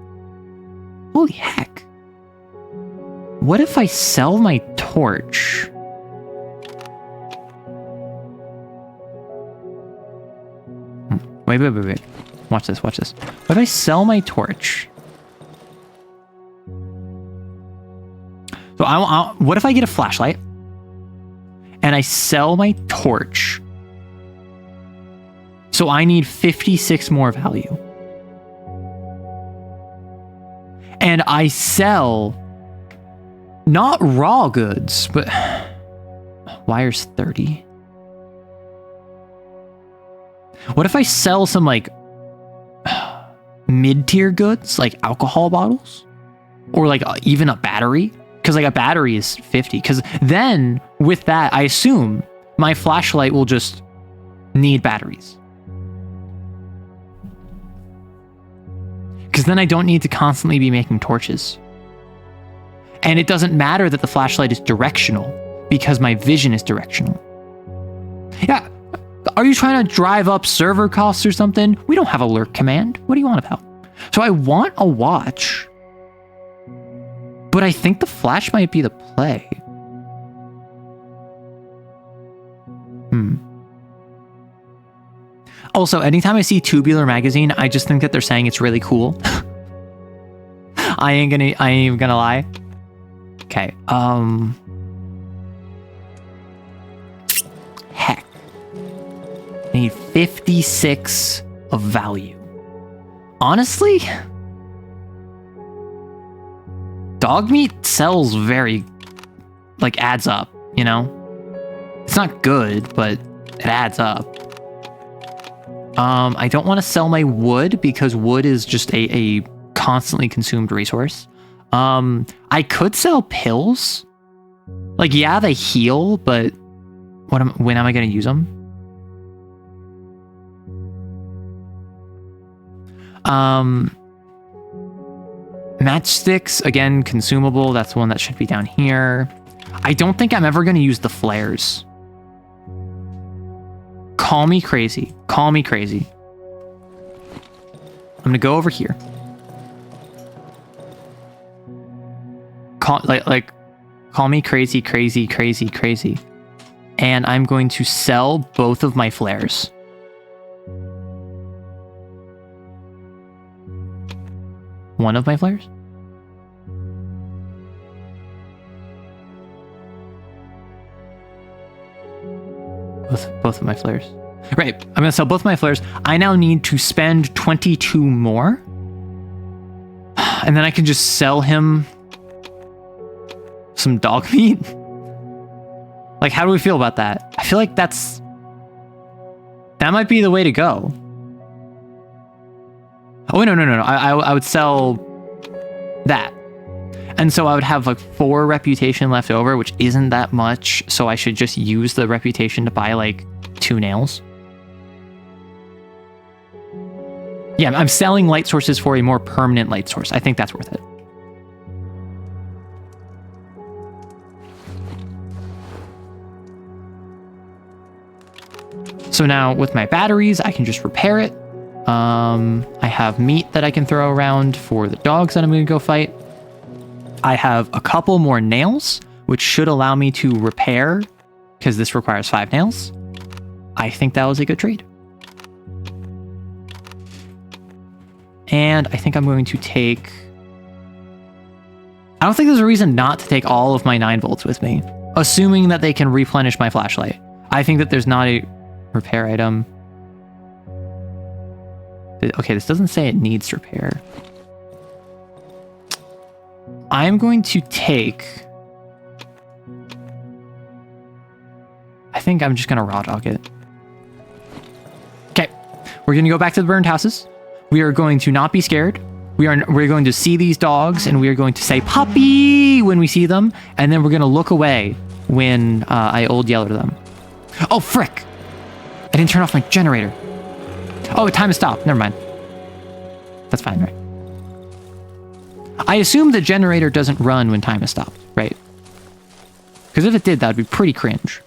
Holy heck. What if I sell my torch? Wait. Watch this. What if I sell my torch? So what if I get a flashlight and I sell my torch? So I need 56 more value. And I sell not raw goods, but wire's 30. What if I sell some like mid-tier goods, like alcohol bottles? or like even a battery, because like a battery is 50. Because then with that, I assume my flashlight will just need batteries. Because then I don't need to constantly be making torches. And it doesn't matter that the flashlight is directional, because my vision is directional. Yeah, are you trying to drive up server costs or something? We don't have a lurk command. What do you want about? So I want a watch, but I think the flash might be the play. Also, anytime I see Tubular Magazine, I just think that they're saying it's really cool. I ain't even gonna lie. Okay, heck. I need 56 of value. Honestly, dog meat sells very, like, adds up, you know? It's not good, but it adds up. I don't want to sell my wood because wood is just a constantly consumed resource. I could sell pills. Like, yeah, they heal, but when am I going to use them? Matchsticks, again, consumable. That's one that should be down here. I don't think I'm ever going to use the flares. Call me crazy. Call me crazy. I'm gonna go over here. Call me crazy, crazy, crazy, crazy. And I'm going to sell both of my flares. One of my flares? Both of my flares. Right, I'm gonna sell both my flares. I now need to spend 22 more. And then I can just sell him some dog meat. Like, how do we feel about that? I feel like that might be the way to go. Oh, no. I would sell that. And so I would have like 4 reputation left over, which isn't that much. So I should just use the reputation to buy like 2 nails. Yeah, I'm selling light sources for a more permanent light source. I think that's worth it. So now with my batteries, I can just repair it. I have meat that I can throw around for the dogs that I'm going to go fight. I have a couple more nails, which should allow me to repair, because this requires 5 nails. I think that was a good trade. And I think I'm going to take... I don't think there's a reason not to take all of my 9 volts with me, assuming that they can replenish my flashlight. I think that there's not a repair item. Okay, this doesn't say it needs repair. I'm going to take... I think I'm just going to raw dog it. Okay, we're going to go back to the burned houses. We are going to not be scared. We're going to see these dogs, and we are going to say puppy when we see them, and then we're going to look away when I old yell to them. Oh, frick! I didn't turn off my generator. Oh, time has stopped. Never mind. That's fine, right? I assume the generator doesn't run when time has stopped, right? Because if it did, that would be pretty cringe.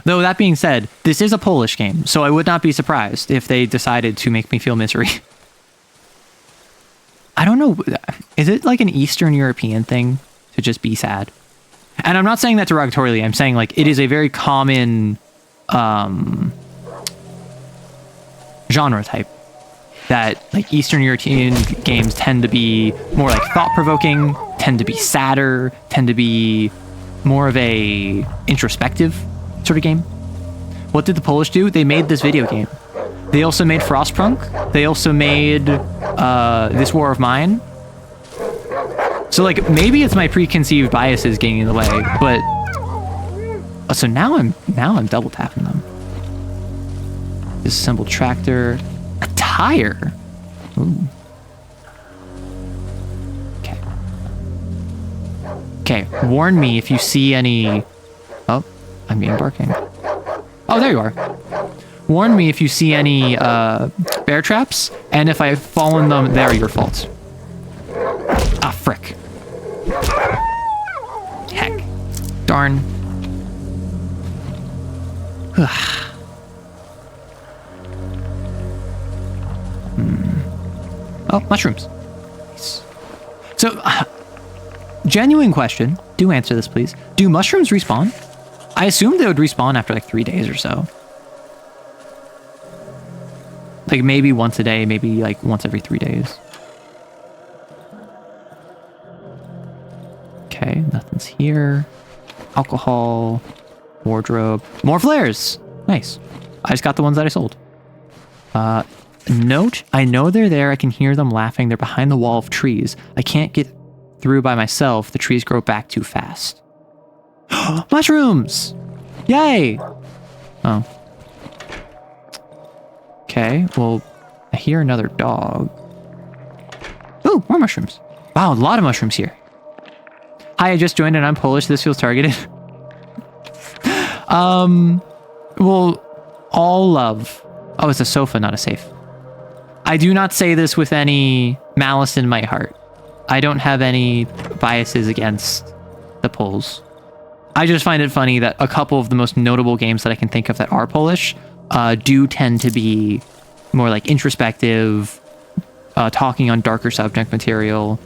Though, that being said, this is a Polish game, so I would not be surprised if they decided to make me feel misery. I don't know. Is it like an Eastern European thing to just be sad? And I'm not saying that derogatorily. I'm saying, like, it is a very common genre type. That, like, Eastern European games tend to be more, like, thought-provoking, tend to be sadder, tend to be more of a introspective sort of game. What did the Polish do? They made this video game. They also made Frostpunk. They also made This War of Mine. So, like, maybe it's my preconceived biases getting in the way, but... Oh, so now I'm double tapping them. Disassembled tractor. A tire. Ooh. Okay, warn me if you see any... Oh, I'm being barking. Oh, there you are. Warn me if you see any bear traps, and if I fall in them, they're your fault. Ah, frick. Heck. Darn. Oh, mushrooms. Nice. So, genuine question. Do answer this, please. Do mushrooms respawn? I assume they would respawn after like 3 days or so. Like maybe once a day, maybe like once every 3 days. Okay, nothing's here. Alcohol, wardrobe, more flares. Nice. I just got the ones that I sold. Note, I know they're there. I can hear them laughing. They're behind the wall of trees. I can't get through by myself. The trees grow back too fast. Mushrooms! Yay! Oh. Okay, well, I hear another dog. Ooh, more mushrooms. Wow, a lot of mushrooms here. Hi, I just joined and I'm Polish. This feels targeted. Well, all love. Oh, it's a sofa, not a safe. I do not say this with any malice in my heart. I don't have any biases against the Poles. I just find it funny that a couple of the most notable games that I can think of that are Polish do tend to be more like introspective, talking on darker subject material.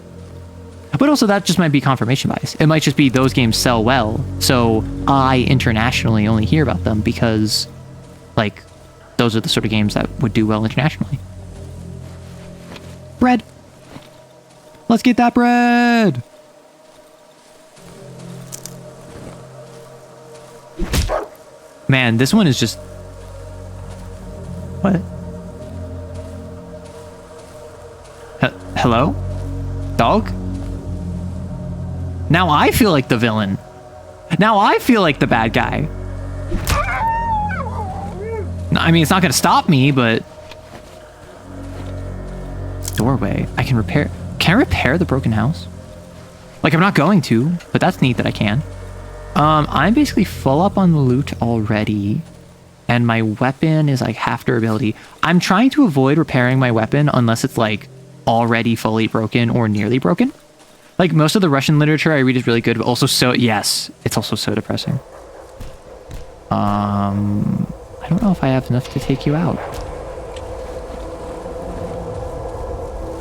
But also that just might be confirmation bias. It might just be those games sell well, so I internationally only hear about them because, like, those are the sort of games that would do well internationally. Bread. Let's get that bread. Man, this one is just... What? Hello? Dog? Now I feel like the villain. Now I feel like the bad guy. I mean, it's not gonna stop me, but... Doorway. I can repair... Can I repair the broken house? Like, I'm not going to, but that's neat that I can. I'm basically full up on the loot already. And my weapon is like half durability. I'm trying to avoid repairing my weapon unless it's like already fully broken or nearly broken. Like most of the Russian literature I read is really good, but also so, yes, it's also so depressing. I don't know if I have enough to take you out.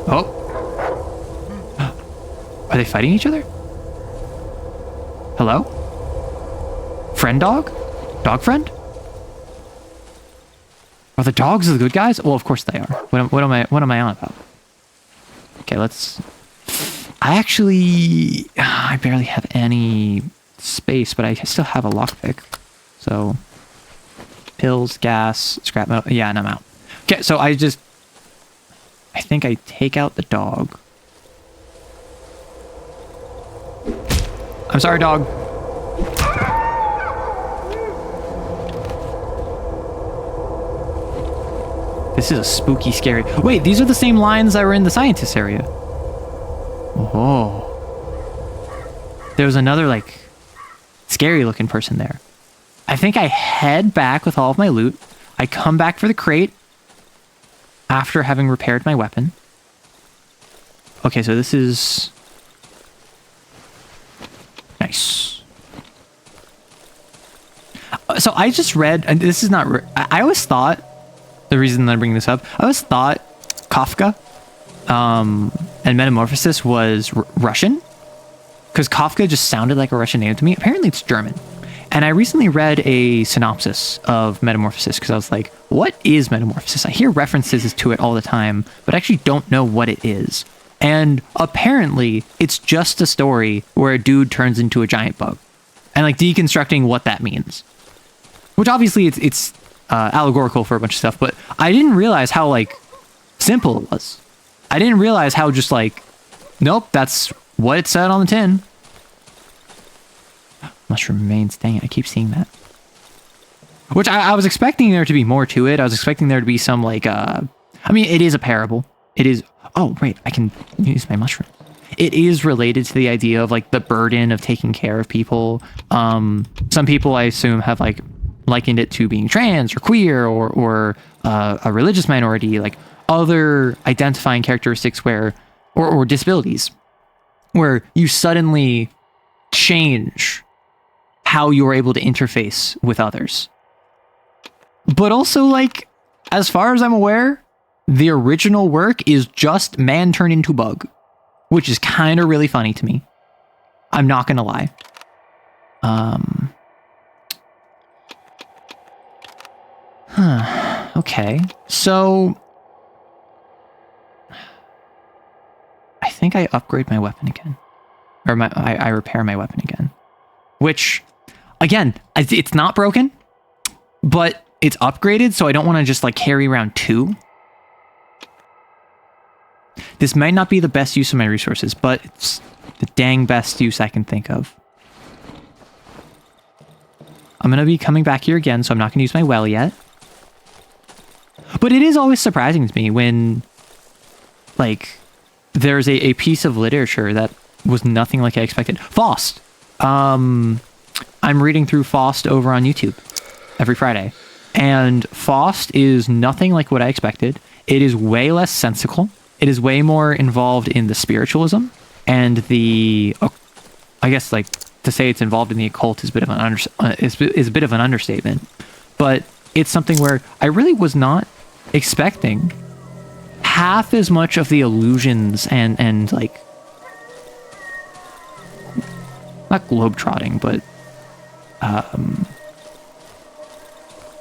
Oh. Are they fighting each other? Hello? Friend dog? Dog friend? Are the dogs the good guys? Well, of course they are. What am I on about? Okay, let's... I barely have any space, but I still have a lockpick. So, pills, gas, scrap metal. Yeah, and I'm out. Okay, so I think I take out the dog. I'm sorry, dog. This is a spooky, scary... Wait, these are the same lines that were in the scientist area. Oh. There was another, like, scary-looking person there. I think I head back with all of my loot. I come back for the crate after having repaired my weapon. Okay, so this is... Nice. So I just read, and this is not... I always thought... The reason that I'm bringing this up, I always thought Kafka and Metamorphosis was Russian, because Kafka just sounded like a Russian name to me. Apparently it's German. And I recently read a synopsis of Metamorphosis because I was like, what is Metamorphosis? I hear references to it all the time, but I actually don't know what it is. And apparently it's just a story where a dude turns into a giant bug and like deconstructing what that means, which obviously it's allegorical for a bunch of stuff, but I didn't realize how like simple it was. I didn't realize how just like, nope, that's what it said on the tin. Mushroom remains. Dang it, I keep seeing that. Which I was expecting there to be more to it. I was expecting there to be some like, I mean, it is a parable. It is, oh, wait, I can use my mushroom. it is related to the idea of like the burden of taking care of people. Some people, I assume, have like likened it to being trans or queer or a religious minority, like other identifying characteristics where or disabilities where you suddenly change how you're able to interface with others. But also, like, as far as I'm aware, the original work is just man turned into bug, which is kind of really funny to me. I'm not gonna lie. Okay, so I think I upgrade my weapon again, or I repair my weapon again, which, again, it's not broken, but it's upgraded, so I don't want to just like carry around 2. This might not be the best use of my resources, but it's the dang best use I can think of. I'm going to be coming back here again, so I'm not going to use my well yet. But it is always surprising to me when, like, there's a piece of literature that was nothing like I expected. Faust! I'm reading through Faust over on YouTube every Friday. And Faust is nothing like what I expected. It is way less sensical. It is way more involved in the spiritualism and the, I guess, like, to say it's involved in the occult is a bit of an understatement. But it's something where I really was not expecting half as much of the illusions and like, not globetrotting, but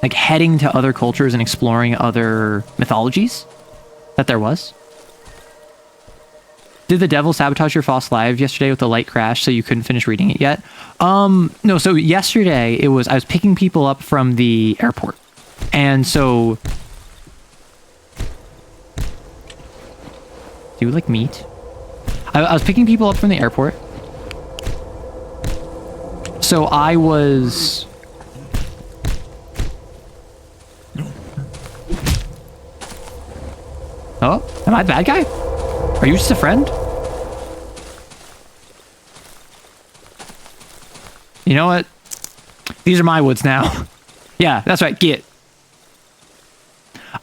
like heading to other cultures and exploring other mythologies that there was. Did the devil sabotage your Faust live yesterday with the light crash so you couldn't finish reading it yet? No, so yesterday I was picking people up from the airport. And so, do you like meat? I was picking people up from the airport. So I was... Oh, am I the bad guy? Are you just a friend? You know what? These are my woods now. Yeah, that's right. Get.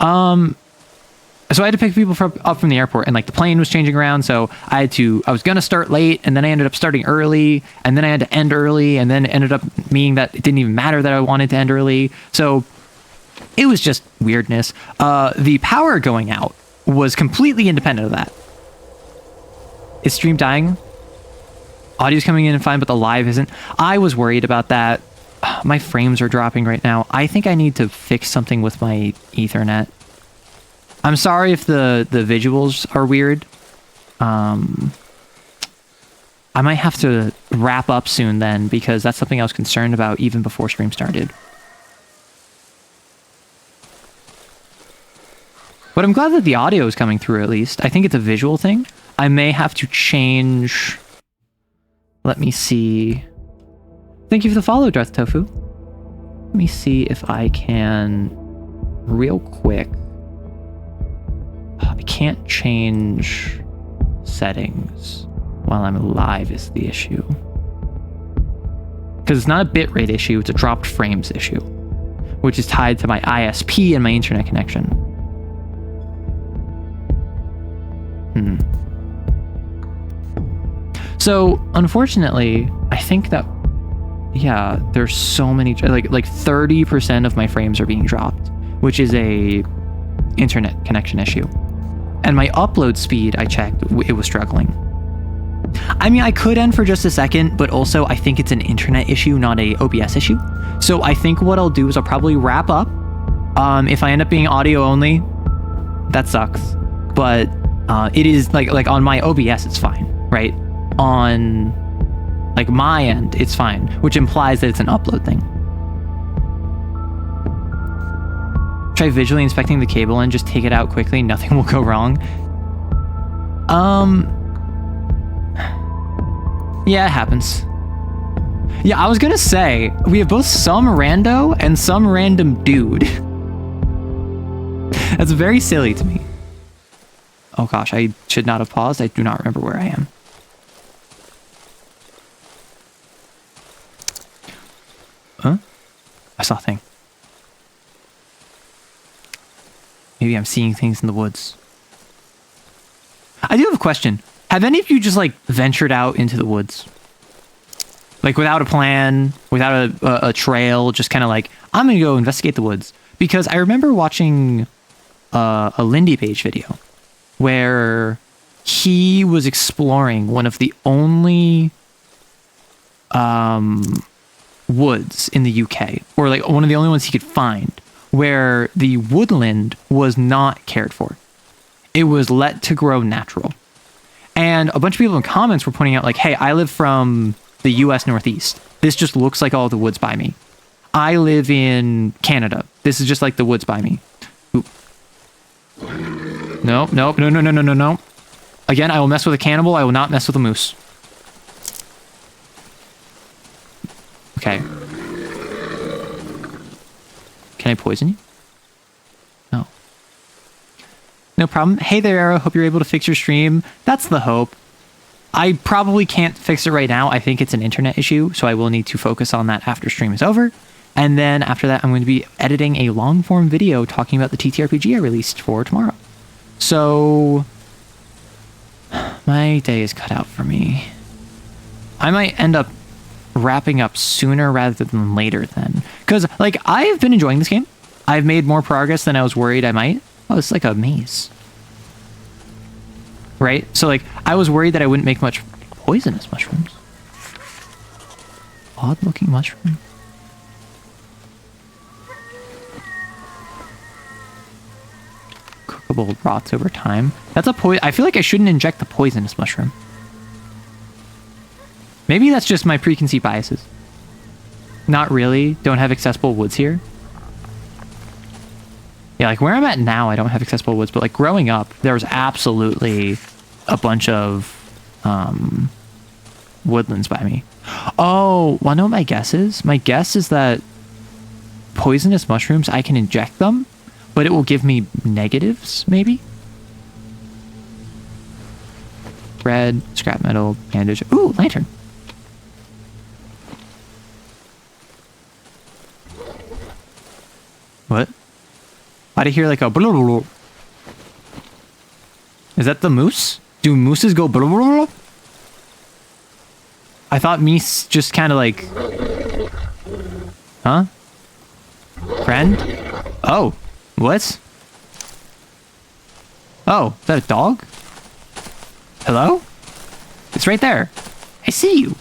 So I had to pick people up from the airport, and like the plane was changing around, so I was gonna start late, and then I ended up starting early, and then I had to end early, and then it ended up meaning that it didn't even matter that I wanted to end early. So it was just weirdness. The power going out was completely independent of that. Is stream dying? Audio's coming in fine, but the live isn't. I was worried about that. My frames are dropping right now. I think I need to fix something with my Ethernet. I'm sorry if the visuals are weird. I might have to wrap up soon then, because that's something I was concerned about even before stream started. But I'm glad that the audio is coming through at least. I think it's a visual thing. I may have to change... Let me see. Thank you for the follow, Darth Tofu. Let me see if I can... Real quick. I can't change settings while I'm live is the issue. Because it's not a bitrate issue, it's a dropped frames issue, which is tied to my ISP and my internet connection. So, unfortunately, I think that, yeah, there's so many, like 30% of my frames are being dropped, which is a internet connection issue. And my upload speed, I checked, it was struggling. I mean, I could end for just a second, but also I think it's an internet issue, not a OBS issue. So I think what I'll do is I'll probably wrap up. If I end up being audio only, that sucks. But it is like on my OBS, it's fine, right? On like my end, it's fine, which implies that it's an upload thing. Try visually inspecting the cable and just take it out quickly. Nothing will go wrong. Yeah, it happens. Yeah, I was gonna say, we have both some rando and some random dude. That's very silly to me. Oh gosh, I should not have paused. I do not remember where I am. Huh? I saw a thing. Maybe I'm seeing things in the woods. I do have a question. Have any of you just, like, ventured out into the woods? Like, without a plan, without a trail, just kind of like, I'm going to go investigate the woods. Because I remember watching a Lindy Page video where he was exploring one of the only woods in the UK, or like one of the only ones he could find, where the woodland was not cared for. It was let to grow natural. And a bunch of people in comments were pointing out like, hey, I live from the US Northeast. This just looks like all the woods by me. I live in Canada. This is just like the woods by me. Ooh. Nope, nope, no, no, no, no, no, no. Again, I will mess with a cannibal. I will not mess with a moose. Okay. Can I poison you? No. No problem. Hey there, Arrow. Hope you're able to fix your stream. That's the hope. I probably can't fix it right now. I think it's an internet issue, so I will need to focus on that after stream is over. And then after that, I'm going to be editing a long-form video talking about the TTRPG I released for tomorrow. So my day is cut out for me. I might end up wrapping up sooner rather than later then. Because, like, I've been enjoying this game. I've made more progress than I was worried I might. Oh, it's like a maze. Right? So, like, I was worried that I wouldn't make much poisonous mushrooms. Odd-looking mushroom. Cookable rots over time. That's a poison. I feel like I shouldn't inject the poisonous mushroom. Maybe that's just my preconceived biases. Not really. Don't have accessible woods here. Yeah, like where I'm at now, I don't have accessible woods, but like growing up, there was absolutely a bunch of woodlands by me. Oh, wanna know what my guess is? My guess is that poisonous mushrooms, I can inject them, but it will give me negatives, maybe? Red, scrap metal, bandage. Ooh, lantern. What? Why'd I hear like a blah, blah, blah? Is that the moose? Do mooses go blah, blah, blah? I thought meese just kind of like... Huh? Friend? Oh. What? Oh, is that a dog? Hello? It's right there. I see you.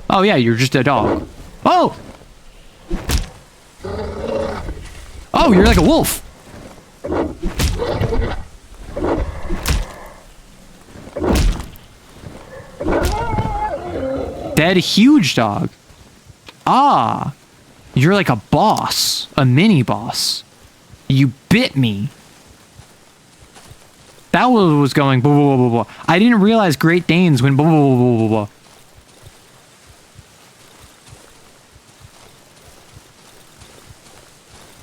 Oh yeah, you're just a dog. Oh! Oh, you're like a wolf. Dead huge dog. Ah, you're like a boss, a mini boss. You bit me. That was going blah, blah, blah, blah, blah. I didn't realize Great Danes went blah, blah, blah, blah, blah, blah.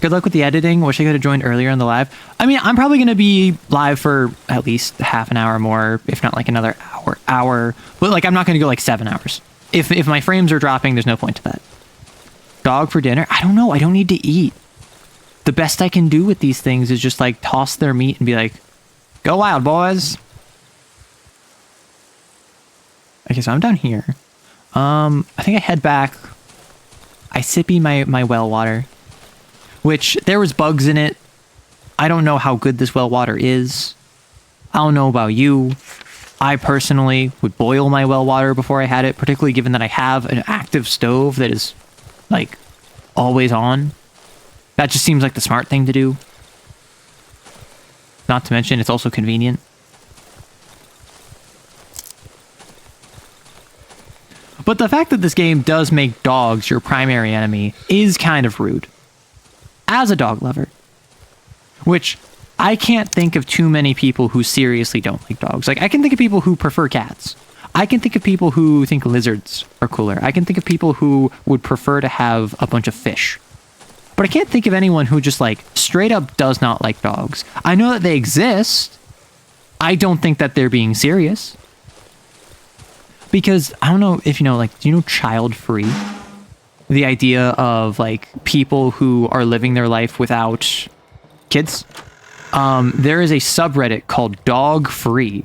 Good luck with the editing. Wish I could have joined earlier in the live. I mean, I'm probably going to be live for at least half an hour more, if not like another hour. But like, I'm not going to go like 7 hours. If my frames are dropping, there's no point to that. Dog for dinner? I don't know. I don't need to eat. The best I can do with these things is just like toss their meat and be like, go wild, boys. Okay, so I'm down here. I think I head back. I sippy my well water. Which, there was bugs in it. I don't know how good this well water is. I don't know about you. I personally would boil my well water before I had it, particularly given that I have an active stove that is, like, always on. That just seems like the smart thing to do. Not to mention, it's also convenient. But the fact that this game does make dogs your primary enemy is kind of rude. As a dog lover. Which, I can't think of too many people who seriously don't like dogs. Like, I can think of people who prefer cats. I can think of people who think lizards are cooler. I can think of people who would prefer to have a bunch of fish. But I can't think of anyone who just, like, straight up does not like dogs. I know that they exist. I don't think that they're being serious. because I don't know if you know, like, do you know child free? The idea of like people who are living their life without kids. There is a subreddit called Dog Free,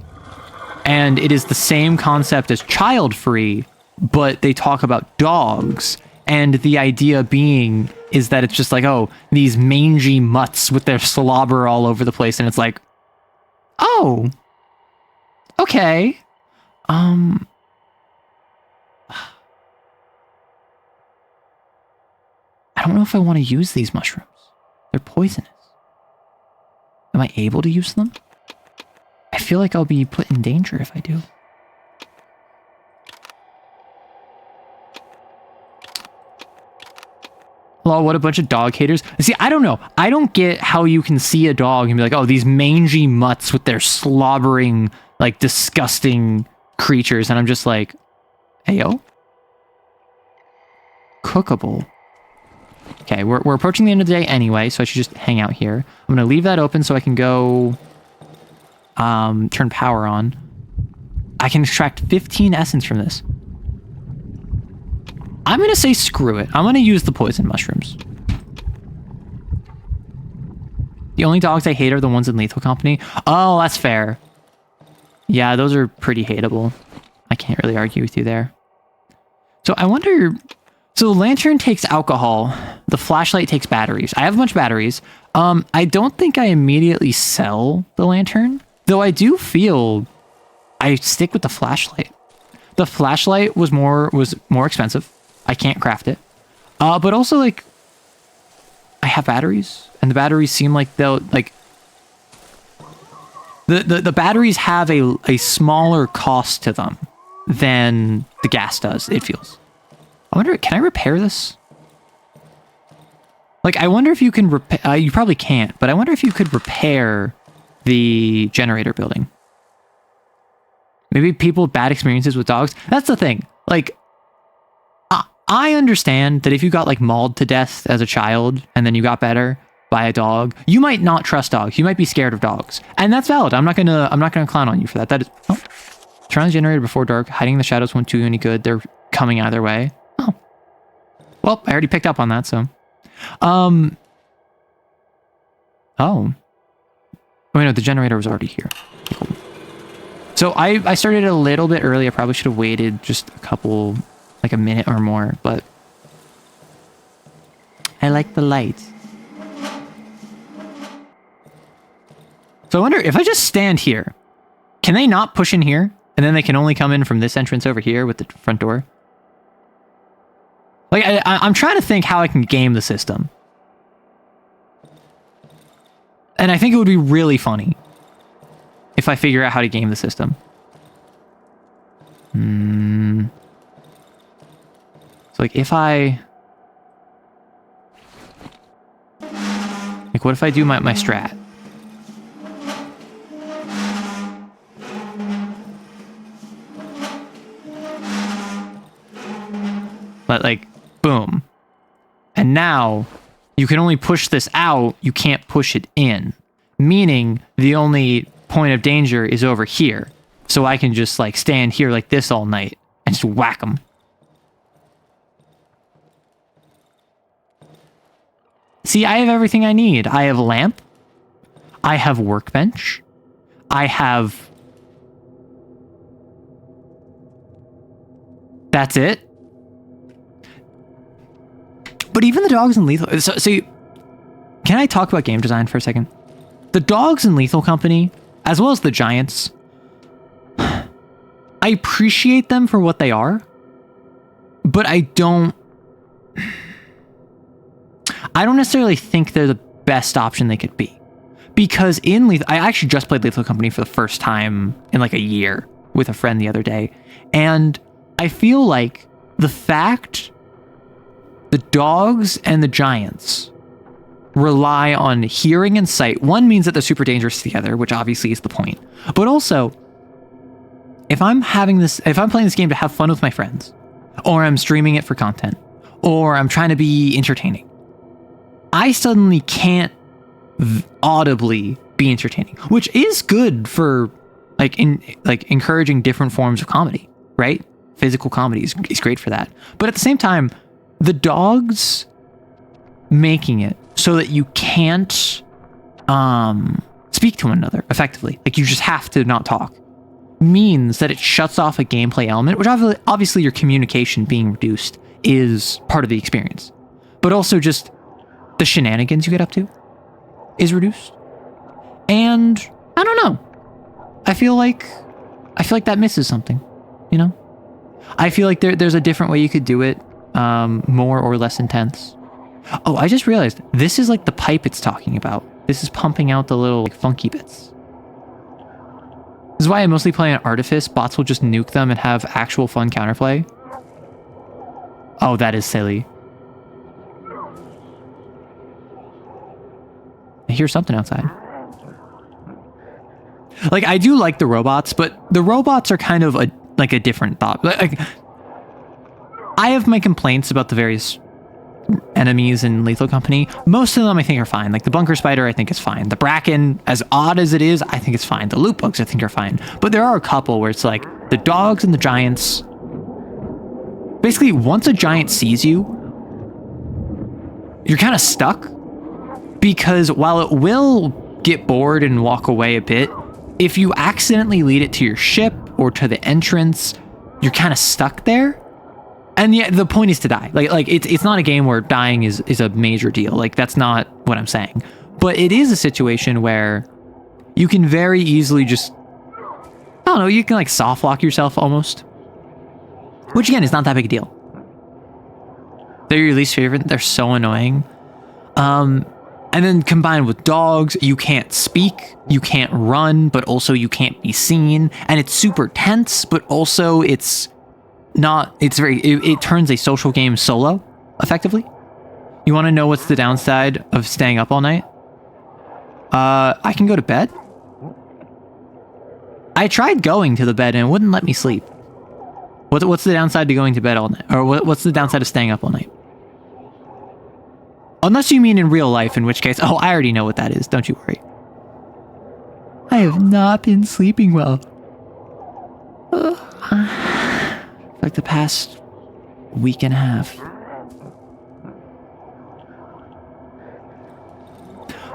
and it is the same concept as child free, but they talk about dogs. And the idea being is that it's just like, oh, these mangy mutts with their slobber all over the place, and it's like, oh, okay. I don't know if I want to use these mushrooms. They're poisonous. Am I able to use them? I feel like I'll be put in danger if I do. Hello, what a bunch of dog haters. See, I don't know. I don't get how you can see a dog and be like, oh, these mangy mutts with their slobbering, like, disgusting creatures. And I'm just like, hey, yo. Cookable. Okay, we're approaching the end of the day anyway, so I should just hang out here. I'm going to leave that open so I can go turn power on. I can extract 15 essence from this. I'm going to say screw it. I'm going to use the poison mushrooms. The only dogs I hate are the ones in Lethal Company. Oh, that's fair. Yeah, those are pretty hateable. I can't really argue with you there. So I wonder... So the lantern takes alcohol. The flashlight takes batteries. I have a bunch of batteries. I don't think I immediately sell the lantern, though I do feel I stick with the flashlight. The flashlight was more expensive. I can't craft it. But also, like, I have batteries, and the batteries seem like they'll, like, the batteries have a smaller cost to them than the gas does, it feels. I wonder, can I repair this? Like, I wonder if you can repair... you probably can't, but I wonder if you could repair the generator building. Maybe people with bad experiences with dogs. That's the thing. Like, I understand that if you got, like, mauled to death as a child, and then you got better by a dog, you might not trust dogs. You might be scared of dogs. And that's valid. I'm not gonna clown on you for that. That is... Oh. Turn on the generator before dark. Hiding in the shadows won't do you any good. They're coming either way. Oh. Well, I already picked up on that, so... Oh. Oh, wait, no, the generator was already here. Cool. So I started a little bit early. I probably should have waited just a couple... like a minute or more, but... I like the light. So I wonder, if I just stand here, can they not push in here? And then they can only come in from this entrance over here with the front door? Like, I'm trying to think how I can game the system. And I think it would be really funny if I figure out how to game the system. So, like, if I... Like, what if I do my strat? But, like, boom. And now, you can only push this out, you can't push it in. Meaning, the only point of danger is over here. So I can just, like, stand here like this all night and just whack them. See, I have everything I need. I have a lamp. I have workbench. I have... That's it. But even the dogs in Lethal... So, can I talk about game design for a second? The dogs in Lethal Company, as well as the giants, I appreciate them for what they are, but I don't necessarily think they're the best option they could be. Because in Lethal... I actually just played Lethal Company for the first time in like a year with a friend the other day. And I feel like the fact... the dogs and the giants rely on hearing and sight. One means that they're super dangerous together, which obviously is the point. But also, if I'm playing this game to have fun with my friends, or I'm streaming it for content, or I'm trying to be entertaining, I suddenly can't audibly be entertaining, which is good for like encouraging different forms of comedy, right? physical comedy is great for that. But at the same time, the dogs making it so that you can't speak to one another effectively, like you just have to not talk, means that it shuts off a gameplay element, which obviously your communication being reduced is part of the experience, but also just the shenanigans you get up to is reduced. And I don't know, I feel like that misses something, you know? I feel like there's a different way you could do it, more or less intense. Oh, I just realized this is like the pipe it's talking about. This is pumping out the little like funky bits. This is why I mostly play on Artifice. Bots will just nuke them and have actual fun counterplay. Oh, that is silly. I hear something outside. Like, I do like the robots, but the robots are kind of a different thought. Like, I have my complaints about the various enemies in Lethal Company. Most of them I think are fine. Like the bunker spider I think is fine. The bracken, as odd as it is, I think it's fine. The loot bugs I think are fine. But there are a couple where it's like the dogs and the giants. Basically, once a giant sees you, you're kind of stuck, because while it will get bored and walk away a bit, if you accidentally lead it to your ship or to the entrance, you're kind of stuck there. And yeah, the point is to die. Like it's not a game where dying is a major deal. Like, that's not what I'm saying. But it is a situation where you can very easily just, I don't know, you can like soft lock yourself almost. Which again is not that big a deal. They're your least favorite. They're so annoying. And then combined with dogs, you can't speak, you can't run, but also you can't be seen. And it's super tense, but also it turns a social game solo, effectively. You want to know what's the downside of staying up all night? I can go to bed. I tried going to the bed and it wouldn't let me sleep. What's the downside to going to bed all night? Or what's the downside of staying up all night? Unless you mean in real life, in which case, oh, I already know what that is. Don't you worry. I have not been sleeping well. Like the past week and a half.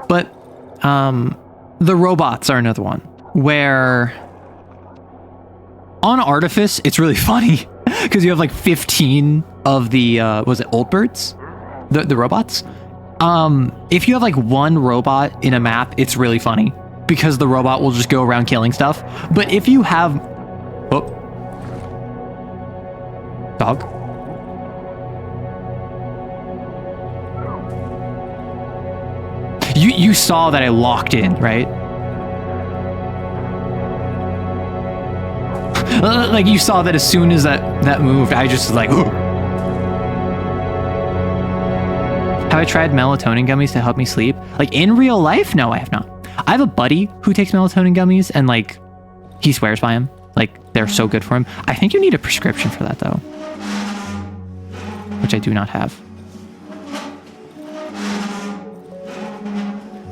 But the robots are another one where on Artifice it's really funny because you have like 15 of the was it old birds, the robots. If you have like one robot in a map, it's really funny because the robot will just go around killing stuff. But if you have dog. You saw that I locked in, right? Like you saw that as soon as that moved, I just like. Ugh. Have I tried melatonin gummies to help me sleep? Like in real life? No, I have not. I have a buddy who takes melatonin gummies and like he swears by them. Like they're so good for him. I think you need a prescription for that though. Which I do not have.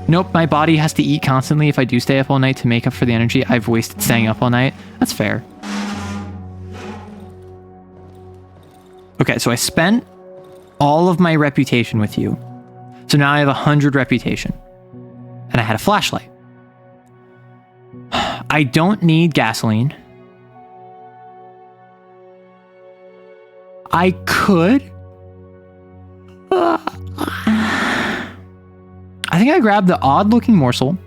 Nope, my body has to eat constantly if I do stay up all night to make up for the energy I've wasted staying up all night. That's fair. Okay, so I spent all of my reputation with you. So now I have 100 reputation. And I had a flashlight. I don't need gasoline. I could. I think I grabbed the odd looking morsel.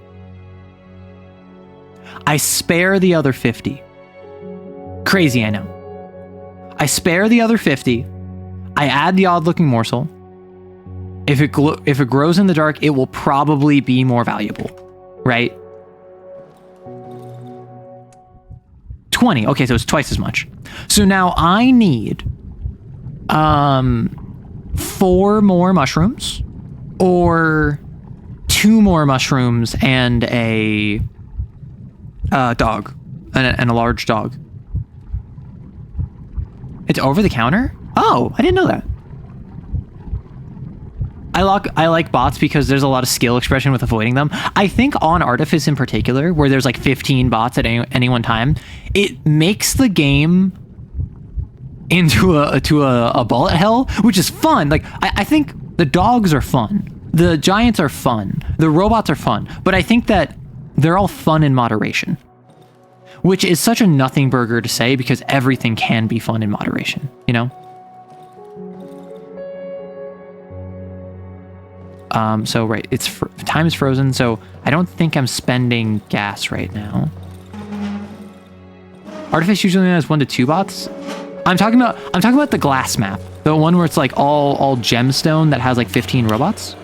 I spare the other 50. Crazy, I know. I spare the other 50. I add the odd looking morsel. If it grows in the dark, it will probably be more valuable, right? 20. Okay, so it's twice as much. So now I need 4 more mushrooms or 2 more mushrooms and a dog and a large dog. It's over the counter? Oh, I didn't know that. I like bots because there's a lot of skill expression with avoiding them. I think on Artifice in particular, where there's like 15 bots at any one time, it makes the game into a bullet hell, which is fun. Like, I think the dogs are fun. The giants are fun. The robots are fun. But I think that they're all fun in moderation, which is such a nothing burger to say because everything can be fun in moderation, you know? So right, time is frozen, so I don't think I'm spending gas right now. Artifice usually has 1 to 2 bots. I'm talking about the glass map, the one where it's like all gemstone that has like 15 robots.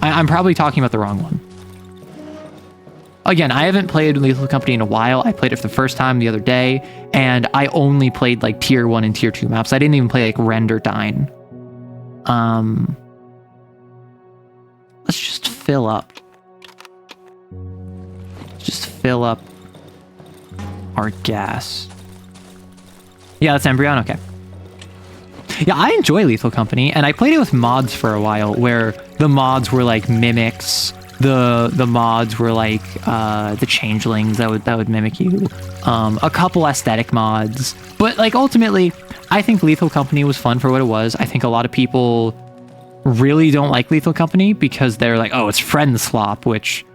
I'm probably talking about the wrong one. Again, I haven't played Lethal Company in a while. I played it for the first time the other day, and I only played like tier 1 and tier 2 maps. I didn't even play like Rend or Dine. Let's just fill up. Just fill up our gas. Yeah, that's Embryon. Okay. Yeah, I enjoy Lethal Company, and I played it with mods for a while, where the mods were like mimics. The mods were like the changelings that would mimic you. A couple aesthetic mods, but like ultimately, I think Lethal Company was fun for what it was. I think a lot of people really don't like Lethal Company because they're like, oh, it's friend slop, which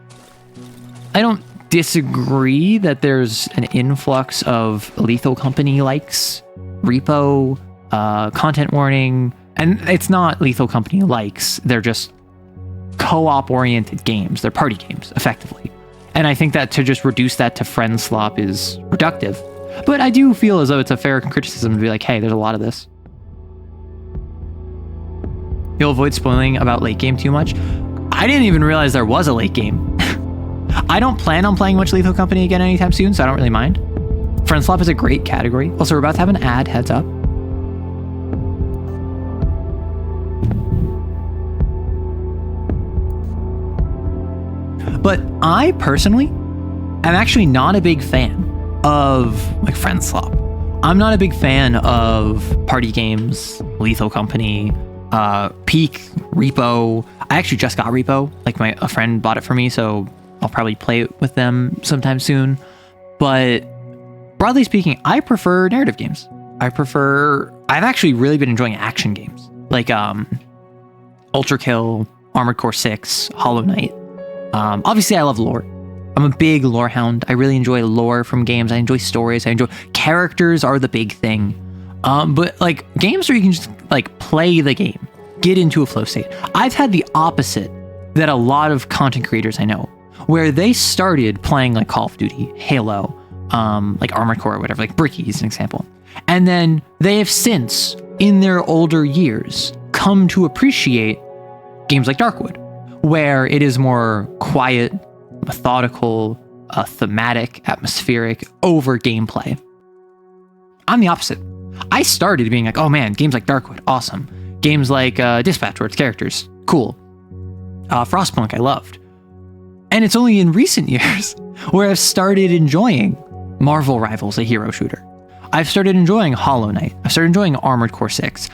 I don't disagree that there's an influx of Lethal Company likes, repo, content warning, and it's not Lethal Company likes, they're just co-op oriented games. They're party games, effectively. And I think that to just reduce that to friend slop is reductive. But I do feel as though it's a fair criticism to be like, hey, there's a lot of this. You'll avoid spoiling about late game too much. I didn't even realize there was a late game. I don't plan on playing much Lethal Company again anytime soon, so I don't really mind. Friend slop is a great category. Also, we're about to have an ad, heads up. But I personally am actually not a big fan of like friend slop. I'm not a big fan of party games, Lethal Company, Peak, Repo. I actually just got Repo. Like a friend bought it for me, so I'll probably play it with them sometime soon. But broadly speaking, I prefer narrative games. I've actually really been enjoying action games like Ultra Kill, Armored Core 6, Hollow Knight. Obviously, I love lore. I'm a big lore hound. I really enjoy lore from games. I enjoy stories. I enjoy characters are the big thing. But like games where you can just like play the game, get into a flow state. I've had the opposite that a lot of content creators I know, where they started playing like Call of Duty, Halo, like Armored Core or whatever, like Bricky is an example. And then they have since, in their older years, come to appreciate games like Darkwood, where it is more quiet, methodical, thematic, atmospheric, over gameplay. I'm the opposite. I started being like, oh man, games like Darkwood, awesome. Games like Dispatch, where it's characters, cool. Frostpunk, I loved. And it's only in recent years where I've started enjoying Marvel Rivals, a hero shooter. I've started enjoying Hollow Knight. I've started enjoying Armored Core 6.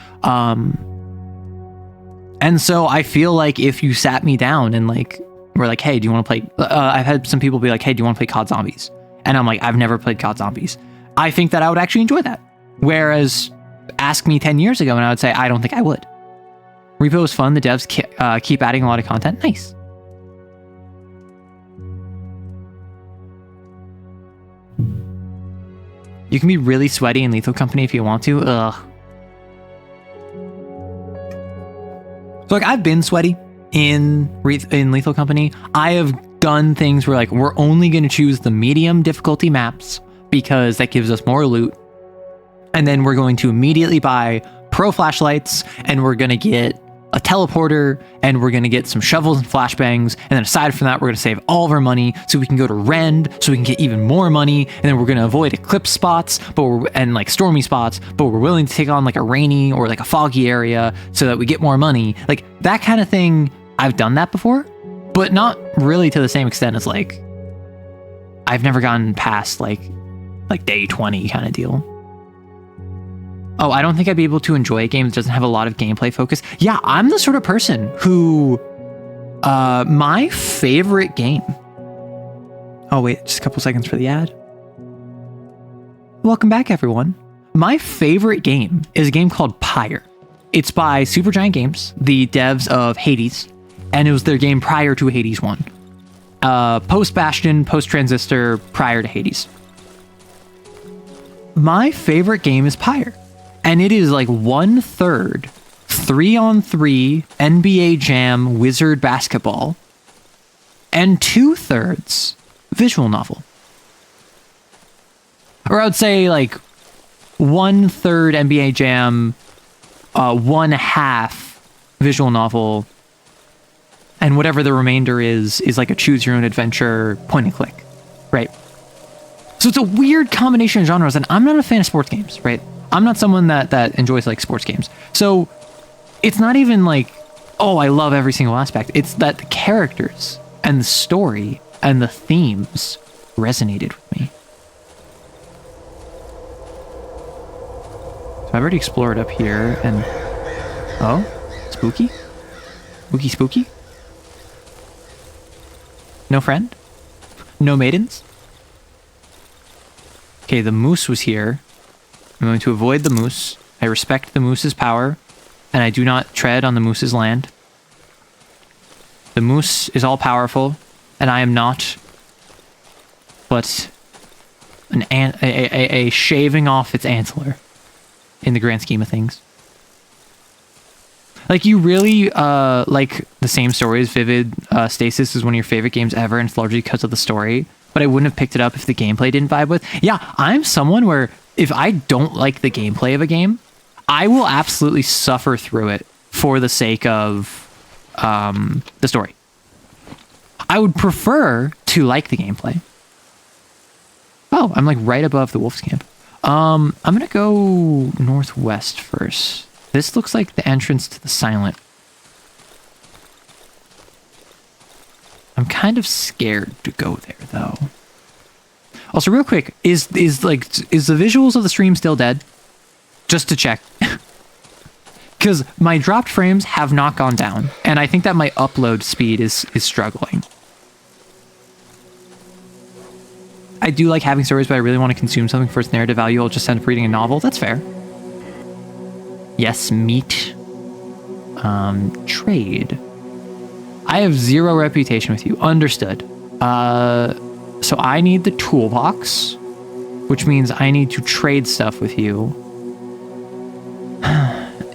And so I feel like if you sat me down and like, we're like, hey, do you want to play? I've had some people be like, hey, do you want to play COD Zombies? And I'm like, I've never played COD Zombies. I think that I would actually enjoy that. Whereas ask me 10 years ago and I would say, I don't think I would. Repo is fun. The devs keep adding a lot of content. Nice. You can be really sweaty in Lethal Company if you want to. Ugh. So like I've been sweaty in Lethal Company. I have done things where like we're only going to choose the medium difficulty maps because that gives us more loot. And then we're going to immediately buy pro flashlights and we're going to get a teleporter and we're going to get some shovels and flashbangs. And then aside from that, we're going to save all of our money so we can go to Rend so we can get even more money. And then we're going to avoid eclipse spots and like stormy spots, but we're willing to take on like a rainy or like a foggy area so that we get more money. Like that kind of thing. I've done that before, but not really to the same extent as like, I've never gotten past like day 20 kind of deal. Oh, I don't think I'd be able to enjoy a game that doesn't have a lot of gameplay focus. Yeah, I'm the sort of person who, my favorite game. Oh wait, just a couple seconds for the ad. Welcome back, everyone. My favorite game is a game called Pyre. It's by Supergiant Games, the devs of Hades, and it was their game prior to Hades 1. Post-Bastion, post-Transistor, prior to Hades. My favorite game is Pyre, and it is like 1/3 3-on-3 NBA Jam Wizard basketball, and 2/3 visual novel. Or I would say like 1/3 NBA Jam, 1/2 visual novel, and whatever the remainder is like a choose your own adventure point and click, right? So it's a weird combination of genres, and I'm not a fan of sports games, right? I'm not someone that enjoys like sports games. So it's not even like, oh, I love every single aspect. It's that the characters and the story and the themes resonated with me. So I've already explored up here, and oh, spooky? Spooky, spooky? No friend? No maidens? Okay, the moose was here. I'm going to avoid the moose. I respect the moose's power, and I do not tread on the moose's land. The moose is all powerful, and I am not, but a shaving off its antler in the grand scheme of things. Like, you really like the same stories. Vivid Stasis is one of your favorite games ever, and it's largely because of the story, but I wouldn't have picked it up if the gameplay didn't vibe with. Yeah, I'm someone where if I don't like the gameplay of a game, I will absolutely suffer through it for the sake of the story. I would prefer to like the gameplay. Oh, I'm like right above the wolf's camp. I'm gonna go northwest first. This looks like the entrance to the Silent. I'm kind of scared to go there though. Also, real quick, is the visuals of the stream still dead? Just to check. Because my dropped frames have not gone down, and I think that my upload speed is struggling. I do like having stories, but I really want to consume something for its narrative value. I'll just end up reading a novel. That's fair. Yes, meat. Trade. I have 0 reputation with you. Understood. So I need the toolbox, which means I need to trade stuff with you.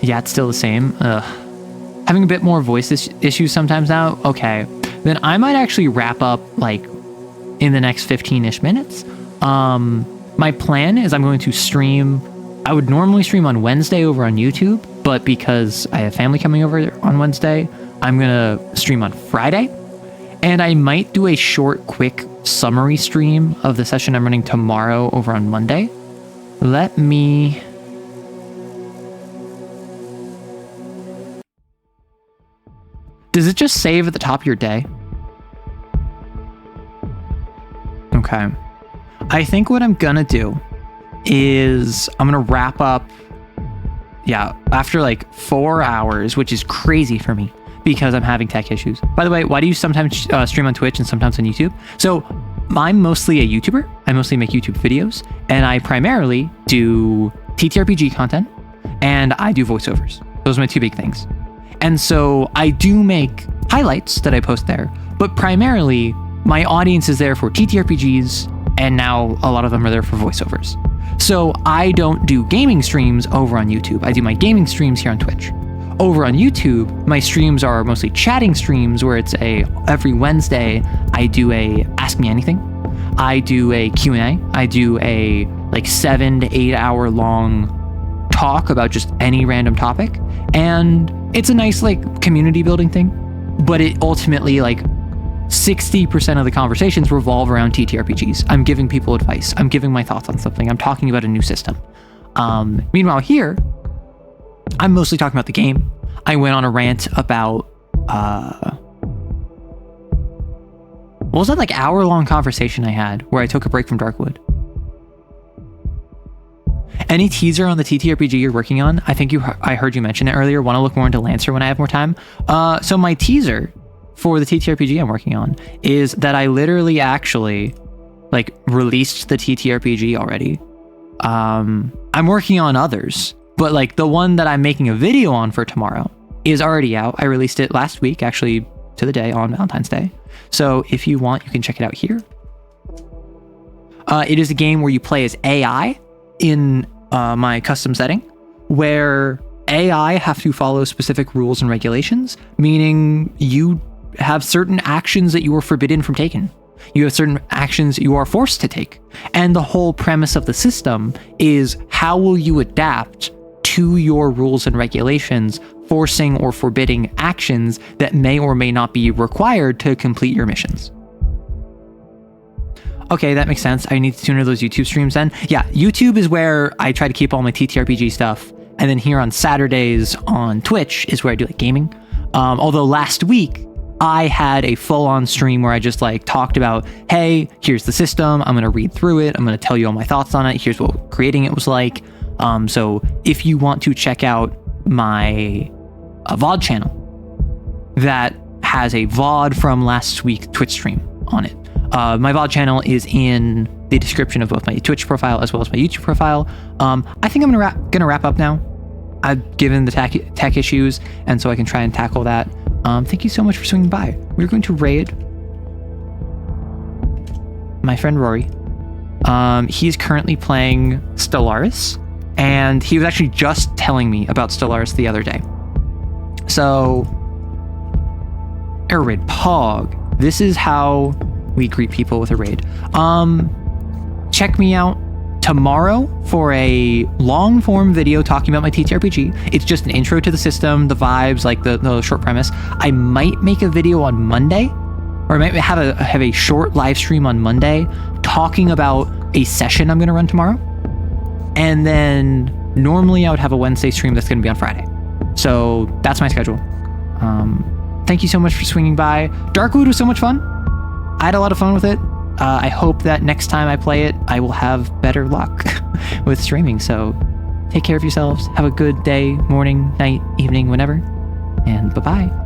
Yeah, it's still the same. Having a bit more voice issues sometimes now. Okay, then I might actually wrap up like in the next 15-ish minutes. My plan is I'm going to stream. I would normally stream on Wednesday over on YouTube, but because I have family coming over on Wednesday, I'm gonna stream on Friday, and I might do a short, quick summary stream of the session I'm running tomorrow over on Monday. Let me... Does it just save at the top of your day? Okay. I think what I'm gonna do is I'm gonna wrap up, yeah, after like 4 hours, which is crazy for me because I'm having tech issues. By the way, why do you sometimes stream on Twitch and sometimes on YouTube? So I'm mostly a YouTuber. I mostly make YouTube videos, and I primarily do TTRPG content, and I do voiceovers. Those are my 2 big things. And so I do make highlights that I post there, but primarily my audience is there for TTRPGs, and now a lot of them are there for voiceovers. So I don't do gaming streams over on YouTube. I do my gaming streams here on Twitch. Over on YouTube, my streams are mostly chatting streams where it's every Wednesday I do a Ask Me Anything. I do a Q&A. I do a like 7 to 8 hour long talk about just any random topic. And it's a nice like community building thing, but it ultimately like 60% of the conversations revolve around TTRPGs. I'm giving people advice. I'm giving my thoughts on something. I'm talking about a new system. Meanwhile here, I'm mostly talking about the game. I went on a rant about, what was that like hour-long conversation I had where I took a break from Darkwood? Any teaser on the TTRPG you're working on? I think I heard you mention it earlier. Want to look more into Lancer when I have more time? So my teaser for the TTRPG I'm working on is that I literally actually like released the TTRPG already. I'm working on others, but like the one that I'm making a video on for tomorrow is already out. I released it last week, actually to the day on Valentine's Day. So if you want, you can check it out here. It is a game where you play as AI in my custom setting, where AI have to follow specific rules and regulations, meaning you have certain actions that you are forbidden from taking. You have certain actions you are forced to take. And the whole premise of the system is how will you adapt to your rules and regulations, forcing or forbidding actions that may or may not be required to complete your missions. Okay, that makes sense. I need to tune into those YouTube streams then. Yeah, YouTube is where I try to keep all my TTRPG stuff. And then here on Saturdays on Twitch is where I do like gaming. Although last week I had a full-on stream where I just like talked about, hey, here's the system. I'm going to read through it. I'm going to tell you all my thoughts on it. Here's what creating it was like. So if you want to check out my VOD channel that has a VOD from last week's Twitch stream on it. My VOD channel is in the description of both my Twitch profile as well as my YouTube profile. I think I'm gonna wrap up now. I've given the tech issues, and so I can try and tackle that. Thank you so much for swinging by. We're going to raid my friend Rory. He's currently playing Stellaris, and he was actually just telling me about Stellaris the other day. So, air raid Pog. This is how we greet people with a raid. Check me out tomorrow for a long form video talking about my TTRPG. It's just an intro to the system, the vibes, like the short premise. I might make a video on Monday, or I might have a short live stream on Monday talking about a session I'm going to run tomorrow. And then normally I would have a Wednesday stream that's going to be on Friday. So that's my schedule. Thank you so much for swinging by. Darkwood was so much fun. I had a lot of fun with it. I hope that next time I play it, I will have better luck with streaming. So take care of yourselves. Have a good day, morning, night, evening, whenever. And bye-bye.